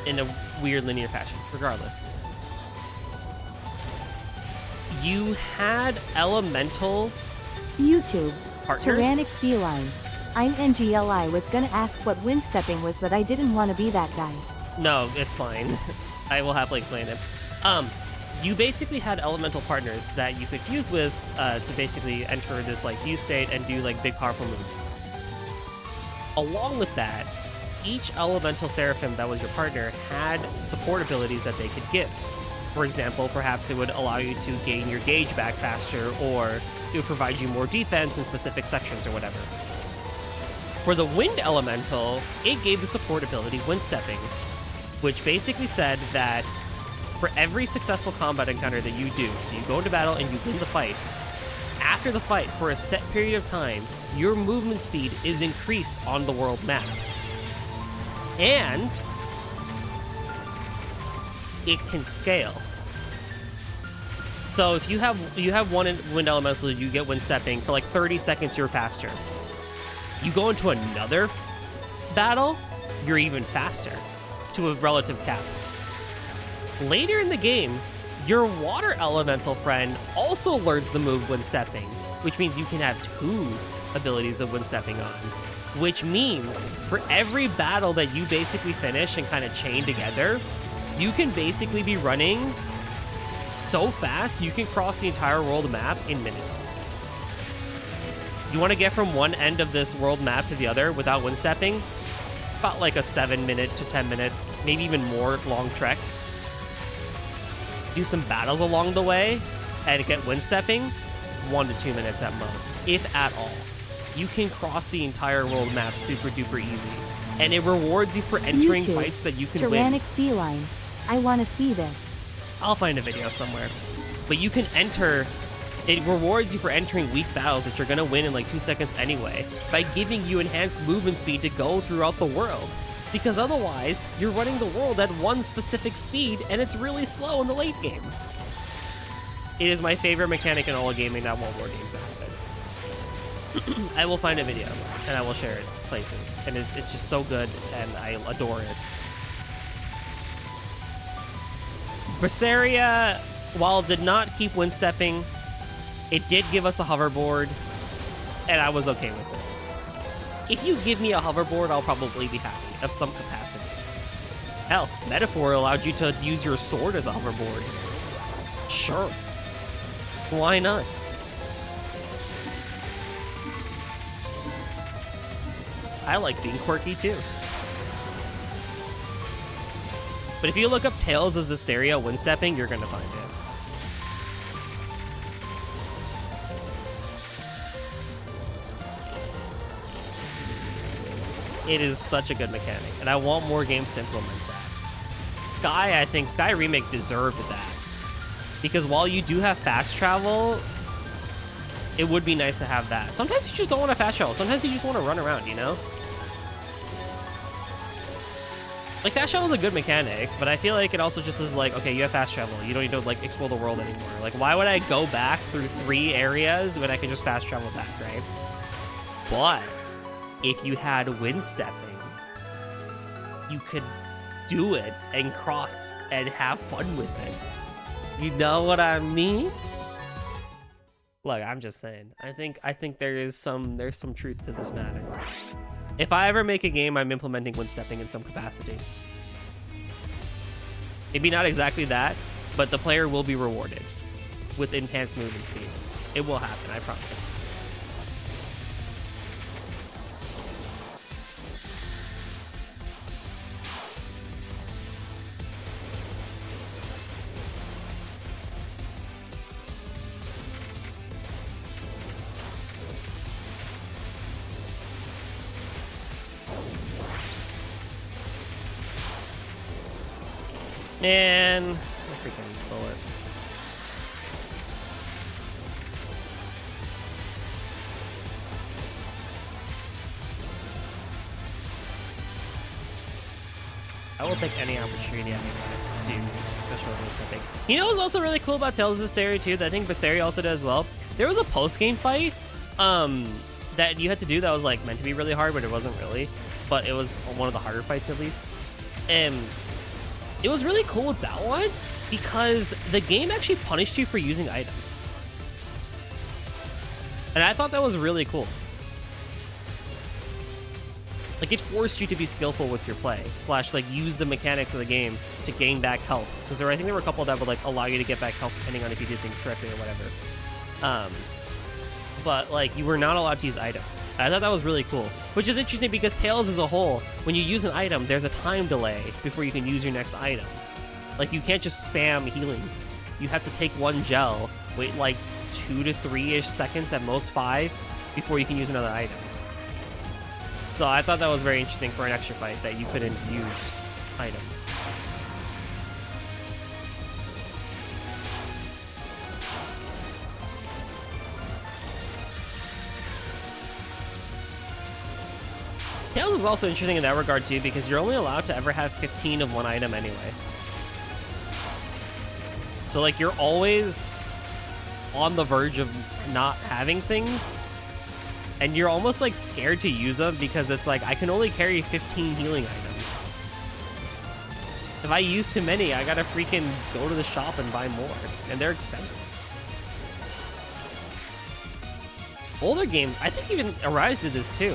in a weird linear fashion, regardless. You had elemental
YouTube.
partners.
Tyrannic feline. I'm NGLI was gonna ask what wind stepping was, but I didn't want to be that guy.
No, it's fine. I will happily explain it. You basically had elemental partners that you could fuse with to basically enter this like fuse state and do like big powerful moves. Along with that, each elemental seraphim that was your partner had support abilities that they could give. For example, perhaps it would allow you to gain your gauge back faster, or it would provide you more defense in specific sections or whatever. For the wind elemental, it gave the support ability wind stepping, which basically said that for every successful combat encounter that you do, so you go into battle and you win the fight, after the fight, for a set period of time, your movement speed is increased on the world map. And it can scale. So if you have one wind elemental, you get wind stepping for like 30 seconds, you're faster. You go into another battle, you're even faster to a relative cap. Later in the game, your water elemental friend also learns the move wind stepping, which means you can have 2 abilities of wind stepping on. Which means for every battle that you basically finish and kind of chain together, you can basically be running so fast you can cross the entire world map in minutes. You want to get from one end of this world map to the other without wind stepping? About like a 7-minute to 10-minute, maybe even more long trek. Do some battles along the way and get wind stepping, 1 to 2 minutes at most, if at all. You can cross the entire world map super duper easy, and it rewards you for entering
YouTube.
fights that you can
Tyrannic
win.
feline. I want to see this.
I'll find a video somewhere. But you can enter, it rewards you for entering weak battles that you're gonna win in like 2 seconds anyway, by giving you enhanced movement speed to go throughout the world. Because otherwise, you're running the world at one specific speed, and it's really slow in the late game. It is my favorite mechanic in all of gaming that World War games that happen. I will find a video, and I will share it places. And it's just so good, and I adore it. Berseria, while it did not keep wind stepping, it did give us a hoverboard, and I was okay with it. If you give me a hoverboard, I'll probably be happy of some capacity. Hell, Metaphor allowed you to use your sword as a hoverboard. Sure. Why not? I like being quirky too. But if you look up Tails as Asteria wind stepping, you're gonna find it. It is such a good mechanic, and I want more games to implement that. Sky, I think Sky Remake deserved that. Because while you do have fast travel, it would be nice to have that. Sometimes you just don't want to fast travel. Sometimes you just want to run around, you know? Like, fast travel is a good mechanic, but I feel like it also just is like, okay, you have fast travel. You don't need to, like, explore the world anymore. Like, why would I go back through 3 areas when I could just fast travel back, right? But if you had wind stepping, you could do it and cross and have fun with it. You know what I mean? Look, I'm just saying. I think there's some truth to this matter. If I ever make a game, I'm implementing wind stepping in some capacity. Maybe not exactly that, but the player will be rewarded with enhanced movement speed. It will happen, I promise. Man, I freaking bullet. I will take any opportunity I can to do special events, I think. You know what's also really cool about Tales of Asteria too, that I think Viseri also did as well? There was a post-game fight that you had to do that was like meant to be really hard, but it wasn't really. But it was one of the harder fights at least. And it was really cool with that one because the game actually punished you for using items. And I thought that was really cool. Like, it forced you to be skillful with your play, / like use the mechanics of the game to gain back health. Because I think there were a couple that would like allow you to get back health depending on if you did things correctly or whatever. But like you were not allowed to use items. I thought that was really cool, which is interesting because Tails as a whole, when you use an item, there's a time delay before you can use your next item. Like, you can't just spam healing. You have to take one gel, wait like 2 to 3-ish seconds, at most 5, before you can use another item. So I thought that was very interesting for an extra fight, that you couldn't use items. Tails is also interesting in that regard too, because you're only allowed to ever have 15 of one item anyway. So like you're always on the verge of not having things, and you're almost like scared to use them because it's like I can only carry 15 healing items. If I use too many, I gotta freaking go to the shop and buy more, and they're expensive. Older games, I think even Arise did this too.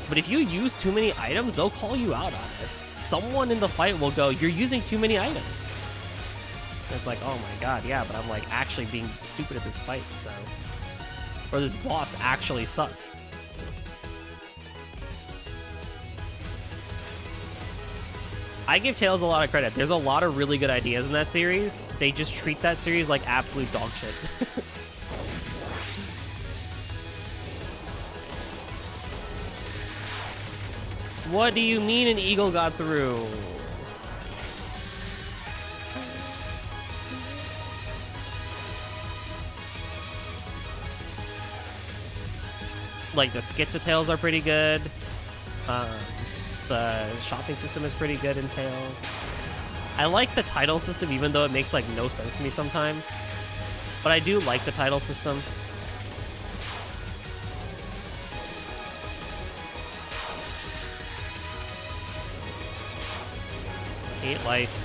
But if you use too many items, they'll call you out on it. Someone in the fight will go, "You're using too many items." And it's like, oh my god, yeah, but I'm like actually being stupid at this fight, so. Or this boss actually sucks. I give Tails a lot of credit. There's a lot of really good ideas in that series. They just treat that series like absolute dog shit. What do you mean an eagle got through? Like, the skits of Tails are pretty good. The shopping system is pretty good in Tails. I like the title system, even though it makes, like, no sense to me sometimes. But I do like the title system. Hate life.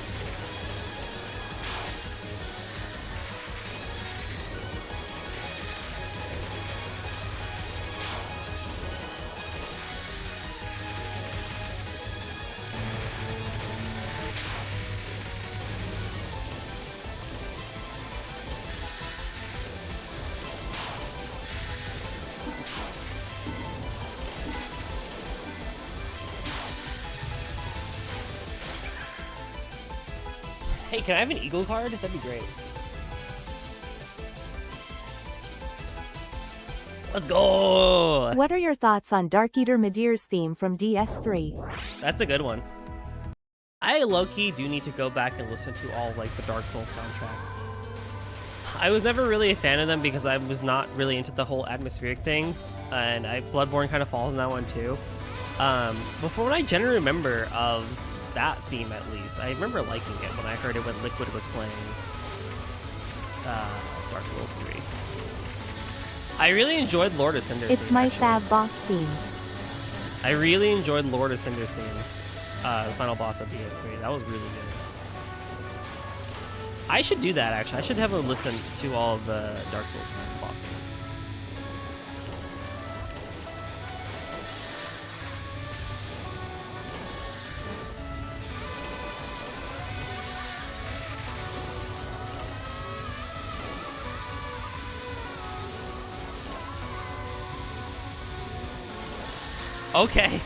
Hey, can I have an eagle card? That'd be great. Let's go!
What are your thoughts on Dark Eater Midir's theme from DS3?
That's a good one. I low-key do need to go back and listen to all like the Dark Souls soundtrack. I was never really a fan of them because I was not really into the whole atmospheric thing, and Bloodborne kind of falls in that one too. But from what I generally remember of that theme, at least, I remember liking it when I heard it when Liquid was playing Dark Souls 3. I really enjoyed Lord of Cinder's
It's
theme,
my
actually.
fab boss theme.
I really enjoyed Lord of Cinder's theme, the final boss of DS3. That was really good. I should do that, actually. I should have a listen to all of the Dark Souls boss themes. Okay.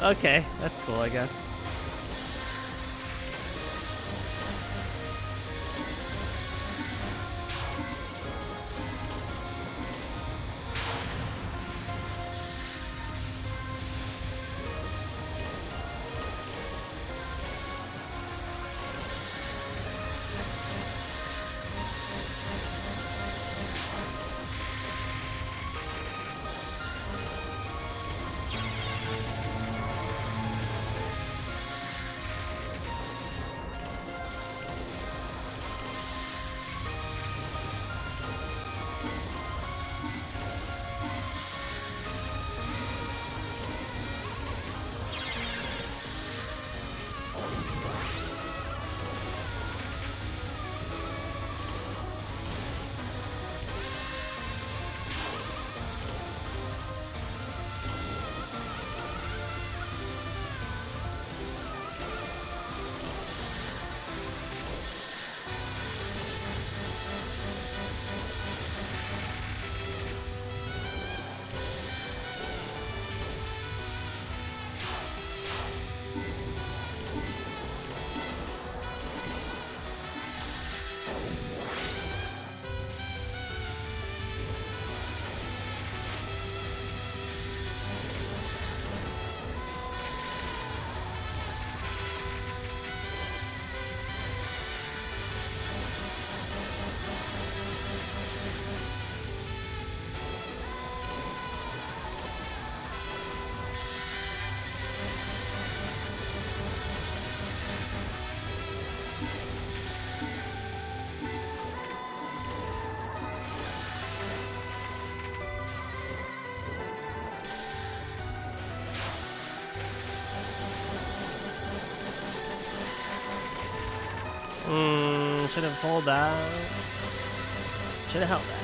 Okay, that's cool, I guess. Should have pulled out. Should have held that.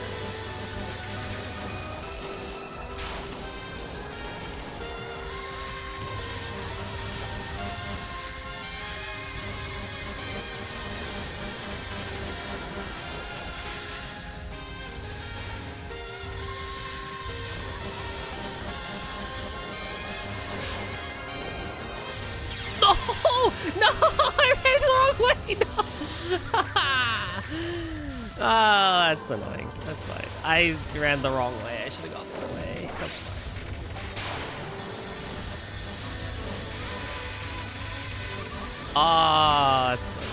No! I ran the wrong way! No! Oh, that's annoying. That's fine. I ran the wrong way. I should have gone the other way. That's fine. Ah, that's so annoying.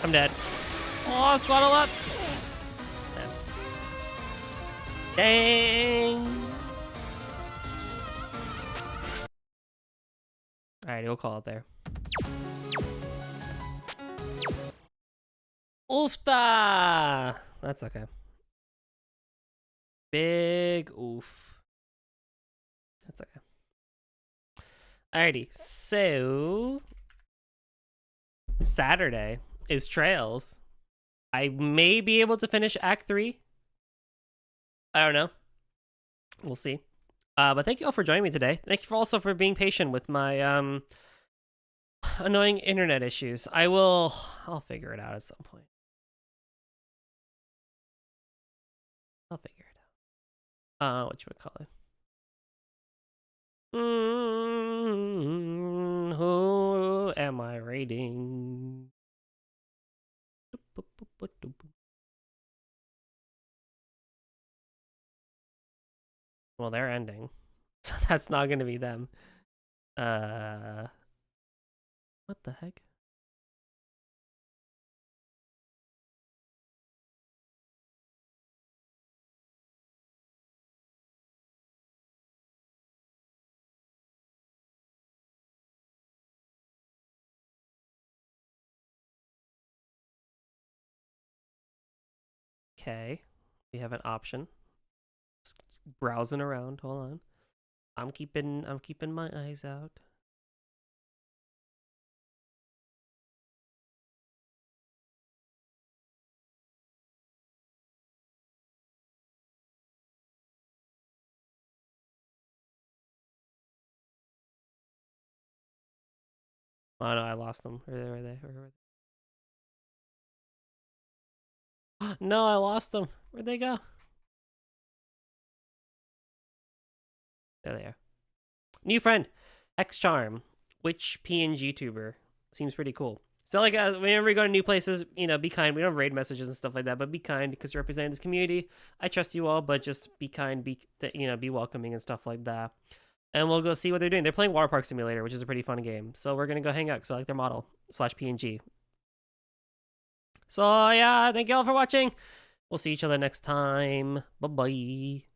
I'm dead. Oh, squaddle up. Dang. Alright, we'll call it there. Oofta! That's okay. Big oof. That's okay. Alrighty, so Saturday is Trails. I may be able to finish Act 3. I don't know. We'll see. But thank you all for joining me today. Thank you for also for being patient with my annoying internet issues. I'll figure it out at some point. I'll figure it out. What you would call it? Who am I rating? Well, they're ending, so that's not going to be them. What the heck? Okay, we have an option. Just browsing around. Hold on. I'm keeping my eyes out. Oh no, I lost them. Where are they? Where are they? No, I lost them. Where'd they go? There they are. New friend, X Charm. Which PNG tuber? Seems pretty cool. So like, whenever we go to new places, you know, be kind. We don't have raid messages and stuff like that, but be kind because you're representing this community. I trust you all, but just be kind, be welcoming and stuff like that. And we'll go see what they're doing. They're playing Water Park Simulator, which is a pretty fun game. So we're gonna go hang out because I like their model /PNG. So yeah, thank you all for watching. We'll see each other next time. Bye bye.